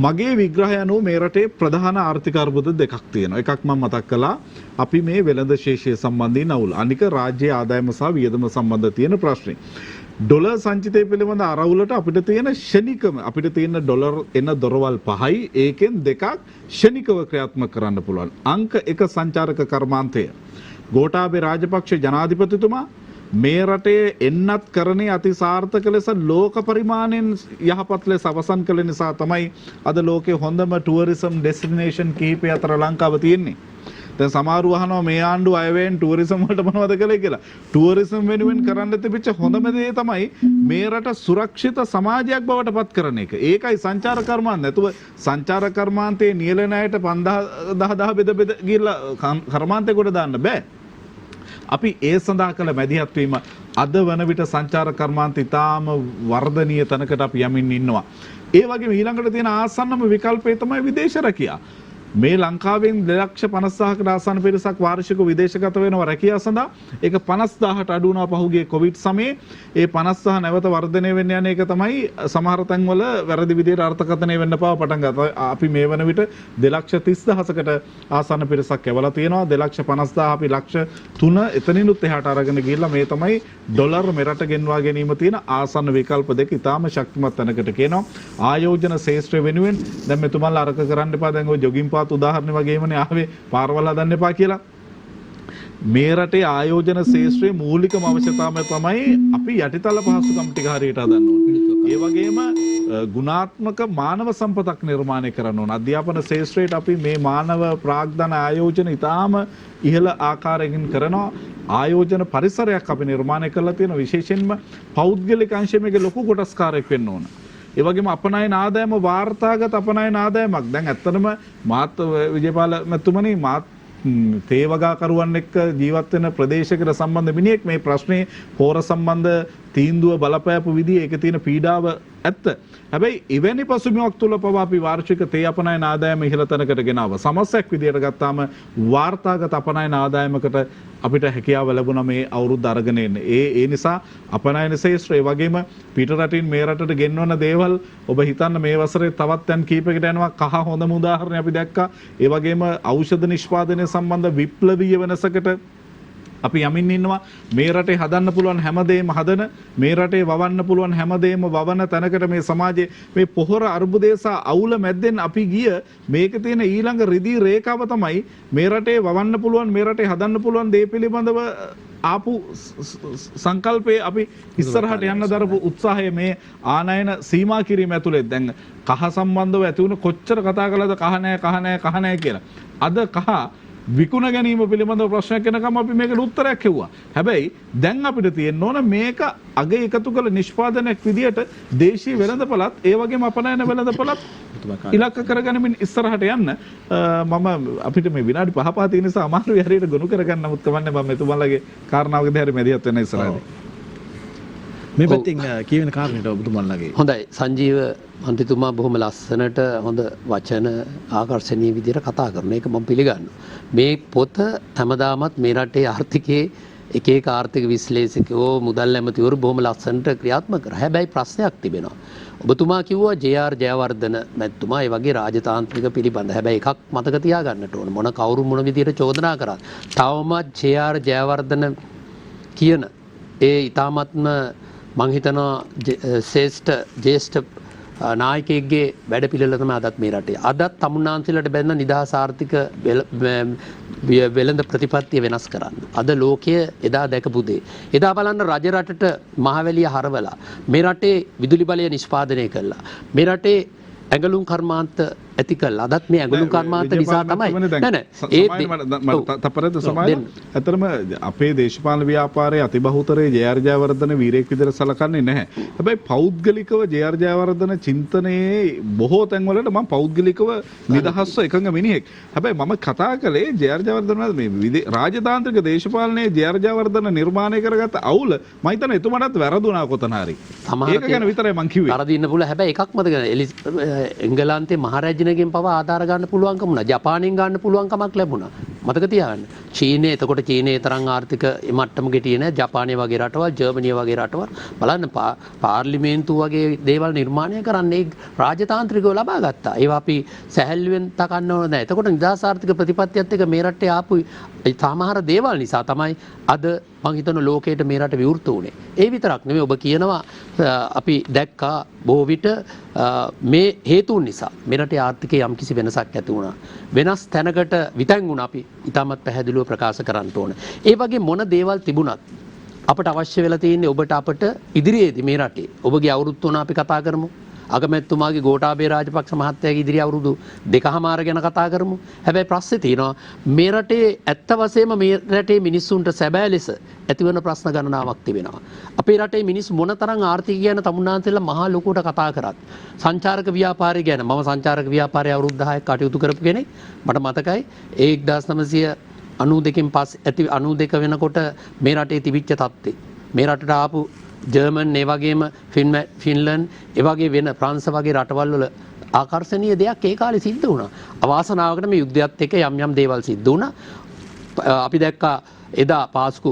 මගේ විග්‍රහය අනුව මේ රටේ ප්‍රධාන ආර්ථික අර්බුද දෙකක් තියෙනවා. එකක් මම මතක් කළා අපි මේ වෙළඳ ශේෂය සම්බන්ධයෙන් අවුල්. අනික රාජ්‍ය ආදායම සහ වියදම සම්බන්ධ තියෙන ප්‍රශ්නේ. ඩොලර් සංචිතය පිළිබඳ අරවුලට අපිට තියෙන ෂණිකම අපිට තියෙන ඩොලර් එන දොරවල් 5යි ඒකෙන් දෙකක් ෂණිකව ක්‍රියාත්මක කරන්න පුළුවන්. අංක 1 සංචාරක කර්මාන්තය ගෝඨාභය රාජපක්ෂ ජනාධිපතිතුමා මේ රටේ එන්නත් කරණේ අති සාර්ථක ලෙස ලෝක පරිමාණයෙන් යහපත් ලෙස අවසන් කළ නිසා තමයි අද ලෝකේ හොඳම ටුවරිසම් ඩෙස්ටිනේෂන් කිහිපය අතර ලංකාව තියෙන්නේ. දැන් සමහරව අහනවා මේ ආණ්ඩුව අයවැයෙන් ටුවරිසම් වලට මොනවද කළේ කියලා. ටුවරිසම් වෙනුවෙන් කරන්න තිබිච්ච හොඳම දේ තමයි මේ රට සුරක්ෂිත සමාජයක් බවට පත් කරන එක. ඒකයි සංචාර කර්මාන්ත නැතුව සංචාර කර්මාන්තයේ නියැලෙන අයට 5000 බෙද ගිහලා කර්මාන්තේ කොට දාන්න බෑ. අපි ඒ සඳහා කළ මැදිහත් වීම අද වන විට සංචාර කර්මාන්ත ඉතාම වර්ධනීය තැනකට අපි යමින් ඉන්නවා. ඒ වගේම ඊළඟට තියෙන ආසන්නම විකල්පය තමයි විදේශ රැකියා. මේ ලංකාවෙන් 2,50,000කට ආසන්න පිරිසක් වාර්ෂිකව විදේශගත වෙනවා රැකියාව සඳහා. ඒක 50,000ට අඩු වුණා පහුගිය කොවිඩ් සමයේ. ඒ 50,000 නැවත වර්ධනය වෙන්න යන එක තමයි සමහර තැන්වල වැරදි විදිහට අර්ථකථනය වෙන්න පටන් ගත්තා. අපි මේ වන විට 2,30,000කට ආසන්න පිරිසක් එවලා තියෙනවා. 2,50,000 අපි ලක්ෂ 3 එතනිනුත් එහාට අරගෙන ගිහිල්ලා මේ තමයි ඩොලර් මෙරට ගෙන්වා ගැනීම තියෙන ආසන්න විකල්ප දෙක ඉතාම ශක්තිමත් තැනකට කියනවා. ආයෝජන ශාස්ත්‍රය වෙනුවෙන් දැන් මෙතුමන්ලා අරක කරන්න එපා. දැන් ඔය ජොගින් උදාහරණ වගේමනේ ආවේ පාරවල් හදන්න එපා කියලා. මේ රටේ ආයෝජන ශාස්ත්‍රයේ මූලිකම අවශ්‍යතාවය තමයි අපි යටිතල පහසුකම් ටික හරියට හදන්න ඕනේ. ඒ වගේම ගුණාත්මක මානව සම්පතක් නිර්මාණය කරන්න ඕන. අධ්‍යාපන ශාස්ත්‍රයට අපි මේ මානව ප්‍රාග්ධන ආයෝජන ඉතාම ඉහළ ආකාරයකින් කරනවා. ආයෝජන පරිසරයක් අපි නිර්මාණය කරලා තියෙන විශේෂයෙන්ම පෞද්ගලික අංශයේ මේක ලොකු කොටස්කාරයක් වෙන්න ඕන. ඒ වගේම අපනයන ආදායම වාර්තාගත අපනයන ආදායමක්. දැන් ඇත්තටම මාත් විජේපාල මැතිතුමනි මාත් තේවගාකරුවන් එක්ක ජීවත් වෙන ප්‍රදේශයකට සම්බන්ධ මිනිහෙක්. මේ ප්‍රශ්නේ පෝර සම්බන්ධ තීන්දුව බලපෑපු විදිහ ඒක තියෙන පීඩාව ඇත්ත. හැබැයි එවැනි පසුබිමක් තුල පවා අපි වාර්ෂික තේ අපනයන ආදායම ඉහළ තැනකට ගෙනාවා. සමස්තයක් විදියට ගත්තාම වාර්තාගත අපනයන ආදායමකට අපිට හැකියාව ලැබුණා මේ අවුරුද්ද අරගෙන එන්න. ඒ නිසා අපනයන ශාස්ත්‍රය වගේම පිට රටින් මේ රටට ගෙන්වන දේවල් ඔබ හිතන්න මේ වසරේ තවත් යන් කීපයකට යනවා. කහ හොඳම උදාහරණයක් අපි දැක්කා. ඒ වගේම ඖෂධ නිෂ්පාදනය සම්බන්ධ විප්ලවීය වෙනසකට අපි යමින් ඉන්නවා. මේ රටේ හදන්න පුළුවන් හැමදේම හදන, මේ රටේ වවන්න පුළුවන් හැමදේම වවන තැනකට මේ සමාජයේ මේ පොහොර අර්බුදය සහ අවුල මැද්දෙන් අපි ගිය මේක තියෙන ඊළඟ රිදී රේඛාව තමයි මේ රටේ වවන්න පුළුවන්, මේ රටේ හදන්න පුළුවන් දේ පිළිබඳව ආපු සංකල්පයේ අපි ඉස්සරහට යන්න දරපු උත්සාහය මේ ආනයන සීමා කිරීම ඇතුළේ දැන් කහ සම්බන්ධව ඇති වුණ කොච්චර කතා කළාද කහ නැහැ කියලා. අද කහ විකුණ ගැනීම පිළිබඳව ප්‍රශ්නයක් එනකම් අපි මේකට උත්තරයක් හෙව්වා. හැබැයි දැන් අපිට තියෙන්න ඕන මේක අගය එකතු කළ නිෂ්පාදනයක් විදියට දේශීය වෙළඳපළත් ඒ වගේම අපනයන වෙළඳපළත් ඉලක්ක කරගනිමින් ඉස්සරහට යන්න. මම අපිට මේ විනාඩි 5 තියෙන නිසා අමාරුයි හරියට ගොනු කරගන්න නමුත් කමන්නේ මම මෙතුමන්ලගේ කාරණාවකදී හරි මැදිහත් වෙන ඉස්සරහදී. මේ පැත්තෙන් කියවෙන කාරණේට ඔබතුමන්ලගේ හොඳයි. සංජීව මන්ත්‍රීතුමා බොහොම ලස්සනට හොඳ වචන ආකර්ෂණීය විදිහට කතා කරන එක මම පිළිගන්නවා. මේ පොත හැමදාමත් මේ රටේ ආර්ථිකයේ එක එක ආර්ථික විශ්ලේෂකයෝ මුදල් ඇමතිවරු බොහොම ලස්සනට ක්‍රියාත්මක කරා. හැබැයි ප්‍රශ්නයක් තිබෙනවා. ඔබතුමා කිව්වා ජේ.ආර්. ජයවර්ධන මැතිතුමා ඒ වගේ රාජතාන්ත්‍රික පිළිබඳ. හැබැයි එකක් මතක තියාගන්නට ඕන. මොන කවුරු මොන විදිහට චෝදනා කරා. තවමත් ජේ.ආර්. ජයවර්ධන කියන ඒ ඊ타මත්ම මං හිතනවා ජේෂ්ඨ නායකයෙක්ගේ වැඩ පිළිවෙල තමයි අදත් මේ රටේ. අදත් තමුන්නාන්සලට බැඳ නිදහස් ආර්ථික වෙළඳ ප්‍රතිපත්තිය වෙනස් කරන්න. අද ලෝකය එදා දැකපු දේ. එදා බලන්න රජ රටට මහවැලිය හරවලා මේ රටේ විදුලි බලය නිෂ්පාදනය කළා. මේ රටේ ඇඟලුම් කර්මාන්ත ඇති කළා. අදත් මේ ඇඟලුම් කර්මාන්ත නිසා තමයි තපරද සමාජය ඇතරම අපේ දේශපාලන ව්‍යාපාරයේ අතිබහුතරයේ ජේ.ආර්. ජයවර්ධන වීරයෙක් විදිහට සලකන්නේ නැහැ. හැබැයි පෞද්ගලිකව ජේ.ආර්. ජයවර්ධන චින්තනයේ බොහෝ තැන්වලට මම පෞද්ගලිකව නිදහස්ව එකඟ මිනිහෙක්. හැබැයි මම කතා කළේ ජේ.ආර්. ජයවර්ධන මේ රාජතාන්ත්‍රික දේශපාලනයේ ජේ.ආර්. ජයවර්ධන නිර්මාණය කරගත්ත අවුල මම හිතන්නේ එතුමාටත් වැරදුනා කොතන හරි. ඒක ගැන විතරයි මම කිව්වේ. වැරදින්න පුළුවන්. හැබැයි එකක් මතක එංගලන්තේ මහරජනගෙන් පවා ආධාර ගන්න පුළුවන්කම වුණා. ජපානයෙන් ගන්න පුළුවන්කමක් ලැබුණා. මතක තියාගන්න. චීනය එතකොට චීනයේ තරම් ආර්ථික මට්ටමක හිටියේ නැහැ. ජපානය වගේ රටවල්, ජර්මනිය වගේ රටවල් බලන්න පාර්ලිමේන්තුව වගේ දේවල් නිර්මාණය කරන්නේ රාජතාන්ත්‍රිකව ලබා ගත්තා. ඒවා අපි සැහැල්ලුවෙන් තකන්න ඕන නැහැ. එතකොට නිදහස් ආර්ථික ප්‍රතිපත්තියත් එක්ක මේ රටේ ආපු සමහර දේවල් නිසා තමයි අද මං හිතන ලෝකයට මේ රට විවෘත වුණේ. ඒ විතරක් නෙමෙයි ඔබ කියනවා අපි දැක්කා බොහෝ විට මේ හේතුන් නිසා මේ රටේ ආර්ථිකයේ යම්කිසි වෙනසක් ඇති වුණා. වෙනස් තැනකට විතැන් වුණා අපි ඉතාමත් පැහැදිලිව ප්‍රකාශ කරන්න ඕන. ඒ වගේ මොන දේවල් තිබුණත් අපට අවශ්‍ය වෙලා තියෙන්නේ ඔබට අපට ඉදිරියේදී මේ රටේ ඔබගේ අවුරුදු 3 අපි කතා කරමු. අගමැතිතුමාගේ ගෝඨාභය රාජපක්ෂ මහත්තයාගේ ඉදිරි අවුරුදු 2කමාර ගැන කතා කරමු. හැබැයි ප්‍රශ්නේ තියෙනවා මේ රටේ ඇත්ත වශයෙන්ම මේ රටේ මිනිස්සුන්ට සැබෑ ලෙස ඇතිවන ප්‍රශ්න ගණනාවක් තිබෙනවා. අපේ රටේ මිනිස්සු මොනතරම් ආර්ථිකය ගැන තමුන්නාන්සෙලා මහා ලොකුවට කතා කරත් සංචාරක ව්‍යාපාරය ගැන මම සංචාරක ව්‍යාපාරයේ අවුරුදු 10ක් කටයුතු කරපු කෙනෙක්. මට මතකයි ඒ 1992කින් පස්සේ ඇති 92 වෙනකොට මේ රටේ තිබිච්ච තත්ත්වේ. මේ රටට ආපු ජර්මන් ඒ වගේම ෆින්ලන්ඩ් ඒ වගේ වෙන ප්‍රංශ වගේ රටවල් වල ආකර්ෂණීය දෙයක් ඒ කාලේ සිද්ධ වුණා. අවාසනාවකට මේ යුද්ධයත් එක්ක යම් දේවල් සිද්ධ වුණා. අපි දැක්කා එදා පාස්කු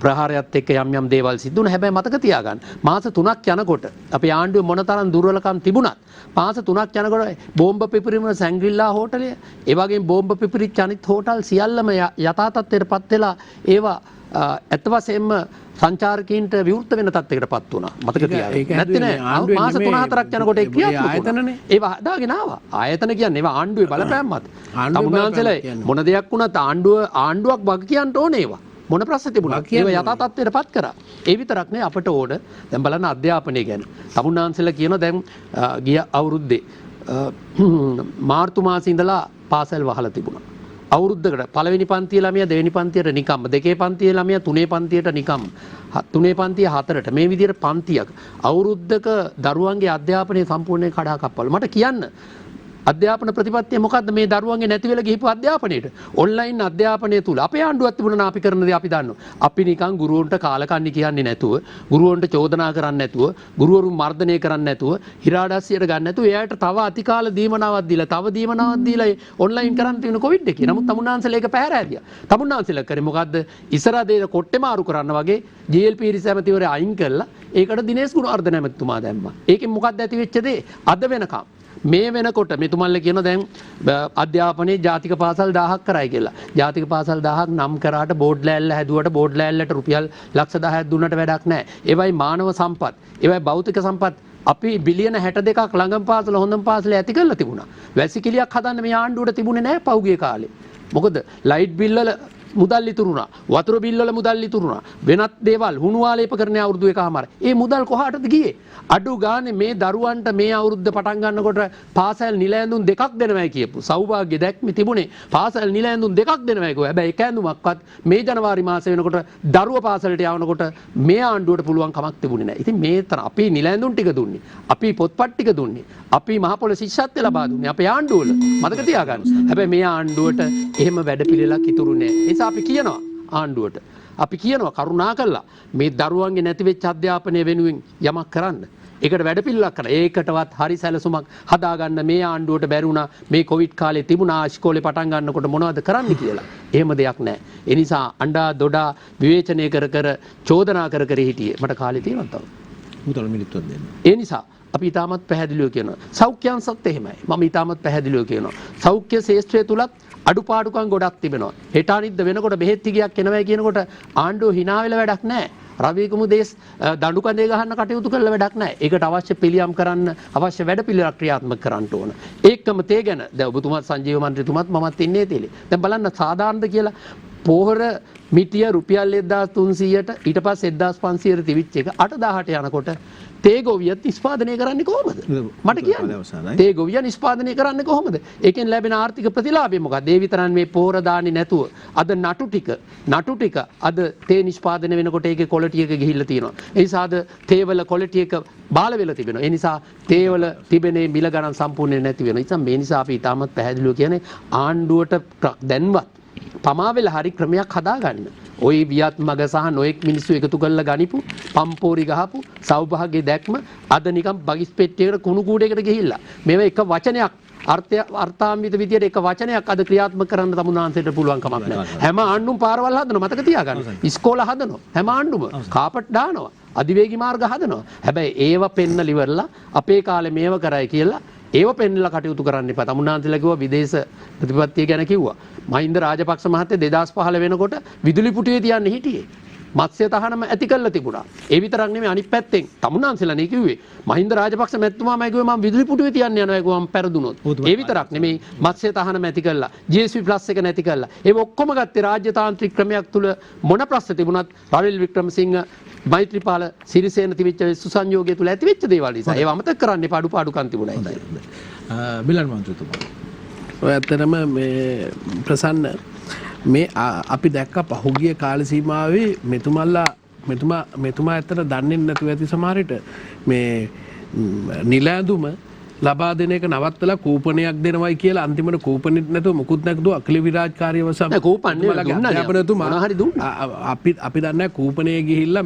ප්‍රහාරයත් එක්ක යම් දේවල් සිද්ධ වුණා. හැබැයි මතක තියාගන්න මාස 3ක් යනකොට අපේ ආණ්ඩුවේ මොනතරම් දුර්වලකම් තිබුණත් මාස 3ක් යනකොට බෝම්බ පිපිරීම සැංග්‍රිලා හෝටලය ඒ වගේම බෝම්බ පිපිරිච්ච අනිත් හෝටල් සියල්ලම යථා තත්ත්වයටපත් වෙලා ඒවා ඇත්ත වශයෙන්ම සංචාරකීන්ට විවෘත වෙන තත්යකටපත් වුණා. මතක තියාගන්න. නැත්නම් නෑ මාස 3-4ක් යනකොට ඒ ක්‍රියාත්මකනේ. ඒවා හදාගෙන ආවා. ආයතන කියන්නේ ඒවා ආණ්ඩුවේ බලපෑම් මත. තමුන්නාන්සලා මොන දෙයක් වුණත් ආණ්ඩුවක් වග කියන්න ඕනේ ඒවා. මොන ප්‍රශ්න තිබුණා ඒවා යථා තත්ත්වයටපත් කරා. ඒ විතරක් නේ අපට ඕන. දැන් බලන්න අධ්‍යාපනය ගැන. තමුන්නාන්සලා කියන දැන් ගිය අවුරුද්දේ මාර්තු මාසේ ඉඳලා පාසල් වහලා තිබුණා. අවුරුද්දකට පළවෙනි පන්තියේ ළමයා දෙවෙනි පන්තියට නිකම්ම දෙකේ පන්තියේ ළමයා තුනේ පන්තියට නිකම්ම තුනේ පන්තිය හතරට මේ විදිහට පන්තියක් අවුරුද්දක දරුවන්ගේ අධ්‍යාපනය සම්පූර්ණයෙන් කඩාකප්පවල මට කියන්න අධ්‍යාපන ප්‍රතිපත්තිය මොකද්ද මේ දරුවන්ගේ නැති වෙලා ගිහපු අධ්‍යාපනයේට ඔන්ලයින් අධ්‍යාපනය තුල අපේ ආණ්ඩුවක් තිබුණා අපි කරන දේ අපි දන්නවා අපි නිකන් ගුරුවරුන්ට කාලකන්ණි කියන්නේ නැතුව ගුරුවරුන්ට චෝදනා කරන්නේ නැතුව ගුරුවරුන් මර්ධනය කරන්නේ නැතුව හිරාඩස්සියට ගන්න නැතුව එයාට තව අතිකාල දීමනාවක් දීලා තව දීමනාවක් දීලා ඔන්ලයින් කරන්න තියෙන කොවිඩ් එකේ නමුත් තමුන්නාන්සලා ඒක පැහැර ඇදියා තමුන්නාන්සලා කරේ මොකද්ද ඉස්සරහ දේ කොට්ටේ මාරු කරන්න වගේ ජීඑල්පී රිසැමතිවරය අයින් කළා ඒකට දිනේෂ් ගුණවර්ධන ඇමතිතුමා දැම්මා ඒකෙන් මොකද්ද ඇති වෙච්ච දේ අද වෙනකම් මේ වෙනකොට මෙතුමල්ල කියන දැන් අධ්‍යාපනයේ ජාතික පාසල් 1000ක් කරයි කියලා. ජාතික පාසල් 1000ක් නම් කරාට බෝඩ් ලෑල්ල හැදුවට බෝඩ් ලෑල්ලට රුපියල් ලක්ෂ 10ක් දුන්නට වැඩක් නැහැ. ඒවයි මානව සම්පත්, ඒවයි භෞතික සම්පත් අපි බිලියන 62ක් ළඟම පාසල හොඳම පාසල ඇති කරලා තිබුණා. වැසිකිළියක් හදන්න මේ ආණ්ඩුවට තිබුණේ නැහැ පහුගිය කාලේ. මොකද ලයිට් බිල් වල මුදල් ඉතුරුණා. වතුර බිල් වල මුදල් ඉතුරුණා. වෙනත් දේවල් හුණුවාලේප කරන අවුරුදු එකමාර. ඒ මුදල් කොහාටද ගියේ? අඩු ගානේ මේ දරුවන්ට මේ අවුරුද්ද පටන් ගන්නකොට පාසල් නිල ඇඳුම් දෙකක් දෙනවයි කියපු. සෞභාග්‍ය දැක්මේ තිබුණේ පාසල් නිල ඇඳුම් දෙකක් දෙනවයි කිව්වා. හැබැයි එක ඇඳුමක්වත් මේ ජනවාරි මාසේ වෙනකොට දරුවා පාසලට යවනකොට මේ ආණ්ඩුවට පුළුවන් කමක් තිබුණේ නැහැ. ඉතින් මේ තරම් අපි නිල ඇඳුම් ටික දුන්නේ. අපි පොත්පත් ටික දුන්නේ. අපි මහ පොළ ශිෂ්‍යත්වය ලබා දුන්නේ. අපේ ආණ්ඩුවල. මතක තියාගන්න. හැබැයි මේ ආණ්ඩුවට එහෙම වැඩපිළිවෙලක් ඉතුරු නැහැ. ඒ නිසා අපි කියනවා ආණ්ඩුවට අපි කියනවා කරුණා කළා මේ දරුවන්ගේ නැති වෙච්ච අධ්‍යාපනය වෙනුවෙන් යමක් කරන්න. ඒකට වැඩපිළිවෙලක් කරන්න. ඒකටවත් හරි සැලසුමක් හදාගන්න මේ ආණ්ඩුවට බැරි වුණා මේ කොවිඩ් කාලේ තිබුණා ඉස්කෝලේ පටන් ගන්නකොට මොනවද කරන්න කියලා. එහෙම දෙයක් නැහැ. ඒ නිසා අඬා දොඩා විවේචනය කර චෝදනා කර හිටියේ. මට කාලේ තියෙනවා තව. මුතල මිනිත්තුවක් දෙන්න. ඒ නිසා අපි ඊටමත් පැහැදිලිව කියනවා. සෞඛ්‍යංශත් එහෙමයි. මම ඊටමත් පැහැදිලිව කියනවා. සෞඛ්‍ය ශාස්ත්‍රය තුලත් අඩුපාඩුකම් ගොඩක් තිබෙනවා. හෙට අනිද්ද වෙනකොට බෙහෙත් ටිකක් එනවා කියනකොට ආණ්ඩුව hina වෙලා වැඩක් නැහැ. රවි කුමුදේස් දඬු කඳේ ගහන්න කටයුතු කරලා වැඩක් නැහැ. ඒකට අවශ්‍ය පිළියම් කරන්න අවශ්‍ය වැඩපිළිවෙලක් ක්‍රියාත්මක කරන්න ඕන. ඒකම තේ ගැන දැන් ඔබතුමාත් සංජීව මන්ත්‍රීතුමාත් මමත් ඉන්නේ තේලේ. දැන් බලන්න සාධාරණද කියලා පොහොර මිටිය රුපියල් 1300ට ඊට පස්සේ 1500ට තිබිච්ච එක 8000ට යනකොට තේ ගොවිය නිෂ්පාදනය කරන්නේ කොහොමද? මට කියන්න. තේ ගොවිය නිෂ්පාදනය කරන්නේ කොහොමද? ඒකෙන් ලැබෙන ආර්ථික ප්‍රතිලාභය මොකක්ද? ඒ විතරක් මේ පොහොර දාන්නේ නැතුව අද නටු ටික අද තේ නිෂ්පාදනය වෙනකොට ඒකේ ක්වොලිටි එක ගිහිල්ලා තියෙනවා. ඒ නිසා අද තේවල ක්වොලිටි එක බාල වෙලා තිබෙනවා. ඒ නිසා තේවල තිබෙන මිල ගණන් සම්පූර්ණයෙන් නැති වෙනවා. ඒ නිසා මේ නිසා අපි ඊටමත් පැහැදිලිව කියන්නේ ආණ්ඩුවට දැන්වත් පමා වෙලා හරි ක්‍රමයක් හදාගන්න. ওই වියත් මග සහ නොඑක් මිනිස්සු එකතු කරලා ගනිපු පම්පෝරි ගහපු සෞභාග්‍ය දැක්ම අද නිකන් බගිස් පෙට්ටියකට කුණු කූඩේකට ගිහිල්ලා මේව එක වචනයක් අර්ථාන්විත විදියට එක වචනයක් අද ක්‍රියාත්මක කරන්න තමුන්නාන්සේට පුළුවන් කමක් නැහැ. හැම ආණ්ඩුම පාරවල් හදනවා මතක තියාගන්න. ඉස්කෝල හදනවා. හැම ආණ්ඩුම කාපට් දානවා. අධිවේගී මාර්ග හදනවා. හැබැයි ඒව පෙන්නලි ඉවරලා අපේ කාලේ මේව කරයි කියලා ඒව පෙන්නලා කටයුතු කරන්න එපා. තමුන්නාන්සේලා කිව්වා විදේශ ප්‍රතිපත්තිය ගැන කිව්වා. මහින්ද රාජපක්ෂ මහත්තයා 2015 වෙනකොට විදුලි පුටුවේ තියන්න හිටියේ. මත්ස්‍ය තහනම ඇති කරලා තිබුණා. ඒ විතරක් නෙමෙයි අනිත් පැත්තෙන් තමුන්නාන්සලානේ කිව්වේ මහින්ද රාජපක්ෂ මැතිතුමාමයි කිව්වේ මම විදුලි පුටුවේ තියන්න යනවා ඒක මම පෙරදුනොත්. ඒ විතරක් නෙමෙයි මත්ස්‍ය තහනම ඇති කරලා GSP+ එක නැති කරලා ඒක ඔක්කොම ගත්තේ රාජ්‍යතාන්ත්‍රික ක්‍රමයක් තුල මොන ප්‍රශ්න තිබුණත් රනිල් වික්‍රමසිංහ මෛත්‍රීපාල සිරිසේන තිබිච්ච සුසංයෝගය තුල ඇති වෙච්ච දේවල් නිසා ඒව අමතක කරන්න එපා අඩුපාඩුකම් තිබුණා ඒක. බිලන් මන්ත්‍රීතුමා ඔය ඇත්තටම මේ ප්‍රසන්න මේ අපි දැක්ක පහුගිය කාල සීමාවේ මෙතුමා ඇත්තට දන්නේ නැතුව ඇති සමහරට මේ නිල ඇඳුම ලබා දෙන එක නවත්තලා කූපනයක් දෙනවයි කියලා අන්තිමට කූපනෙත් නැතුව මොකුත් නැතුව අඛිල විරාජකාරීව අපි දන්නේ කූපනයේ ගිහිල්ලා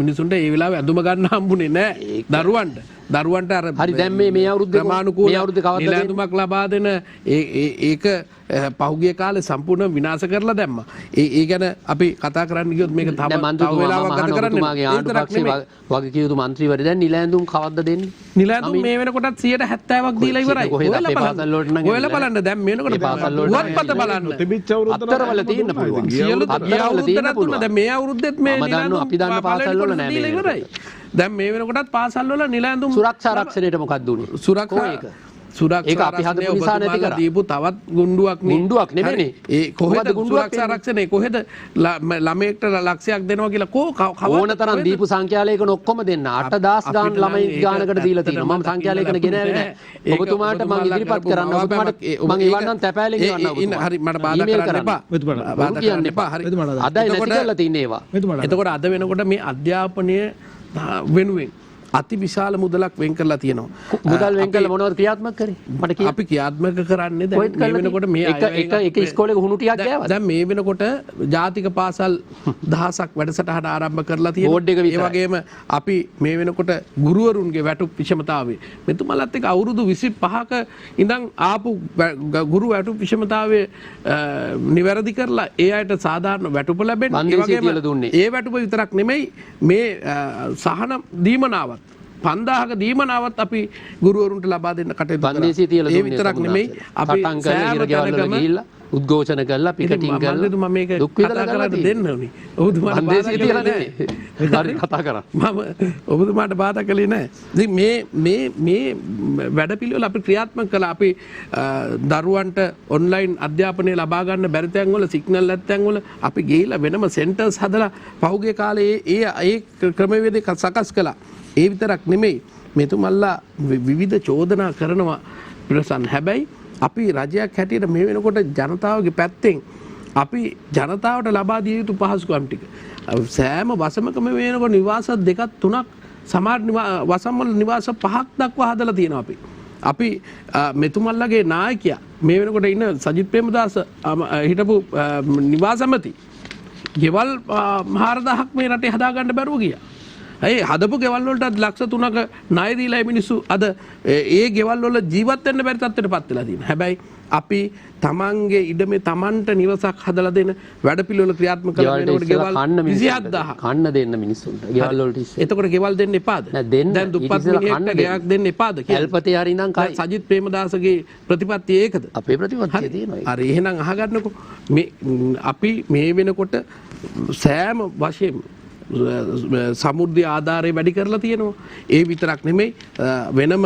මිනිසුන්ට ඒ වෙලාවේ ඇඳුම ගන්න හම්බුනේ නැහැ දරුවන්ට අර හරි දැන් මේ අවුරුද්දේ ප්‍රමාණිකූල නිල ඇඳුමක් ලබා දෙන ඒක පහුගිය කාලේ සම්පූර්ණ විනාශ කරලා දැම්මා. ඒ ගැන අපි කතා කරන්න ගියොත් මේක තව වෙලාවක් ගත කරන්න වගේ කියුතු මන්ත්‍රීවරු දැන් නිල ඇඳුම් කවද්ද දෙන්නේ? නිල ඇඳුම් මේ වෙනකොටත් 70ක් දීලා ඉවරයි. ඔයලා බලන්න දැන් මේනකොට පුවත්පත බලන්න. තිබිච්ච අවුරුද්ද අත්තරවල තියෙන්න පුළුවන්. සියලු අත්තරවල තියෙන්න පුළුවන්. දැන් මේ අවුරුද්දෙත් මේ නිල ඇඳුම් අපි දන්න පාසල් වල නෑ දීලා ඉවරයි. දැන් මේ වෙනකොටත් පාසල් වල නිල ඇඳුම් සුරක්ෂා ආරක්ෂණයට මොකක්ද උනේ? ඒක අපි හදපු නිසා නැති කරා. දීපු තවත් ගුණ්ඩුවක් නෙමෙයිනේ. ඒ කොහෙද සුරක්ෂා ආරක්ෂණය කොහෙද ළමයෙක්ට ලක්ෂයක් දෙනවා කියලා ඕන තරම් දීපු සංඛ්‍යාලේඛන ඔක්කොම දෙන්න 8000 ගාන ළමයි ගානකට දීලා තියෙනවා. මම සංඛ්‍යාලේඛන ගෙනාවේ නැහැ. ඔබතුමාට මම ඉදිරිපත් කරන්න ඔබතුමාට මම ඉවන්නම් තැපෑලෙන් ඉවන්නම්. හරි මට බාධා කරන්න එපා. බාධා කරන්න එපා. හරි. අදයි නැති කරලා තින්නේ ඒවා. එතකොට අද වෙනකොට මේ අධ්‍යාපනය වෙනුවෙන් අති විශාල මුදලක් වෙන් කරලා තියෙනවා. මුදල් වෙන් කරලා මොනවද ක්‍රියාත්මක කරේ? මට කියන්න. අපි ක්‍රියාත්මක කරන්නේ දැන් මේ වෙනකොට මේ එක ඉස්කෝලේක හුණු ටිකක් ගෑවද? දැන් මේ වෙනකොට ජාතික පාසල් 1000ක් වැඩසටහන ආරම්භ කරලා තියෙනවා. බෝඩ් එක විතරයි. ඒ වගේම අපි මේ වෙනකොට ගුරුවරුන්ගේ වැටුප් විෂමතාවය මෙතුමලත් එක්ක අවුරුදු 25ක ඉඳන් ආපු ගුරු වැටුප් විෂමතාවය නිවැරදි කරලා ඒ අයට සාධාරණ වැටුප ලැබෙන්න ඒ වගේම ඒ වැටුප විතරක් නෙමෙයි මේ සහන දීමනාවත් 5000ක දීමනාවත් අපි ගුරුවරුන්ට ලබා දෙන්න කටයුතු කරා. බන්දේසිය තියලා දුන්නේ. ඒ විතරක් නෙමෙයි අපි සෑම තැනකම උද්ඝෝෂණ කරලා පිකටින් කරලා මම මේක කතා කරන්න දෙන්න ඕනි. ඔබතුමාට බන්දේසිය තියලා නෙමෙයි. හරි කතා කරා. මම ඔබතුමාට බාධා කළේ නැහැ. ඉතින් මේ වැඩපිළිවෙල අපි ක්‍රියාත්මක කළා. අපි දරුවන්ට ඔන්ලයින් අධ්‍යාපනය ලබා ගන්න බැරි තැන් වල සිග්නල් නැත්නම් වල අපි ගිහිල්ලා වෙනම සෙන්ටර්ස් හදලා පහුගිය කාලේ ඒ ක්‍රමවේද සකස් කළා. ඒ විතරක් නෙමෙයි මෙතුමල්ලා විවිධ චෝදනා කරනවා ප්‍රසන්න. හැබැයි අපි රජයක් හැටියට මේ වෙනකොට ජනතාවගේ පැත්තෙන් අපි ජනතාවට ලබා දිය යුතු පහසුකම් ටික සෑම වසමකම වෙනකොට නිවාස දෙකක් තුනක් සමහර වසම් වල නිවාස 5ක් දක්වා හදලා තියෙනවා අපි. අපි මෙතුමල්ලාගේ නායකයා මේ වෙනකොට ඉන්න සජිත් ප්‍රේමදාස හිටපු නිවාස ඇමති ගෙවල් 4000ක් මේ රටේ හදාගන්න බැරුව ගියා. ඒ හදපු ගෙවල් වලට ලක්ෂ 3ක ණය දීලා මිනිස්සු අද ඒ ගෙවල් වල ජීවත් වෙන්න බැරි තත්ත්වයට පත් වෙලා තියෙනවා. හැබැයි අපි තමන්ගේ ඉඩමේ තමන්ට නිවසක් හදලා දෙන වැඩපිළිවෙල ක්‍රියාත්මක කරලා දෙනකොට ගෙවල් 27000 කන්න දෙන්න මිනිස්සුන්ට ගෙවල් වලට ඉස්සේ. එතකොට ගෙවල් දෙන්න එපාද? දැන් දුප්පත් මිනිහෙක්ට ගෙයක් දෙන්න එපාද කියලා. ඇල්පතේ හරි ඉඳන් කයි. සජිත් ප්‍රේමදාසගේ ප්‍රතිපත්තිය ඒකද? අපේ ප්‍රතිපත්තිය තියෙනවා. හරි එහෙනම් අහගන්නකො මේ අපි මේ වෙනකොට සෑම වශයෙන් සමුද්‍රය ආධාරය වැඩි කරලා තියෙනවා. ඒ විතරක් නෙමෙයි වෙනම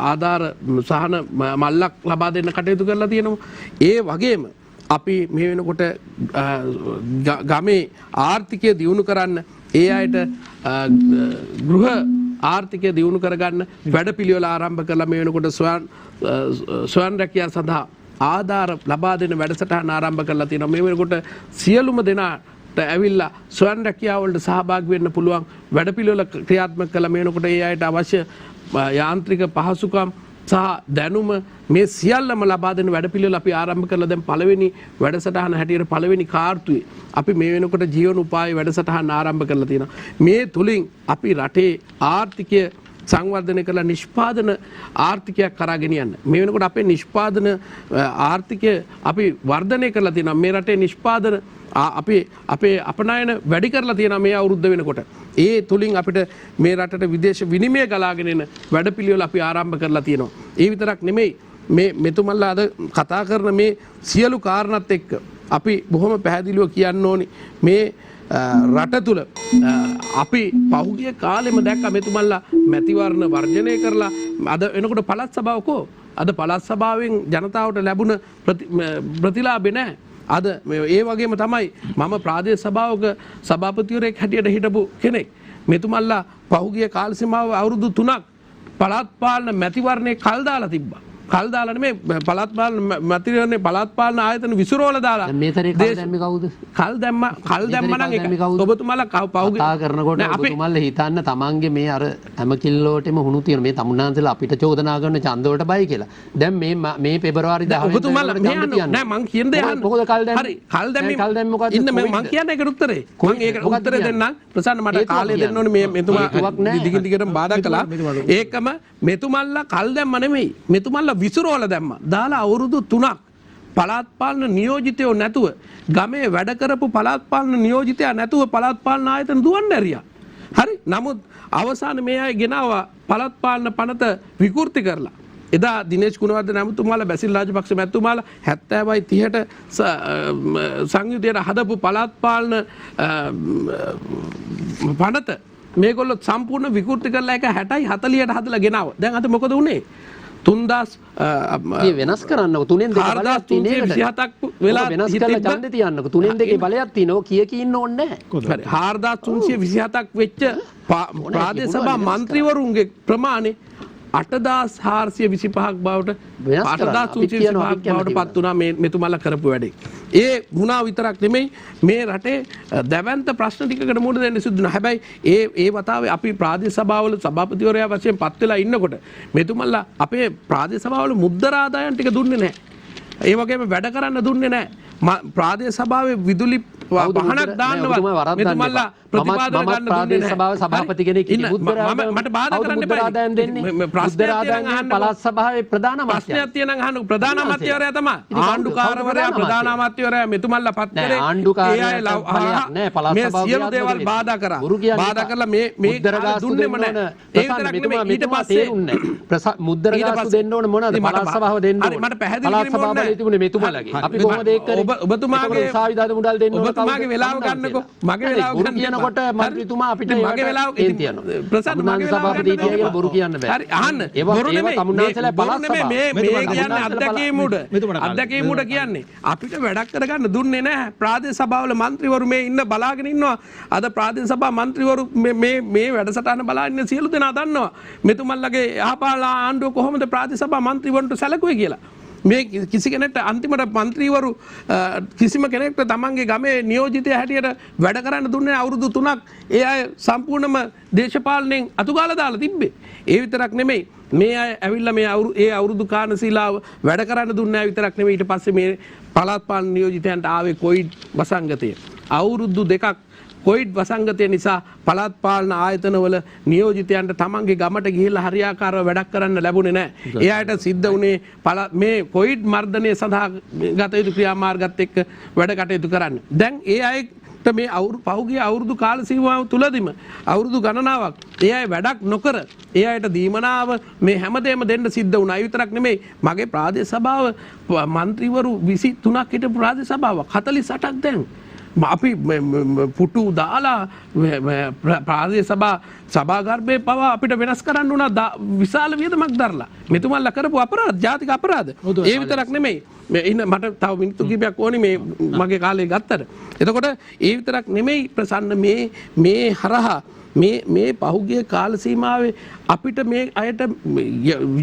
ආධාර සහන මල්ලක් ලබා දෙන්න කටයුතු කරලා තියෙනවා. ඒ වගේම අපි මේ වෙනකොට ගමේ ආර්ථිකය දියුණු කරන්න ඒ අයට ගෘහ ආර්ථිකය දියුණු කරගන්න වැඩපිළිවෙල ආරම්භ කරලා මේ වෙනකොට ස්වයං රැකියාව සඳහා ආධාර ලබා දෙන වැඩසටහන ආරම්භ කරලා තියෙනවා. මේ වෙනකොට සියලුම දෙනා ඇවිල්ලා ස්වයං රැකියාවලට සහභාගී වෙන්න පුළුවන් වැඩපිළිවෙල ක්‍රියාත්මක කළ මේ වෙනකොට ඒ අයට අවශ්‍ය යාන්ත්‍රික පහසුකම් සහ දැනුම මේ සියල්ලම ලබා දෙන වැඩපිළිවෙල අපි ආරම්භ කරලා දැන් පළවෙනි වැඩසටහන හැටියට පළවෙනි කාර්තුවේ අපි මේ වෙනකොට ජීවන උපාය වැඩසටහන ආරම්භ කරලා තියෙනවා. මේ තුලින් අපි රටේ ආර්ථිකය සංවර්ධනය කරලා නිෂ්පාදන ආර්ථිකයක් කරා ගෙනියන්න. මේ වෙනකොට අපේ නිෂ්පාදන ආර්ථිකය අපි වර්ධනය කරලා තියෙනවා. මේ රටේ නිෂ්පාදන අපේ අපනයන වැඩි කරලා තියෙනවා මේ අවුරුද්ද වෙනකොට. ඒ තුලින් අපිට මේ රටට විදේශ විනිමය ගලාගෙන එන වැඩපිළිවෙල අපි ආරම්භ කරලා තියෙනවා. ඒ විතරක් නෙමෙයි මේ මෙතුමල්ලා අද කතා කරන මේ සියලු කාරණාත් එක්ක අපි බොහොම පැහැදිලිව කියන්න ඕනි මේ රට තුළ අපි පහුගිය කාලෙම දැක්ක මෙතුමල්ලා මැතිවරණ වර්ජනය කරලා අද එනකොට පළාත් සභාවකෝ අද පළාත් සභාවෙන් ජනතාවට ලැබුණ ප්‍රතිලාභේ නැහැ. අද ඒ වගේම තමයි මම ප්‍රාදේශ සභාවක සභාපතිවරයෙක් හැටියට හිටපු කෙනෙක්. මෙතුමල්ලා පහුගිය කාල සීමාව අවුරුදු 3ක් පළාත් පාලන මැතිවරණේ කල් දාලා තිබ්බා. කල් දාලා නෙමෙයි පළාත් පාලන මැතිවරණේ පළාත් පාලන ආයතන විසිරෝලා දාලා. මේතරේ කල් දැම්මේ කවුද? කල් දැම්ම නම් ඒක ඔබතුමාලා පහුගිය කතා කරනකොට ඔබතුමාලා හිතන්න තමන්ගේ මේ අර හැම කිල්ලෝටෙම හුණු තියෙන මේ තමුන්නාන්සලා අපිට චෝදනා කරන ඡන්ද වලට බයි කියලා. දැන් මේ පෙබරවාරි 10 ඔබතුමාලා නෑ මං කියන දේ අහන්න. මොකද කල් දැම්මේ? හරි කල් දැම්මේ මොකද්ද? ඉන්න මං කියන්නේ ඒකට උත්තරේ. මං ඒකට උත්තරේ දෙන්නම්. ප්‍රසන්න මට කාලය දෙන්න ඕනේ මේ මෙතුමා දිගින් දිගටම බාධා කළා. ඒකම මෙතුමල්ලා කල් දැම්ම නෙමෙයි. මෙතුමල්ලා විසිරෝලා දැම්මා. දාලා අවුරුදු 3ක් පළාත් පාලන නියෝජිතයෝ නැතුව ගමේ වැඩ කරපු පළාත් පාලන නියෝජිතයා නැතුව පළාත් පාලන ආයතන දුවන්න ඇරියා. හරි. නමුත් අවසානයේ මේ අය ගෙනාවා පළාත් පාලන පනත විකෘති කරලා. එදා දිනේෂ් ගුණවර්ධන ඇමතුමාලා බැසිල් රාජපක්ෂ මැතිතුමාලා 70යි 30ට සංයුතියට හදපු පළාත් පාලන පනත මේගොල්ලෝ සම්පූර්ණ විකෘති කරලා එක 60යි 40ට හදලා ගෙනාවා. දැන් අද මොකද උනේ? 3000 වෙනස් කරන්නකො 3න් 2 බලයක් තියෙන එකට 327ක් වෙලා වෙනස් කරලා ඡන්දේ තියන්නකො 3න් 2 බලයක් තියෙනවා කිය ඉන්න ඕනේ නැහැ. හරි 4327ක් වෙච්ච ප්‍රාදේශ සභා මන්ත්‍රීවරුන්ගේ ප්‍රමාණය 8425ක් බවට 8325ක් බවට පත් වුණා මේ මෙතුමාලා කරපු වැඩේ. ඒ වුණා විතරක් නෙමෙයි මේ රටේ දැවැන්ත ප්‍රශ්න ටිකකට මුහුණ දෙන්න සිදු වුණා. හැබැයි ඒ වතාවේ අපි ප්‍රාදේශ සභාවල සභාපතිවරයා වශයෙන් පත් වෙලා ඉන්නකොට මෙතුමාලා අපේ ප්‍රාදේශ සභාවල මුද්දර ආදායම් ටික දුන්නේ නැහැ. ඒ වගේම වැඩ කරන්න දුන්නේ නැහැ. ප්‍රාදේශ සභාවේ විදුලි වහනක් දාන්නවත් මෙතුමාලා ප්‍රතිපාදන ගන්න දුන්නේ නැහැ. සභාවේ සභාපති කෙනෙක් මට බාධා කරන්න එපා. ආදායම් දෙන්නේ ප්‍රශ්නයක් තියෙනවා පළාත් සභාවේ ප්‍රධාන අමාත්‍යවරයා. ප්‍රශ්නයක් තියෙනවා අහන්න ප්‍රධාන අමාත්‍යවරයා තමයි. ආණ්ඩුකාරවරයා ප්‍රධාන අමාත්‍යවරයා මෙතුමාලා පත් කරේ. ආණ්ඩුකාරවරයා පළාත් මේ සියලු දේවල් බාධා කරා. බාධා කරලා මේ දුන්නේම නැහැ. ඒ විතරක් නෙමෙයි ඊට පස්සේ මුද්දර ගාස්තු දෙන්න ඕන මොනවද? පළාත් සභාව දෙන්න ඕන. මට පැහැදිලි කිරීම ඕනේ. තිබුණේ මෙතුමාලගේ. අපි කොහොමද ඒක කරේ? ඔබතුමාගේ උසාවිදාද මුදල් දෙන්න ඕන. ඔබතුමාගේ වෙලාව ගන්නකෝ. මගේ වෙලාව ගන්න කියනකොට මන්ත්‍රීතුමා අපිට මගේ වෙලාව ප්‍රසන්න මගේ සභාපති කියලා බොරු කියන්න බෑ. හරි අහන්න. බොරු නෙමෙයි තමුන්නාන්සලා පළාත් සභාව. මේ කියන්නේ අත්දැකීම් උඩ කියන්නේ අපිට වැඩක් කරගන්න දුන්නේ නැහැ. ප්‍රාදේශ සභාවල മന്ത്രിවරු මේ ඉන්න බලාගෙන ඉන්නවා. අද ප්‍රාදේශ සභා മന്ത്രിවරු මේ වැඩසටහන බලාගෙන ඉන්න සියලු දෙනා දන්නවා. මෙතුමන්ලගේ යහපාල ආණ්ඩුව කොහොමද ප්‍රාදේශ සභා മന്ത്രിවරුන්ට සැලකුවේ කියලා. මේ කිසි කෙනෙක්ට අන්තිමට മന്ത്രിවරු කිසිම කෙනෙක්ට තමන්ගේ ගමේ නියෝජිතය හැටියට වැඩ කරන්න දුන්නේ අවුරුදු 3ක්. ඒ අය සම්පූර්ණම දේශපාලනයෙන් අතුගාලා දාලා තිබ්බේ. ඒ විතරක් නෙමෙයි මේ අය ඇවිල්ලා ඒ අවුරුදු කාණසීලාව වැඩ කරන්න දුන්නේ විතරක් නෙමෙයි ඊට පස්සේ මේ පළාත් පාලන නියෝජිතයන්ට ආවේ කොයිඩ් වසංගතය. අවුරුදු 2ක් කොයිඩ් වසංගතය නිසා පළාත් පාලන ආයතනවල නියෝජිතයන්ට තමන්ගේ ගමට ගිහිල්ලා හරියාකාරව වැඩක් කරන්න ලැබුණේ නැහැ. ඒ අයට සිද්ධ වුණේ මේ කොයිඩ් මර්ධනය සඳහා ගත යුතු ක්‍රියාමාර්ගات එක්ක වැඩ කටයුතු කරන්න. දැන් ඒ අයට මේ පහුගිය අවුරුදු කාල සීමාව තුලදීම අවුරුදු ගණනාවක් ඒ අය වැඩක් නොකර ඒ අයට දීමනාව මේ හැමදේම දෙන්න සිද්ධ වුණා. ඒ විතරක් නෙමෙයි මගේ ප්‍රාදේශ සභාව මන්ත්‍රීවරු 23ක් හිටපු ප්‍රාදේශ සභාවක් 48ක් දැන් අපි පුටු දාලා ප්‍රාදේශ සභාගර්භයේ පවා අපිට වෙනස් කරන්න උනා විශාල වියදමක් දරලා. මෙතුමන්ලා කරපු අපරාධ ජාතික අපරාධ. ඒ විතරක් නෙමෙයි මට තව මිනිත්තු කිහිපයක් ඕනේ මේ මගේ කාලේ ගත්තට. එතකොට ඒ විතරක් නෙමෙයි ප්‍රසන්න මේ හරහා මේ පහුගිය කාල සීමාවේ අපිට මේ අයට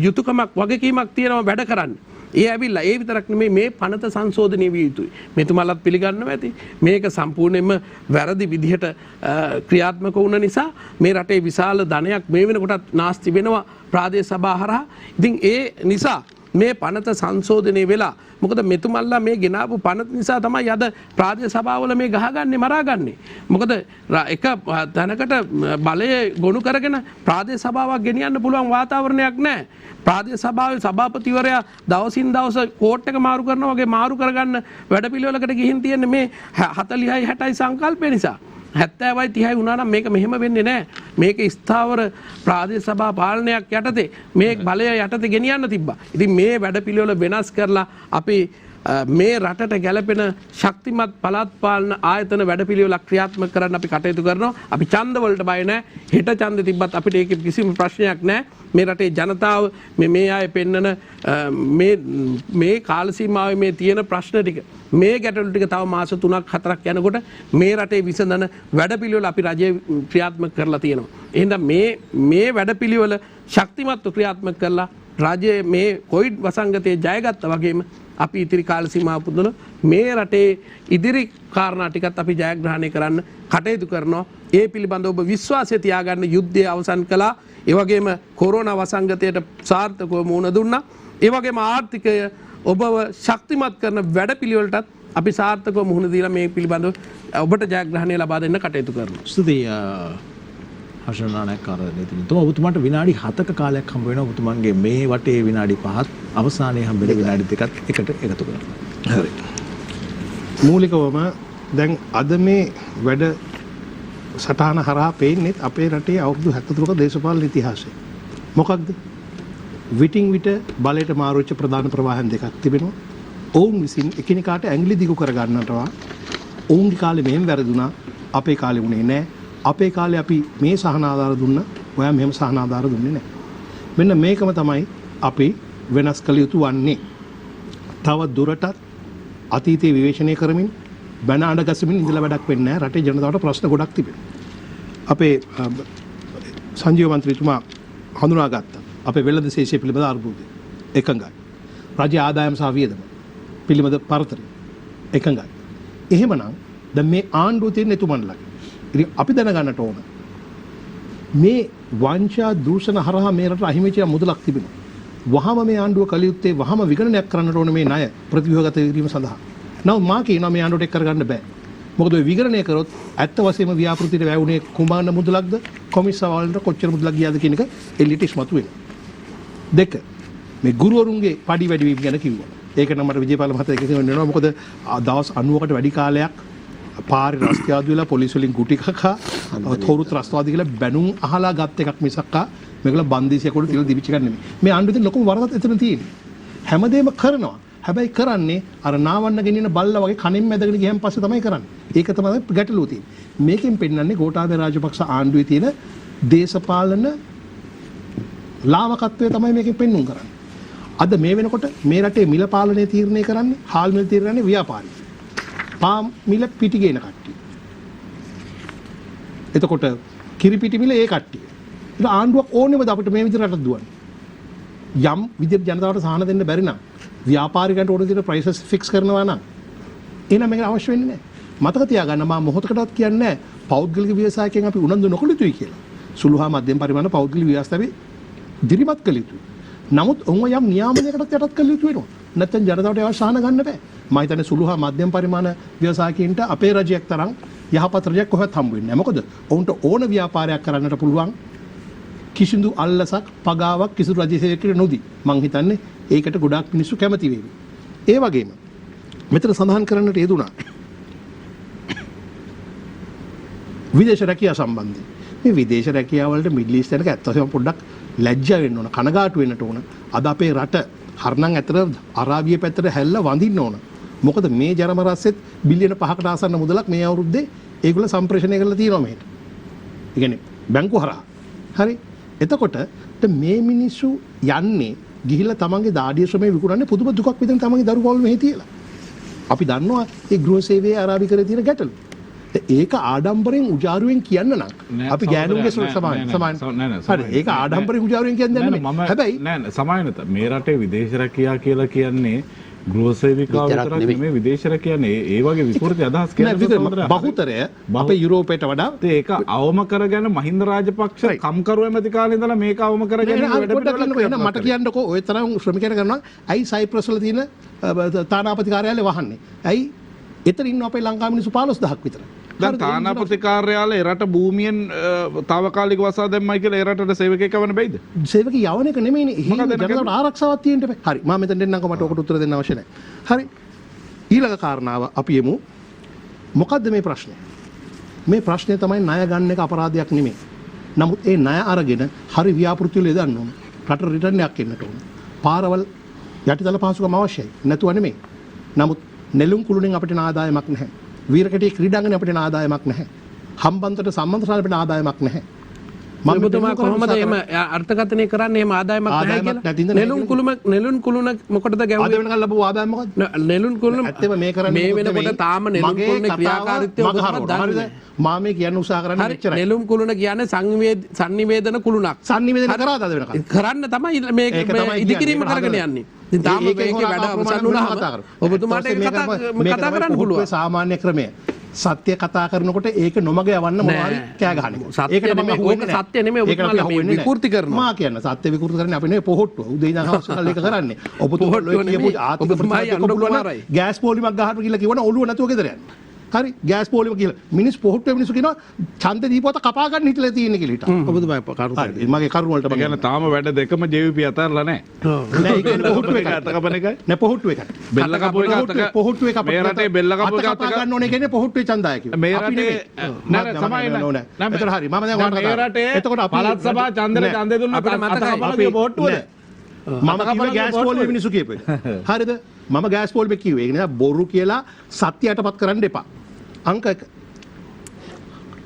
යුතුයකමක් වගකීමක් තියෙනවා වැඩ කරන්න. ඒ ඇවිල්ලා ඒ විතරක් නෙමෙයි මේ පනත සංශෝධනය විය යුතුයි. මෙතුමාලත් පිළිගන්නවා ඇති. මේක සම්පූර්ණයෙන්ම වැරදි විදිහට ක්‍රියාත්මක වුණ නිසා මේ රටේ විශාල ධනයක් මේ වෙනකොටත් නාස්ති වෙනවා ප්‍රාදේශ සභා හරහා. ඉතින් ඒ නිසා මේ පනත සංශෝධනය වෙලා මොකද මෙතුමල්ලා මේ ගෙනාවු පනත නිසා තමයි අද ප්‍රාදේශ සභාවල මේ ගහගන්නේ මරාගන්නේ. මොකද එක තැනකට බලය ගොනු කරගෙන ප්‍රාදේශ සභාවක් ගෙනියන්න පුළුවන් වාතාවරණයක් නැහැ. ප්‍රාදේශ සභාවේ සභාපතිවරයා දවසින් දවස කෝට් එක මාරු කරනවා වගේ මාරු කරගන්න වැඩපිළිවෙලකට ගිහින් තියෙන්නේ මේ 40යි 60යි සංකල්පය නිසා. 70යි 30යි වුණා නම් මේක මෙහෙම වෙන්නේ නැහැ. මේක ස්ථාවර ප්‍රාදේශ සභා පාලනයක් යටතේ මේ බලය යටතේ ගෙනියන්න තිබ්බා. ඉතින් මේ වැඩපිළිවෙල වෙනස් කරලා අපි මේ රටට ගැලපෙන ශක්තිමත් පළාත් පාලන ආයතන වැඩපිළිවෙලක් ක්‍රියාත්මක කරන්න අපි කටයුතු කරනවා. අපි ඡන්ද වලට බය නැහැ. හෙට ඡන්ද තිබ්බත් අපිට ඒක කිසිම ප්‍රශ්නයක් නැහැ. මේ රටේ ජනතාව මේ අය පෙන්නන මේ කාල සීමාවේ මේ තියෙන ප්‍රශ්න ටික මේ ගැටලු ටික තව මාස 3ක් 4ක් යනකොට මේ රටේ විසඳන වැඩපිළිවෙල අපි රජයේ ක්‍රියාත්මක කරලා තියෙනවා. එහෙනම් මේ වැඩපිළිවෙල ශක්තිමත්ව ක්‍රියාත්මක කරලා රජයේ මේ කොවිඩ් වසංගතයේ ජයගත්තා වගේම අපි ඉතිරි කාල සීමාව පුදුන මේ රටේ ඉදිරි කාරණා ටිකත් අපි ජයග්‍රහණය කරන්න කටයුතු කරනවා. ඒ පිළිබඳව ඔබ විශ්වාසය තියාගන්න යුද්ධය අවසන් කළා. ඒ වගේම කොරෝනා වසංගතයට සාර්ථකව මුහුණ දුන්නා. ඒ වගේම ආර්ථිකය ඔබව ශක්තිමත් කරන වැඩපිළිවෙලටත් අපි සාර්ථකව මුහුණ දීලා මේ පිළිබඳව ඔබට ජයග්‍රහණය ලබා දෙන්න කටයුතු කරනවා. ස්තුතියි හර්ෂනායක නීතිඥතුමා. ඔබතුමාට විනාඩි 7ක කාලයක් හම්බ වෙනවා ඔබතුමන්ගේ මේ වටේ විනාඩි 5ත් අවසානයේ හම්බෙන විනාඩි 2ත් එකට එකතු කරලා. හරි. මූලිකවම දැන් අද මේ වැඩ සටහන හරහා පේන්නේ අපේ රටේ අවුරුදු 73ක දේශපාලන ඉතිහාසය. මොකක්ද? විටින් විට බලයට මාරු වෙච්ච ප්‍රධාන ප්‍රවාහන් දෙකක් තිබෙනවා. ඔවුන් විසින් එකිනෙකාට ඇඟිලි දිගු කර ගන්නටවා ඔවුන්ගේ කාලේ මෙහෙම වැරදුනා, අපේ කාලේ උනේ නැහැ. අපේ කාලේ අපි මේ සහන ආධාර දුන්නා, ඔයා මෙහෙම සහන ආධාර දුන්නේ නැහැ. මෙන්න මේකම තමයි අපි වෙනස් කළ යුතු වන්නේ. තව දුරටත් අතීතයේ විවේචනය කරමින් බැන අඬ ගැසමින් ඉඳලා වැඩක් වෙන්නේ නැහැ. රටේ ජනතාවට ප්‍රශ්න ගොඩක් තිබෙනවා. අපේ සංජීව මන්ත්‍රීතුමා හඳුනාගත්තා අපේ වෙළඳ ශේෂය පිළිබඳ අර්බුදය එකඟයි. රජ ආදායම් සහ වියදම පිළිබඳ පරතරය එකඟයි. එහෙමනම් දැන් මේ ආණ්ඩුව තියෙන එතුමන්ලගේ ඉතින් අපි දැනගන්නට ඕන මේ වංචා දූෂණ හරහා මේ රට අහිමිච මුදලක් තිබෙනවා. වහම මේ ආණ්ඩුව කළ යුත්තේ වහම විගණනයක් කරන්නට ඕන මේ ණය ප්‍රතිව්‍යුහගත කිරීම සඳහා. නමුත් මා කියනවා මේ ආණ්ඩුවට එක් කරගන්න බෑ. මොකද ඔය විගණනය කරොත් ඇත්ත වශයෙන්ම ව්‍යාපෘතියට වැවුනේ කුඹාන මුදලක්ද කොමිස්සාවලට කොච්චර මුදලක් ගියාද කියන එක එල්ලිට ඉස්මතු වෙනවා. දෙක මේ ගුරුවරුන්ගේ පඩි වැඩි වීම ගැන කිව්වා. ඒක නම් මට විජේපාල මහතා එක වෙනවා. මොකද දවස් 90කට වැඩි කාලයක් පාරේ රස්තියාදු වෙලා පොලිස් වලින් ගුටි කකා තොරුත් රස්තියාදු කියලා බැනුම් අහලා ගත් එකක් මිසක්කා මේකල බන්දිසිය කොට තියලා දිවිච්ච එකක් නෙමෙයි. මේ ආණ්ඩුවේ ලොකුම වරදක් එතන තියෙන්නේ. හැමදේම කරනවා. හැබැයි කරන්නේ අර නාවන්න ගෙනින බල්ලා වගේ කණින් මැදගෙන ගියන් පස්සේ තමයි කරන්නේ. ඒක තමයි ගැටලුව තියෙන්නේ. මේකෙන් පෙන්නන්නේ ගෝඨාභය රාජපක්ෂ ආණ්ඩුවේ තියෙන දේශපාලන ලාමකත්වය තමයි මේකෙන් පෙන්වුම් කරන්නේ. අද මේ වෙනකොට මේ රටේ මිල පාලනය තීරණය කරන්නේ හාල් මිල තීරණය ව්‍යාපාරී. පාම් මිල පිටි ගේන කට්ටිය. එතකොට කිරි පිටි මිල ඒ කට්ටිය. ඒක ආණ්ඩුවක් ඕනෙමද අපිට මේ විදිහට රට දුවන්නේ? යම් විදිහට ජනතාවට සහන දෙන්න බැරි නම් ව්‍යාපාරිකයන්ට ඕන විදිහට ප්‍රයිසස් ෆික්ස් කරනවා නම් එහෙනම් මේක අවශ්‍ය වෙන්නේ නැහැ. මතක තියාගන්න මම මොහොතකටවත් කියන්නේ නැහැ පෞද්ගලික ව්‍යවසායකයන් අපි උනන්දු නොකළ යුතුයි කියලා. සුළු හා මධ්‍යම පරිමාණ පෞද්ගලික ව්‍යවස්ථාවේ දිරිමත් කළ යුතුයි. නමුත් ඔවුන් යම් නියාමනයකටත් යටත් කළ යුතු වෙනවා. නැත්නම් ජනතාවට ඒවා සහන ගන්න බෑ. මම හිතන්නේ සුළු හා මධ්‍යම පරිමාණ ව්‍යවසායකයන්ට අපේ රජයක් තරම් යහපත් රජයක් කොහෙවත් හම්බ වෙන්නේ නැහැ. මොකද ඔවුන්ට ඕන ව්‍යාපාරයක් කරන්නට පුළුවන් කිසිදු අල්ලසක් පගාවක් කිසිදු රජ සේවකයෙකුට නොදී. මම හිතන්නේ ඒකට ගොඩාක් මිනිස්සු කැමති වෙවි. ඒ වගේම මෙතන සඳහන් කරන්නට යෙදුණා විදේශ රැකියාව සම්බන්ධයෙන්. මේ විදේශ රැකියාව වලට මිඩල් ඊස්ට් යනක ඇත්ත වශයෙන්ම පොඩ්ඩක් ලැජ්ජා වෙන්න ඕන, කනගාටු වෙන්නට ඕන. අද අපේ රට හරණම් ඇතර අරාබිය පැත්තට හැල්ලා වඳින්න ඕන. මොකද මේ ජනම රස්සෙත් බිලියන 5කට ආසන්න මුදලක් මේ අවුරුද්දේ ඒගොල්ලෝ සම්ප්‍රේෂණය කරලා තියෙනවා මෙහෙට. ඒ කියන්නේ බැංකු හරහා. හරි. එතකොට මේ මිනිස්සු යන්නේ ගිහිල්ලා තමන්ගේ දාඩිය ශ්‍රමයේ විකුණන්නේ පුදුම දුකක් විදිහට තමන්ගේ දරු පවුල මෙහි තියලා. අපි දන්නවා මේ ගෘහ සේවයේ අරාබිකරේ තියෙන ගැටලු. ඒක ආඩම්බරෙන් උජාරුවෙන් කියන්න නම් අපි ගෑනුන්ගේ සමාන හරි ඒක ආඩම්බරෙන් උජාරුවෙන් කියන්නේ නැහැ. හැබැයි නෑ සමානත මේ රටේ විදේශ රැකියා කියලා කියන්නේ ගෘහ සේවිකාව විතරක් නෙමෙයි විදේශ රැකියානේ ඒ වගේ විකෘති අදහස් කියන්නේ බහුතරය අපේ යුරෝපයට වඩා ඒක අවම කරගෙන මහින්ද රාජපක්ෂ කම්කරු ඇමති කාලේ ඉඳලා මේක අවම කරගෙන මට කියන්නකෝ ඔය තරම් ශ්‍රමිකයන් කරනවා ඇයි සයිප්‍රස් වල තියෙන තානාපති කාර්යාලය වහන්නේ ඇයි එතන ඉන්න අපේ ලංකා මිනිස්සු 15000ක් විතර දැන් තානාපති කාර්යාලය එරට භූමියෙන් తాවකාලික වසා දැම්මයි කියලා එරටට සේවකයෙක් යවන්න බැයිද? සේවක යවන එක නෙමෙයිනේ. එහෙම ජනතාවට ආරක්ෂාවක් තියෙන්න බෑ. හරි. මම මෙතෙන් දෙන්නම්කෝ මට ඔකට උත්තර දෙන්න අවශ්‍ය නැහැ. හරි. ඊළඟ කාරණාව අපි යමු. මොකද්ද මේ ප්‍රශ්නේ? මේ ප්‍රශ්නේ තමයි ණය ගන්න එක අපරාධයක් නෙමෙයි. නමුත් ඒ ණය අරගෙන හරි ව්‍යාපෘති වල යදන්න ඕන. රට රිටර්න් එකක් එන්නට ඕන. පාරවල් යටිතල පහසුකම් අවශ්‍යයි. නැතුව නෙමෙයි. නමුත් නෙළුම් කුළුණෙන් අපිට ආදායමක් නැහැ. වීරකටි ಕ್ರೀಡಾಂಗණය අපිට ආදායමක් නැහැ. හම්බන්තොට සම්බන්ධතාවය අපිට ආදායමක් නැහැ. ඔබතුමා කොහොමද එහෙම අර්ථකථනය කරන්නේ එහෙම ආදායමක් නැහැ කියලා? නෙළුම් කුළුණ මොකටද ගැව්වේ? අද වෙනකල් ලැබුව ආදායම මොකද්ද? නෙළුම් කුළුණ ඇත්තම මේ කරන්නේ මේ වෙනකොට තාම නෙළුම් කුළුණේ ක්‍රියාකාරීත්වය ඔබතුමා දන්නේ නැහැ. මා මේ කියන්න උත්සාහ කරන්නේ මෙච්චරයි. නෙළුම් කුළුණ කියන්නේ සංනිවේදන කුළුණක්. සංනිවේදනය කරාද අද වෙනකල්? කරන්න තමයි මේක ඉදිකිරීම කරගෙන යන්නේ. ඉතින් තාම මේකේ වැඩ අවසන් වුණාම ඔබතුමාට කතා කරන්න පුළුවන්. සාමාන්‍ය ක්‍රමය. සත්‍ය කතා කරනකොට ඒක නොමග යවන්න මොනවාරි කෑ ගහන එක. ඒකට මම ඕක සත්‍ය නෙමෙයි ඔබතුමාලා මේ විකෘති කරනවා. මා කියන්න සත්‍ය විකෘති කරන්නේ අපි නෙමෙයි පොහොට්ටුව. උදේ ඉඳන් හවස වෙනකල් ඒක කරන්නේ. ඔබතුමාලා කියපු ආර්ථික ප්‍රතිපත්තිය ගෑස් පොලිමක් ගහන්න කියලා කිව්වනම් ඔළුව නැතුව ගෙදර යන්න. හරි ගෑස් පොලිම කියලා මිනිස් පොහොට්ටුවේ මිනිස්සු කියනවා ඡන්ද දීපුවත කපා ගන්න හිටලා තියෙන්නේ කියලා හිටා. ඔබතුමා කරුණ හරි මගේ කරුණ වලට මම කියන්නේ තාම වැඩ දෙකම JVP අතරලා නැහැ. නෑ ඒක පොහොට්ටුව එක අතකපන එකයි. නෑ පොහොට්ටුව එක. බෙල්ල කපුව එක අතක පොහොට්ටුව එක මේ රටේ බෙල්ල කපුව එක අතක ගන්න ඕනේ කියන්නේ පොහොට්ටුවේ ඡන්දය කියලා. මේ රටේ නෑ සමායි නෑ. එතන හරි මම දැන් ඔයාලට මේ රටේ එතකොට පළාත් සභා ඡන්දෙට ඡන්දෙ දුන්නා අපිට මතකයි පොහොට්ටුවද? මම කිව්වේ ගෑස් පොලිමේ මිනිස්සු කියපු එක. හරිද? මම ගෑස් පොලිමේ කිව්වේ. ඒක නේද බොරු කියලා සත්‍යයටපත් කරන්න එපා. අංක 1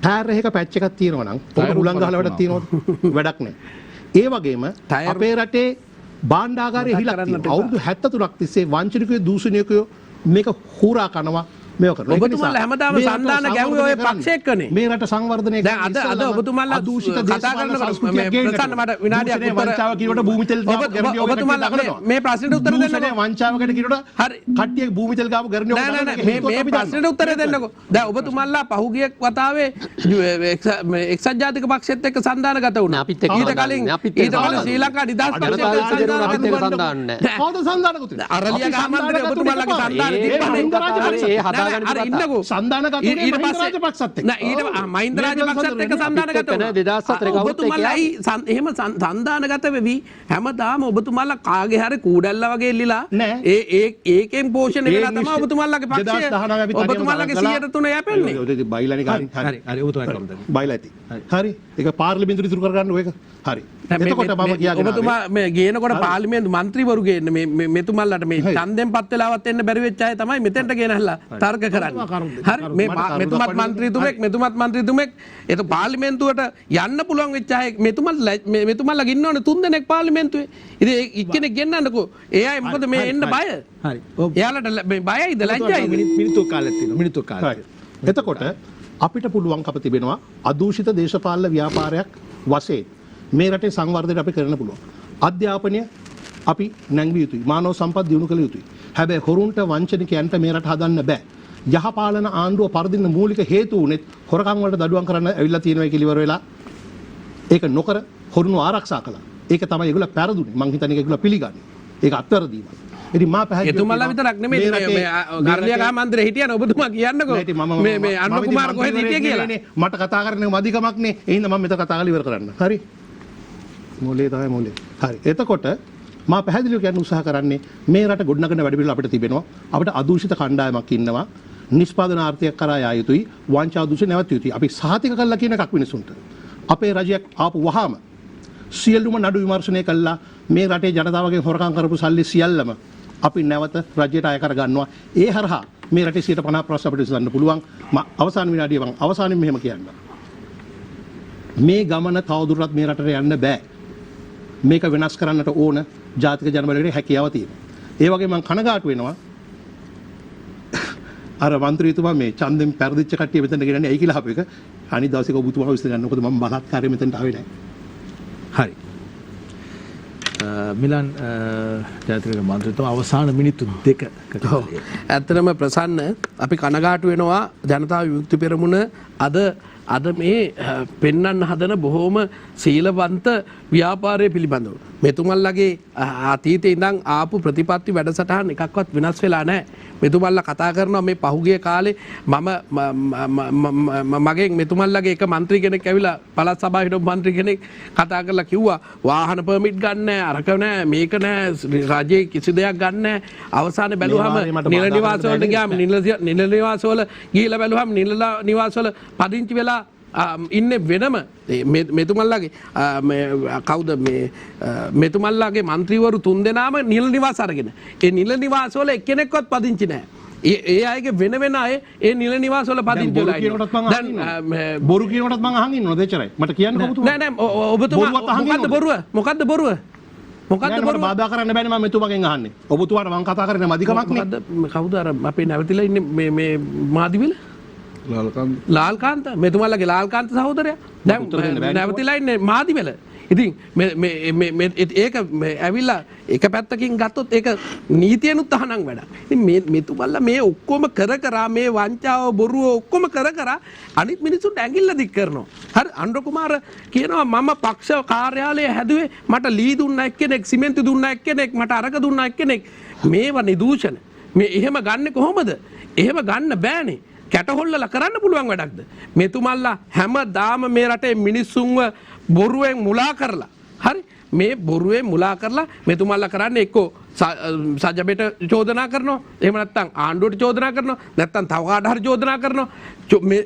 ටයර් එකක පැච් එකක් තියෙනවා නම් ඔකට උලංග ගහලා වැඩක් තියෙනවද? වැඩක් නැහැ. ඒ වගේම අපේ රටේ භාණ්ඩාගාරය හිලක් තියෙනවා. අවුරුදු 73ක් තිස්සේ වංචනිකයෝ දූෂණිකයෝ මේක හුරා කනවා. මේක කරනවා. ඔබතුමාලා හැමදාම සන්දාන ගැව්වේ ඔය පක්ෂ එක්කනේ. මේ රට සංවර්ධනය දැන් අද ඔබතුමාලා කතා කරනකොට මේ ප්‍රසන්න මට විනාඩියක් උත්තර වංචාව කියනකොට භූමි තෙල් ඔබතුමාලා මේ ප්‍රශ්නෙට උත්තර දෙන්නකෝ. වංචාවකට කියනකොට හරි කට්ටිය භූමි තෙල් ගාව ගරණිය නෑ මේ ප්‍රශ්නෙට උත්තර දෙන්නකෝ. දැන් ඔබතුමාලා පහුගිය වතාවේ එක්සත් ජාතික පක්ෂෙත් එක්ක සන්දානගත වුණා. ඊට කලින් ශ්‍රී ලංකා නිදහස් පක්ෂෙත් සන්දානගත කවුද සන්දානගත වෙන්නේ? අරලිය ගහමන්ත්‍රී ඔබතුමාලාගේ සන්දාන තිබ්බනේ. අර ඉන්නකෝ සන්දානගත වෙන්නේ මහින්ද රාජපක්ෂත් එක්ක. නෑ ඊට මහින්ද රාජපක්ෂත් එක්ක සන්දානගත වුණා 2004 ඔබතුමාලායි එහෙම සන්දානගත වෙවි හැමදාම ඔබතුමාලා කාගේ හරි කූඩැල්ල වගේ එල්ලිලා ඒකෙන් පෝෂණය වෙලා තමයි ඔබතුමාලාගේ පක්ෂය ඔබතුමාලාගේ 103 යැපෙන්නේ. ඔය බයිලානේ හරි හරි ඔබතුමා කරුණ බයිලා ඇති. හරි ඒක පාර්ලිමේන්තුවේ ඉතුරු කරගන්න ඔයක. හරි. එතකොට මම කියාගෙන ඔබතුමා මේ ගේනකොට පාර්ලිමේන්තු මන්ත්‍රීවරු ගේන්න මේ මෙතුමල්ලාට මේ ඡන්දෙන් පත් වෙලාවත් එන්න බැරි වෙච්ච අය තමයි මෙතෙන්ට ගෙනහලා තර්ක කරන්නේ. හරි මේ මෙතුමත් මන්ත්‍රීතුමෙක් ඒක පාර්ලිමේන්තුවට යන්න පුළුවන් වෙච්ච අය මෙතුමල්ලා ගින්නවනේ 3 දෙනෙක් පාර්ලිමේන්තුවේ. ඉතින් එක්කෙනෙක් ගෙන්නන්නකෝ. ඒ අය මොකද මේ එන්න බය? හරි. එයාලට මේ බයයිද ලැජ්ජයිද? මිනිත්තු කාලයක් තියෙනවා. මිනිත්තු කාලයක්. එතකොට අපිට පුළුවන්කම තිබෙනවා අදූෂිත දේශපාලන ව්‍යාපාරයක් වශයෙන් මේ රටේ සංවර්ධනය අපි කරන්න පුළුවන්. අධ්‍යාපනය අපි නැංවිය යුතුයි. මානව සම්පත් දියුණු කළ යුතුයි. හැබැයි හොරුන්ට වංචනිකයන්ට මේ රට හදන්න බෑ. යහපාලන ආණ්ඩුව පරදින්න මූලික හේතු උනේත් හොරකම් වලට දඩුවම් කරන්න ඇවිල්ලා තියෙනවා කියලා ඉවර වෙලා ඒක නොකර හොරුන්ව ආරක්ෂා කළා. ඒක තමයි ඒගොල්ලෝ පෙරදුනේ. මං හිතන්නේ ඒගොල්ලෝ පිළිගන්නේ. ඒක අත්වැරදීමක්. ඉතින් මා පැහැදිලි එතුමල්ලා විතරක් නෙමෙයි මේ ගර්ලිය ගහ මන්ත්‍රේ හිටියන ඔබතුමා කියන්නකෝ මේ අන්න කුමාර කොහෙද හිටියේ කියලා මට කතා කරන්න මදිකමක් නේ ඒ හින්දා මම මෙතන කතා කරලා ඉවර කරන්න හරි මොලේ තමයි මොලේ හරි එතකොට මා පැහැදිලිව කියන්න උත්සාහ කරන්නේ මේ රට ගොඩනගන වැඩ පිළිවෙල අපිට තිබෙනවා අපිට අදූෂිත කණ්ඩායමක් ඉන්නවා නිෂ්පාදන ආර්ථිකයක් කරා යා යුතුයි වංචා දූෂණ නැවත යුතුයි අපි සහතික කළා කියන එකක් මිනිසුන්ට අපේ රජයක් ආපු වහාම සියලුම නඩු විමර්ශනය කළා මේ රටේ ජනතාවගෙන් හොරකම් කරපු සල්ලි සියල්ලම අපි නැවත රජයට අය කර ගන්නවා. ඒ හරහා මේ රටේ 50% ප්‍රශ්න අපිට විසඳන්න පුළුවන්. අවසාන විනාඩිය මම අවසානයේ මෙහෙම කියන්න. මේ ගමන තවදුරටත් මේ රටට යන්න බෑ. මේක වෙනස් කරන්නට ඕන ජාතික ජනබලයේ හැකියාව තියෙනවා. ඒ වගේ මම කනගාටු වෙනවා. අර මන්ත්‍රීතුමා මේ ඡන්දෙන් පෙරදිච්ච කට්ටිය මෙතන ගෙනන්නේ ඇයි කියලා අපේක. අනිත් දවසේ ඔබතුමා විශ්ලේෂණය කරනකොට මම බලහත්කාරයෙන් මෙතනට ආවේ නැහැ. හරි. මිලන් ජාතික මන්ත්‍රීතුමා අවසාන මිනිත්තු 2ක ඇත්තටම ප්‍රසන්න අපි කනගාටු වෙනවා ජනතා විමුක්ති පෙරමුණ අද මේ පෙන්වන්න හදන බොහෝම සීලවන්ත ව්‍යාපාරය පිළිබඳව මෙතුමල්ලගේ අතීතේ ඉඳන් ආපු ප්‍රතිපත්ති වැඩසටහන් එකක්වත් වෙනස් වෙලා නැහැ. මෙතුමල්ලා කතා කරනවා මේ පහුගිය කාලේ මගෙන් මෙතුමල්ලගේ එක മന്ത്രി කෙනෙක් ඇවිල්ලා පළාත් සභාවේ හිටපු മന്ത്രി කෙනෙක් කතා කරලා කිව්වා වාහන පර්මිට් ගන්න නැහැ අරක නැහැ මේක නැහැ රජයේ කිසි දෙයක් ගන්න නැහැ. අවසානයේ බැලුවම නිල නිවාස වලට ගියාම නිල නිවාස වල ගිහිල්ලා බැලුවම නිල නිවාස වල පදිංචි වෙලා ඉන්න වෙනම මෙතුමල්ලගේ කවුද මෙතුමල්ලාගේ මන්ත්‍රීවරු 3 දෙනාම නිල නිවාස අරගෙන ඒ නිල නිවාසවල එක්කෙනෙක්වත් පදිංචි නැහැ. ඒ අයගේ වෙන අය ඒ නිල නිවාසවල පදිංචි වෙලා ඉන්නවා. බොරු කියනකොටත් මං අහන් ඉන්නවද එච්චරයි. මට කියන්න ඔබතුමා. නෑ ඔබතුමා මොකද්ද බොරුව? මොකද්ද බොරුව? බාධා කරන්න බෑනේ මම මෙතුමාගෙන් අහන්නේ. ඔබතුමාට මං කතා කරන්නේ මදිකමක් නේ. කවුද අර අපේ නැවතිලා ඉන්නේ මේ මාදිවිල? ලාල්කාන්ත මෙතුමල්ලගේ ලාල්කාන්ත සහෝදරයා දැන් නැවතිලා ඉන්නේ මාදිවෙල. ඉතින් ඒක ඇවිල්ලා එක පැත්තකින් ගත්තොත් ඒක නීතියනුත් අහනම් වැඩක්. ඉතින් මෙතුමල්ලා මේ ඔක්කොම කර මේ වංචාව බොරුව ඔක්කොම කර අනිත් මිනිස්සුන්ට ඇඟිල්ල දික් කරනවා. හරි අනුර කුමාර කියනවා මම පක්ෂ කාර්යාලය හැදුවේ මට ලී දුන්න එක්කෙනෙක් සිමෙන්ති දුන්න එක්කෙනෙක් මට අරක දුන්න එක්කෙනෙක් මේවා නිදූෂණ. මේ එහෙම ගන්න කොහොමද? එහෙම ගන්න බෑනේ. කැටහොල්ලලා කරන්න පුළුවන් වැඩක්ද? මෙතුමල්ලා හැමදාම මේ රටේ මිනිස්සුන්ව බොරුවෙන් මුලා කරලා හරි මේ බොරුවෙන් මුලා කරලා මෙතුමල්ලා කරන්නේ එක්කෝ සජබෙට චෝදනා කරනවා එහෙම නැත්නම් ආණ්ඩුවට චෝදනා කරනවා නැත්නම් තව කාට හරි චෝදනා කරනවා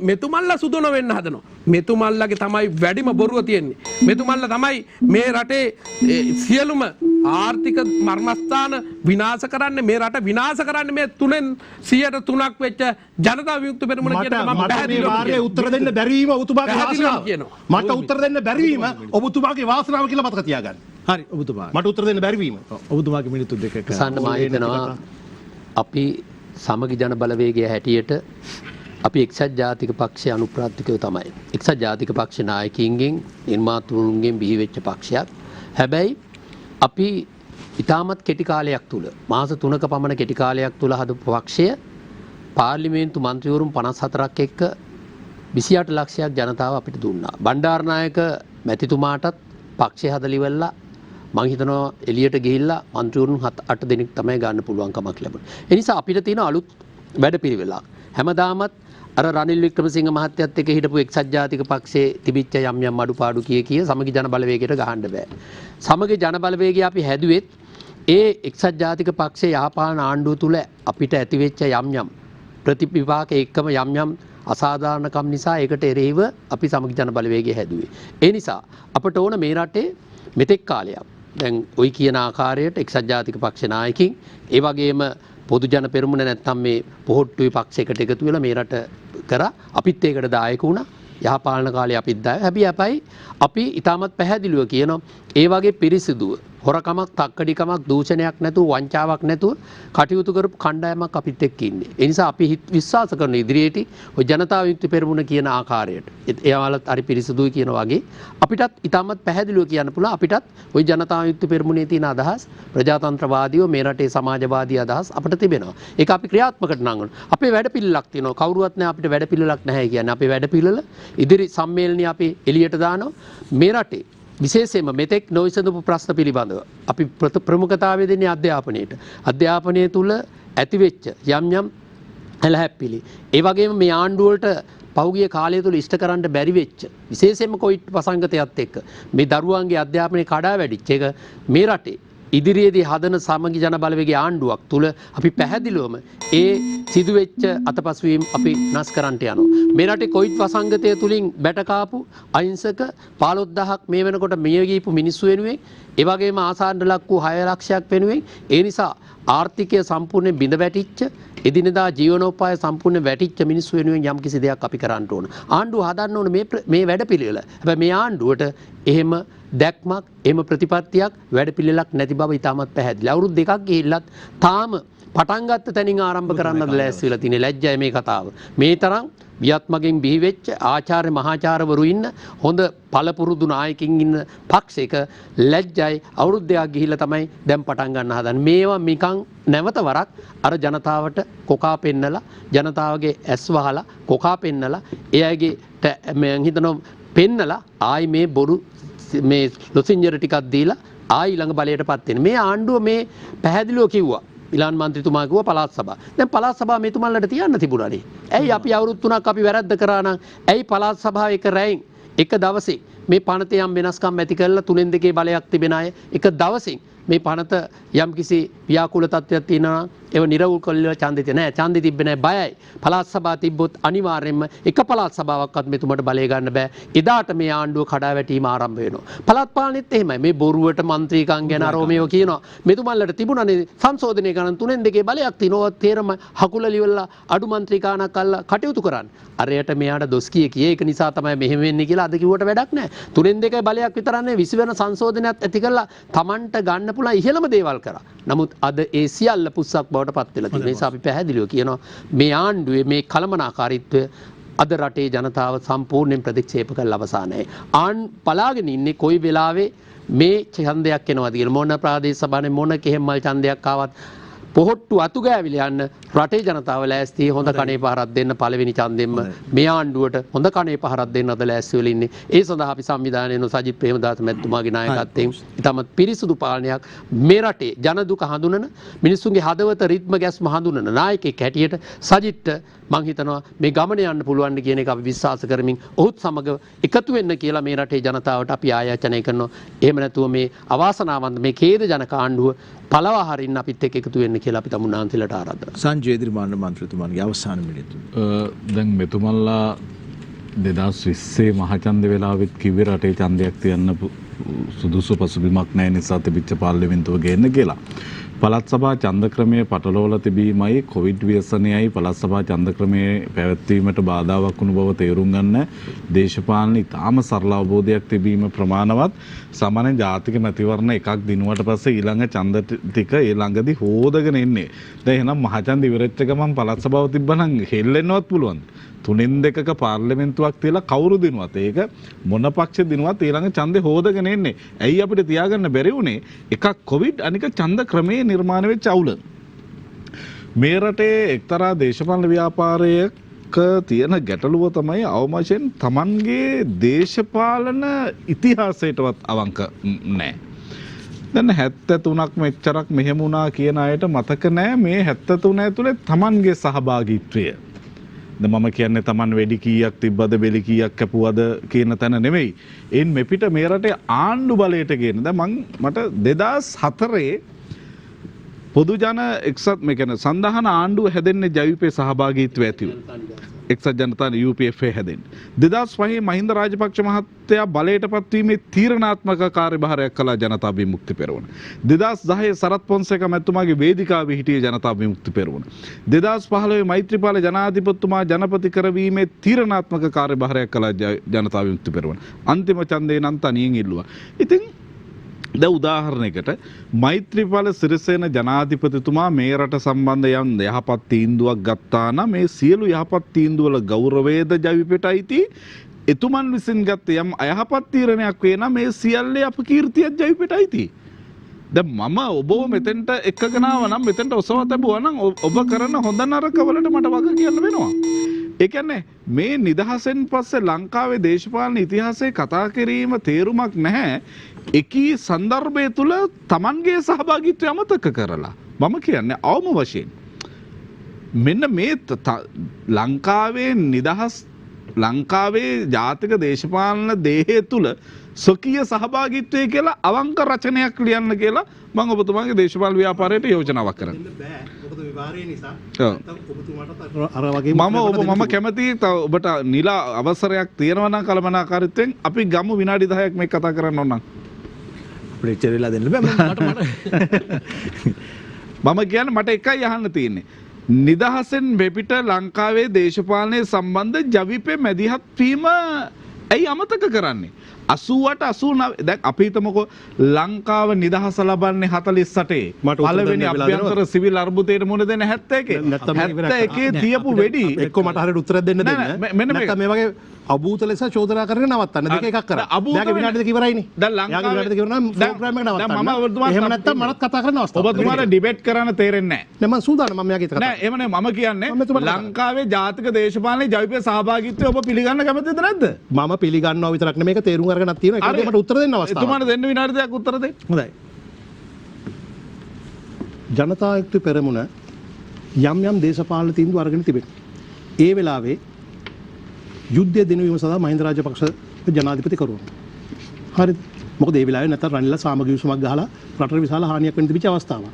මෙතුමල්ලා සුදු නොවෙන්න හදනවා. මෙතුමල්ලාගේ තමයි වැඩිම බොරුව තියෙන්නේ. මෙතුමල්ලා තමයි මේ රටේ සියලුම ආර්ථික මර්මස්ථාන විනාශ කරන්නේ මේ රට විනාශ කරන්නේ මේ 3%ක් වෙච්ච ජනතා විමුක්ති පෙරමුණ කියන මම පැහැදිලිව උත්තර දෙන්න බැරි වීම ඔබතුමාගේ වාසනාව කියනවා. මට උත්තර දෙන්න බැරි වීම ඔබතුමාගේ වාසනාව කියලා මතක තියාගන්න. හරි ඔබතුමා මට උත්තර දෙන්න බැරි වීම ඔබතුමාගේ මිනිත්තු දෙකක සන්න මා හිතනවා අපි සමගි ජන බලවේගය හැටියට අපි එක්සත් ජාතික පක්ෂයේ අනුප්‍රාර්ථකයෝ තමයි. එක්සත් ජාතික පක්ෂ නායකයින්ගෙන් නිර්මාතෘන්ගෙන් බිහි වෙච්ච පක්ෂයක්. හැබැයි අපි ඉතාමත් කෙටි කාලයක් තුල මාස 3ක පමණ කෙටි කාලයක් තුල හදපු පක්ෂය පාර්ලිමේන්තු මන්ත්‍රීවරුන් 54ක් එක්ක 28 ලක්ෂයක් ජනතාව අපිට දුන්නා. බණ්ඩාරනායක මැතිතුමාටත් පක්ෂය හදලා ඉවරලා මම හිතනවා එළියට ගිහිල්ලා මන්ත්‍රීවරුන් 7-8 දෙනෙක් තමයි ගන්න පුළුවන් කමක් ලැබුණේ. ඒ නිසා අපිට තියෙන අලුත් වැඩපිළිවෙලක්. හැමදාමත් අර රනිල් වික්‍රමසිංහ මහත්තයත් එක්ක හිටපු එක්සත් ජාතික පක්ෂයේ තිබිච්ච යම් අඩුපාඩු කිය සමගි ජන බලවේගයට ගහන්න බෑ. සමගි ජන බලවේගය අපි හැදුවෙත් ඒ එක්සත් ජාතික පක්ෂයේ යහපාලන ආණ්ඩුව තුල අපිට ඇතිවෙච්ච යම් ප්‍රතිවිපාක එක්කම යම් අසාධාරණකම් නිසා ඒකට එරෙහිව අපි සමගි ජන බලවේගය හැදුවේ. ඒ නිසා අපට ඕන මේ රටේ මෙතෙක් කාලයක් දැන් ওই කියන ආකාරයට එක්සත් ජාතික පක්ෂ නායකින් ඒ වගේම පොදු ජන පෙරමුණ නැත්තම් මේ පොහොට්ටුවේ පක්ෂයකට එකතු වෙලා මේ රට කරා අපිත් ඒකට දායක වුණා. යහපාලන කාලේ අපිත් දායක. හැබැයි අපි ඊටමත් පැහැදිලිව කියනවා ඒ වගේ පිරිසිදුව හොරකමක් තක්කඩිකමක් දූෂණයක් නැතුව වංචාවක් නැතුව කටයුතු කරපු කණ්ඩායමක් අපිත් එක්ක ඉන්නේ. ඒ නිසා අපි විශ්වාස කරන ඉදිරියේදී ඔය ජනතා විමුක්ති පෙරමුණ කියන ආකාරයට එයාලත් හරි පිරිසිදුයි කියන වගේ අපිටත් ඊටමත් පැහැදිලිව කියන්න පුළුවන් අපිටත් ওই ජනතා විමුක්ති පෙරමුණේ තියෙන අදහස් ප්‍රජාතන්ත්‍රවාදීව මේ රටේ සමාජවාදී අදහස් අපිට තිබෙනවා. ඒක අපි ක්‍රියාත්මකට නංගන. අපේ වැඩපිළිවෙලක් තියෙනවා. කවුරුවත් නැහැ අපිට වැඩපිළිවෙලක් නැහැ කියන්නේ. අපේ වැඩපිළිවෙල ඉදිරි සම්මේලනයේ අපි එළියට දානවා. මේ රටේ විශේෂයෙන්ම මෙතෙක් නොවිසඳපු ප්‍රශ්න පිළිබඳව අපි ප්‍රමුඛතාවය දෙන්නේ අධ්‍යාපනයට. අධ්‍යාපනය තුල ඇතිවෙච්ච යම් ඇලහැප්පිලි. ඒ වගේම මේ ආණ්ඩුවට පෞගිය කාලය තුල ඉෂ්ට කරන්න බැරි වෙච්ච විශේෂයෙන්ම කොවිඩ් වසංගතයත් එක්ක මේ දරුවන්ගේ අධ්‍යාපනය කඩා වැටිච්ච එක මේ රටේ ඉදිරියේදී හදන සමගි ජන බලවේගයේ ආණ්ඩුවක් තුල අපි පැහැදිලිවම ඒ සිදුවෙච්ච අතපසුවීම් අපි නැස් කරන්නට යනවා. මේ රටේ කොවිඩ් වසංගතය තුලින් බැටකාපු අහිංසක 15000ක් මේ වෙනකොට මිය ගියපු මිනිස්සු වෙනුවෙන් ඒ වගේම ආසන්න ලක් වූ 6 ලක්ෂයක් වෙනුවෙන් ඒ නිසා ආර්ථිකය සම්පූර්ණයෙන් බිඳ වැටිච්ච එදිනෙදා ජීවනෝපාය සම්පූර්ණ වැටිච්ච මිනිස්සු වෙනුවෙන් යම් කිසි දෙයක් අපි කරන්න ඕන. ආණ්ඩුව හදන්න ඕන මේ වැඩපිළිවෙල. හැබැයි මේ ආණ්ඩුවට එහෙම දැක්මක් එහෙම ප්‍රතිපත්තියක් වැඩපිළිවෙලක් නැති බව ඉතාමත් පැහැදිලි. අවුරුදු 2ක් ගිහිල්ලත් තාම පටන් ගත්ත තැනින් ආරම්භ කරන්නද ලෑස්ති වෙලා තියෙන ලැජ්ජයි මේ කතාව. මේ තරම් වියත්මගෙන් බිහි වෙච්ච ආචාර්ය මහාචාර්යවරු ඉන්න හොඳ පළපුරුදු නායකින් ඉන්න පක්ෂයක ලැජ්ජයි අවුරුදු 2ක් ගිහිල්ලා තමයි දැන් පටන් ගන්න හදන්නේ. මේවා නිකන් නැවත වරක් අර ජනතාවට කොකා පෙන්නලා ජනතාවගේ ඇස් වහලා කොකා පෙන්නලා එයාගේ මම හිතනවා පෙන්නලා ආයි මේ බොරු මේ ලොසින්ජර ටිකක් දීලා ආයි ළඟ බලයටපත් වෙන. මේ ආණ්ඩුව මේ පැහැදිලිව කිව්වා. ඉලාන් මන්ත්‍රීතුමා කිව්වා පළාත් සභාව. දැන් පළාත් සභාව මෙතුමන්ලට තියන්න තිබුණානේ. ඇයි අපි අවුරුදු 3ක් අපි වැරද්ද කරා නම් ඇයි පළාත් සභාව එක රැයින් එක දවසේ මේ පනතේ යම් වෙනස්කම් ඇති කරලා 3න් 2 බලයක් තිබෙන අය එක දවසින් මේ පනත යම් කිසි ව්‍යාකූල තත්ත්වයක් තියෙනවා ඒව නිරවුල් කරලා ඡන්දෙ නැහැ. ඡන්දෙ තිබ්බේ නැහැ බයයි. පළාත් සභාව තිබ්බොත් අනිවාර්යයෙන්ම එක පළාත් සභාවක්වත් මෙතුමට බලය ගන්න බෑ. එදාට මේ ආණ්ඩුව කඩාවැටීම ආරම්භ වෙනවා. පළාත් පාලනෙත් එහෙමයි. මේ බොරුවට മന്ത്രിකම් ගැන අරෝමේව කියනවා. මෙතුමන්ලට තිබුණනේ සංශෝධනය කරන 3-2 බලයක් තියෙනවා. තේරම හකුල ලිවලා අඩු മന്ത്രിකාණක් අල්ල කටයුතු කරන්න. අරයට මෙයාට දොස් කිය ඒක නිසා තමයි මෙහෙම වෙන්නේ කියලා අද කිව්වට වැඩක් නැහැ. 3-2 බලයක් විතරන්නේ 20 වෙන සංශෝධනයක් ඇති කරලා Tamanට ගන්න පුළුවන් ඉහළම දේවල් කරා. නමුත් අද ඒ සියල්ල පුස්සක් බවට පත් වෙලා තියෙනවා. ඒ නිසා අපි පැහැදිලිව කියනවා මේ ආණ්ඩුවේ මේ කලමනාකාරීත්වය අද රටේ ජනතාව සම්පූර්ණයෙන් ප්‍රතික්ෂේප කරලා අවසానයි. පලාගෙන ඉන්නේ කොයි වෙලාවේ මේ ඡන්දයක් එනවද කියලා. මොන ප්‍රාදේශ සභාවේ මොන කෙහෙම්මල් ඡන්දයක් ආවත් පොහොට්ටු අතු ගෑවිල යන්න රටේ ජනතාව ලෑස්ති හොඳ කණේ පහරක් දෙන්න පළවෙනි ඡන්දෙම මේ ආණ්ඩුවට හොඳ කණේ පහරක් දෙන්න අද ලෑස්ති වෙලා ඉන්නේ. ඒ සඳහා අපි සංවිධානයේ සජිත් ප්‍රේමදාස මැතිතුමාගේ නායකත්වයෙන් ඉතාමත් පිරිසුදු පාලනයක් මේ රටේ ජන දුක හඳුනන මිනිස්සුන්ගේ හදවත රිද්ම ගැස්ම හඳුනන නායකයෙක් හැටියට සජිත්ට මං හිතනවා මේ ගමන යන්න පුළුවන් කියන එක අපි විශ්වාස කරමින් ඔහුත් සමග එකතු වෙන්න කියලා මේ රටේ ජනතාවට අපි ආයාචනය කරනවා. එහෙම නැතුව මේ අවාසනාවන්ත මේ ඛේදජනක ආණ්ඩුව පළවා හරින්න අපිත් එක්ක එකතු වෙන්න කියලා අපි තමුන්නාන්සලට ආරාධනා කරනවා. සංජය දිරිමාන්න මන්ත්‍රීතුමාගේ අවසාන මිනිත්තු. දැන් මෙතුමල්ලා 2020 මහචන්ද වෙලාවෙත් කිව්වේ රටේ ඡන්දයක් තියන්න සුදුසු පසුබිමක් නැහැ නිසා තිබිච්ච පාර්ලිමේන්තුව ගේන්න කියලා. පළාත් සභා ඡන්ද ක්‍රමයේ පටලවලා තිබීමයි කොවිඩ් ව්‍යසනයයි පළාත් සභා ඡන්ද ක්‍රමයේ පැවැත්වීමට බාධාවක් වුණ බව තේරුම් ගන්න දේශපාලන ඉතාම සරල අවබෝධයක් තිබීම ප්‍රමාණවත්. සාමාන්‍ය ජාතික මැතිවරණ එකක් දිනුවට පස්සේ ඊළඟ ඡන්ද ටික ඒ ළඟදී හොදගෙන එන්නේ. දැන් එහෙනම් මහචන්ද ඉවරෙච්ච ගමන් පළාත් සභාව තිබ්බනම් හෙල්ලෙන්නවත් පුළුවන්. 3-2ක පාර්ලිමේන්තුවක් තියලා කවුරු දිනුවත් ඒක මොන පක්ෂ දිනුවත් ඊළඟ ඡන්දේ හොදගෙන එන්නේ. ඇයි අපිට තියාගන්න බැරි වුණේ? එකක් කොවිඩ් අනික ඡන්ද ක්‍රමයේ නිර්මාණය වෙච්ච අවුල. මේ රටේ එක්තරා දේශපාලන ව්‍යාපාරයක තියෙන ගැටලුව තමයි අවම වශයෙන් Tamanගේ දේශපාලන ඉතිහාසයටවත් අවංක නැහැ. දැන් 73ක් මෙච්චරක් මෙහෙම වුණා කියන අයට මතක නැහැ මේ 73 ඇතුලේ Tamanගේ සහභාගීත්වය. මම කියන්නේ Taman වෙඩි කීයක් තිබ්බද බෙලි කීයක් කැපුවද කියන තැන නෙමෙයි. එයින් මෙපිට මේ රටේ ආණ්ඩු බලයට ගේන. දැන් මට 2004 පොදු ජන එක්සත් මේ කියන්නේ සන්ධාන ආණ්ඩුව හැදෙන්නේ ජවිපේ සහභාගීත්වය ඇතිව. එක්සත් ජනතාව UPFA හැදෙන්නේ. 2005 මහින්ද රාජපක්ෂ මහත්තයා බලයට පත්වීමේ තීරණාත්මක කාර්යභාරයක් කළා ජනතා විමුක්ති පෙරමුණ. 2010 සරත් පොන්සේක මැතිතුමාගේ වේදිකාවේ හිටියේ ජනතා විමුක්ති පෙරමුණ. 2015 මෛත්‍රීපාල ජනාධිපතිතුමා ජනපති කරවීමේ තීරණාත්මක කාර්යභාරයක් කළා ජනතා විමුක්ති පෙරමුණ. අන්තිම ඡන්දේ නම් තනියෙන් ඉල්ලුවා. ඉතින් දැන් උදාහරණයකට මෛත්‍රීපාල සිරිසේන ජනාධිපතිතුමා මේ රට සම්බන්ධ යම් යහපත් තීන්දුවක් ගත්තා නම් මේ සියලු යහපත් තීන්දුවල ගෞරවයද ජවිපෙට අයිති. එතුමන් විසින් ගත්ත යම් අයහපත් තීරණයක් වේ නම් මේ සියල්ලේ අපකීර්තියක් ජවිපෙට අයිති. දැන් මම ඔබව මෙතෙන්ට එක්කගෙන ආවා නම් මෙතෙන්ට ඔසව තැබුවා නම් ඔබ කරන හොඳ නරක වලට මට වග කියන්න වෙනවා. ඒ කියන්නේ මේ නිදහසෙන් පස්සේ ලංකාවේ දේශපාලන ඉතිහාසයේ කතා කිරීම තේරුමක් නැහැ. එකී සන්දර්භය තුල Tamanගේ සහභාගීත්වය අමතක කරලා මම කියන්නේ අවම වශයෙන් මෙන්න මේ ලංකාවේ නිදහස් ලංකාවේ ජාතික දේශපාලන දේහය තුල සොකීය සහභාගීත්වය කියලා අවංක රචනයක් ලියන්න කියලා මම ඔබතුමාගේ දේශපාලන ව්‍යාපාරයට යෝජනාවක් කරනවා. මොකද විවාරය නිසා ඔබතුමාට අර වගේ මම කැමතියි ඔබට නිලා අවසරයක් තියෙනවා නම් කලමනාකාරීත්වයෙන් අපි ගමු විනාඩි 10ක් මේක කතා කරන්න ඕන නම්. ලෙක්චර් වෙලා දෙන්න බෑ මට මම කියන්නේ මට එකයි අහන්න තියෙන්නේ. නිදහසෙන් වෙපිට ලංකාවේ දේශපාලනය සම්බන්ධ ජවිපේ මැදිහත් වීම ඇයි අමතක කරන්නේ? 88 89 දැන් අපි හිතමුකෝ ලංකාව නිදහස ලබන්නේ 48 පළවෙනි අභ්‍යන්තර සිවිල් අර්බුදයට මුහුණ දෙන 71 තියපු වෙඩි එක්ක මට හරියට උත්තර දෙන්න දෙන්න නැත්නම් මේ වගේ අභූත ලෙස චෝදනා කරගෙන නවත්තන්න දෙක එකක් කරා. යාගේ විනාඩි දෙක ඉවරයිනේ. දැන් ලංකාවේ විනාඩි දෙක ඉවරනම් ප්‍රෝග්‍රෑම් එක නවත්තන්න. මම ඔබතුමාට එහෙම නැත්නම් මනත් කතා කරන්න අවස්ථාවක්. ඔබතුමාට ඩිබේට් කරන්න තේරෙන්නේ නැහැ. නෑ මම සූදානම් මම යාගේ කතා. නෑ එහෙම නෑ මම කියන්නේ ලංකාවේ ජාතික දේශපාලනයේ ජවිපේ සහභාගීත්වය ඔබ පිළිගන්න කැමතිද නැද්ද? මම පිළිගන්නවා විතරක් නෙමෙයි ඒක තේරුම් අරගෙනත් තියෙනවා. ඒකට මට උත්තර දෙන්න අවස්ථාවක්. එතුමාට දෙන්න විනාඩි දෙකක් උත්තර දෙන්න. හොඳයි. ජනතා විමුක්ති පෙරමුණ යම් දේශපාලන තීන්දුව අරගෙන තිබෙනවා. ඒ වෙලාවේ යුද්ධය දිනවීම සඳහා මහින්ද රාජපක්ෂ ජනාධිපති කරුවා. හරිද? මොකද ඒ වෙලාවේ නැත්නම් රනිල්ලා සාමගි විසමක් ගහලා රටට විශාල හානියක් වෙන්න තිබිච්ච අවස්ථාවක්.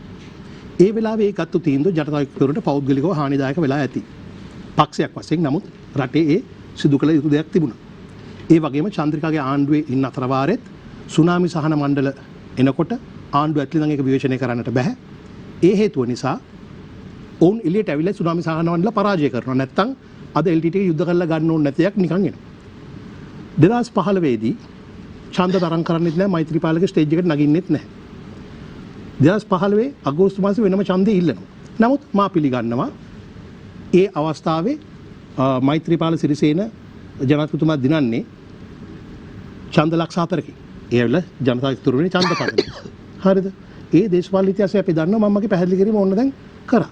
ඒ වෙලාවේ ඒ ගත්තු තීන්දුව ජනතා විමුක්තියට පෞද්ගලිකව හානිදායක වෙලා ඇති. පක්ෂයක් වශයෙන් නමුත් රටේ ඒ සිදු කළ යුතු දෙයක් තිබුණා. ඒ වගේම චන්ද්‍රිකාගේ ආණ්ඩුවේ ඉන්න අතර වාරෙත් සුනාමි සහන මණ්ඩල එනකොට ආණ්ඩුව ඇතුළේ නම් ඒක විවේචනය කරන්නට බෑ. ඒ හේතුව නිසා ඔවුන් එළියට ඇවිල්ලා සුනාමි සහන මණ්ඩල පරාජය කරනවා. නැත්තම් අද LTT එක යුද්ධ කරලා ගන්න ඕන නැති එකක් නිකන් එනවා. 2015 දී ඡන්ද තරම් කරන්නෙත් නැහැ මෛත්‍රීපාලගේ ස්ටේජ් එකට නගින්නෙත් නැහැ. 2015 අගෝස්තු මාසේ වෙනම ඡන්දේ ඉල්ලනවා. නමුත් මා පිළිගන්නවා ඒ අවස්ථාවේ මෛත්‍රීපාල සිරිසේන ජනාධිපතිතුමා දිනන්නේ ඡන්ද ලක්ෂ 4කින්. ඒ ඇවිල්ලා ජනතා ඉතුරුනේ ඡන්ද පදනය. හරිද? ඒ දේශපාලන ඉතිහාසය අපි දන්නවා මම මගේ පැහැදිලි කිරීම ඕන දැන් කරා.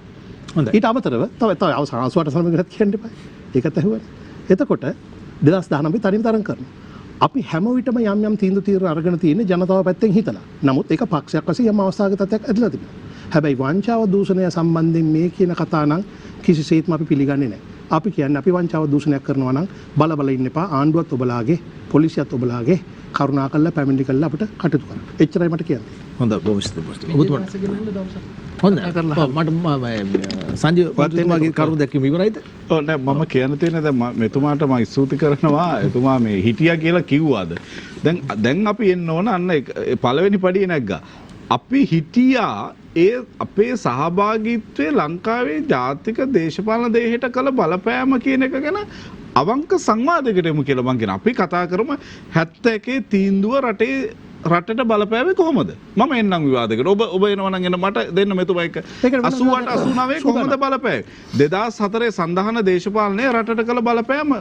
හොඳයි. ඊට අමතරව තව අවසාන 88 සමගිනත් කියන්න එපා. ඒකත් ඇහුවා. එතකොට 2019 තනියම තරම් කරනවා. අපි හැම විටම යම් යම් තීන්දුව අරගෙන තියෙන්නේ ජනතාව පැත්තෙන් හිතලා. නමුත් ඒක පක්ෂයක් වශයෙන් යම් අවස්ථාවක තත්ත්වයක් ඇදලා තිබෙනවා. හැබැයි වංචාව දූෂණය සම්බන්ධයෙන් මේ කියන කතා නම් කිසිසේත්ම අපි පිළිගන්නේ නැහැ. අපි කියන්නේ අපි වංචාව දූෂණයක් කරනවා නම් බල ඉන්න එපා. ආණ්ඩුවත් ඔබලාගේ, පොලිසියත් ඔබලාගේ කරුණාකරලා පැමිණිලි කරලා අපිට කටයුතු කරන්න. එච්චරයි මට කියන්න. හොඳයි බොහොම ස්තුතියි. ඔබතුමාට හොඳයි මට සංජීව ඔබතුමාගේ කරුණ දැක්වීම ඉවරයිද? ඔව් නෑ මම කියන්න තියෙන්නේ දැන් මෙතුමාට මම ස්තුති කරනවා. එතුමා මේ හිටියා කියලා කිව්වාද? දැන් අපි එන්න ඕන අන්න පළවෙනි පඩිය නැග්ගා. අපි හිටියා ඒ අපේ සහභාගීත්වය ලංකාවේ ජාතික දේශපාලන දේහයට කළ බලපෑම කියන එක ගැන අවංක සංවාදයකට එමු කියලා මං කියන. අපි කතා කරමු 71 තීන්දුව රටට බලපෑවේ කොහොමද? මම එන්නම් විවාදයකට. ඔබ එනවා නම් එන්න මට දෙන්න මෙතුමා එක 88 89 කොහොමද බලපෑවේ? 2004 සඳහන දේශපාලනය රටට කළ බලපෑම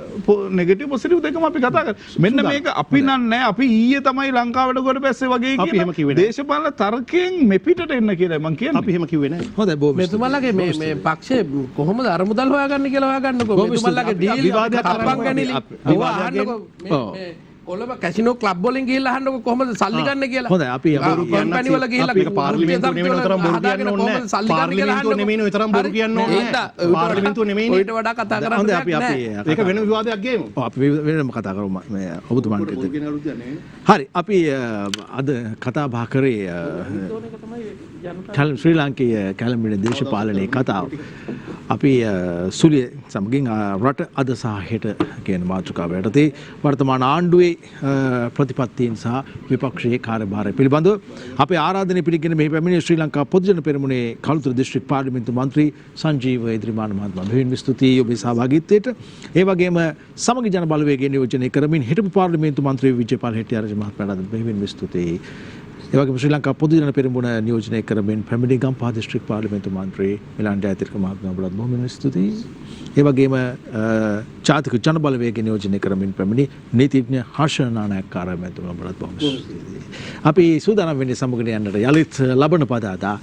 නෙගටිව් පොසිටිව් දෙකම අපි කතා කරා. මෙන්න මේක අපි නෑ අපි ඊයේ තමයි ලංකාවට ගොඩ බැස්සේ වගේ කියන දේශපාලන තර්කයෙන් මෙපිටට එන්න කියලා මං කියන්නේ. අපි එහෙම කිව්වේ නෑ. හොඳයි බොහොම මෙතුමාලගේ මේ පක්ෂේ කොහොමද අරමුදල් හොයාගන්න කියලා හොයාගන්නකෝ. මෙතුමාලගේ ඩීල් විවාදයක් කරපන් ගනිලි. ඔවා අහන්නකෝ මේ කොළඹ කැසිනෝ ක්ලබ් වලින් ගිහිල්ලා අහන්නකෝ කොහොමද සල්ලි ගන්න කියලා. හොඳයි අපි කම්පැනි වල ගිහිල්ලා ඒක පාර්ලිමේන්තුව නෙමෙයි තරම් බොරු කියන්න ඕනේ නැහැ. පාර්ලිමේන්තුව නෙමෙයි ඔය තරම් බොරු කියන්න ඕනේ නැහැ. පාර්ලිමේන්තුව නෙමෙයි. ඊට වඩා කතා කරන්න හොඳයි අපි ඒක වෙන විවාදයක් ගේමු. ඔව් අපි වෙනම කතා කරමු මේ ඔබතුමාට. හරි අපි අද කතා බහ කරේ ශ්‍රී ලාංකේය කැලඹෙන දේශපාලනයේ කතාව. අපි සුලිය සමගින් රට අද සහ හෙට කියන මාතෘකාව යටතේ වර්තමාන ආණ්ඩුවේ ප්‍රතිපත්තීන් සහ විපක්ෂයේ කාර්යභාරය පිළිබඳව අපේ ආරාධනය පිළිගෙන මෙහි පැමිණි ශ්‍රී ලංකා පොදුජන පෙරමුණේ කළුතර දිස්ත්‍රික් පාර්ලිමේන්තු මන්ත්‍රී සංජීව ඉදිරිමාන මහත්මයා බෙහෙවින් ස්තුතියි ඔබේ සහභාගීත්වයට. ඒ වගේම සමගි ජන බලවේගය නියෝජනය කරමින් හිටපු පාර්ලිමේන්තු මන්ත්‍රී විජේපාල හෙට්ටිආරච්චි මහත්මයාට බෙහෙවින් ස්තුතියි. ඒ වගේම ශ්‍රී ලංකා පොදුජන පෙරමුණ නියෝජනය කරමින් පැමිණි ගම්පහ දිස්ත්‍රික් පාර්ලිමේන්තු මන්ත්‍රී මිලන් ජයතිලක මහත්මයාට බොහොම ස්තුතියි. ඒ වගේම ජාතික ජන බලවේගය නියෝජනය කරමින් පැමිණි නීතිඥ හර්ෂ නානායක්කාර මහත්මයාට බොහොම ස්තුතියි. අපි සූදානම් වෙන්නේ සමගින් යන්නට යලිත් ලබන පදාදා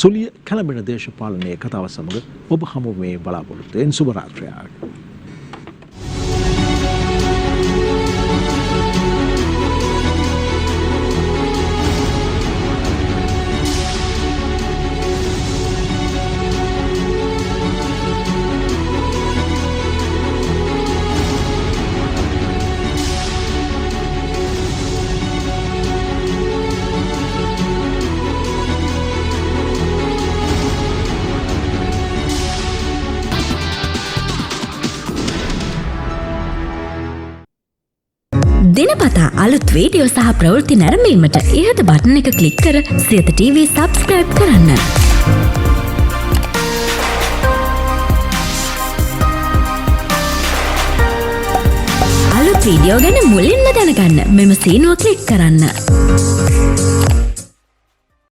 සුලිය කැලඹෙන දේශපාලනයේ කතාව සමග ඔබ හමු මේ බලාපොරොත්තු වෙන සුබ රාත්‍රියක්. දිනපතා අලුත් වීඩියෝ සහ ප්‍රවෘත්ති නැරඹීමට ඉහත බටන් එක ක්ලික් කර සියත TV සබ්ස්ක්‍රයිබ් කරන්න. අලුත් වීඩියෝ ගැන මුලින්ම දැනගන්න මෙම සීනුව ක්ලික් කරන්න.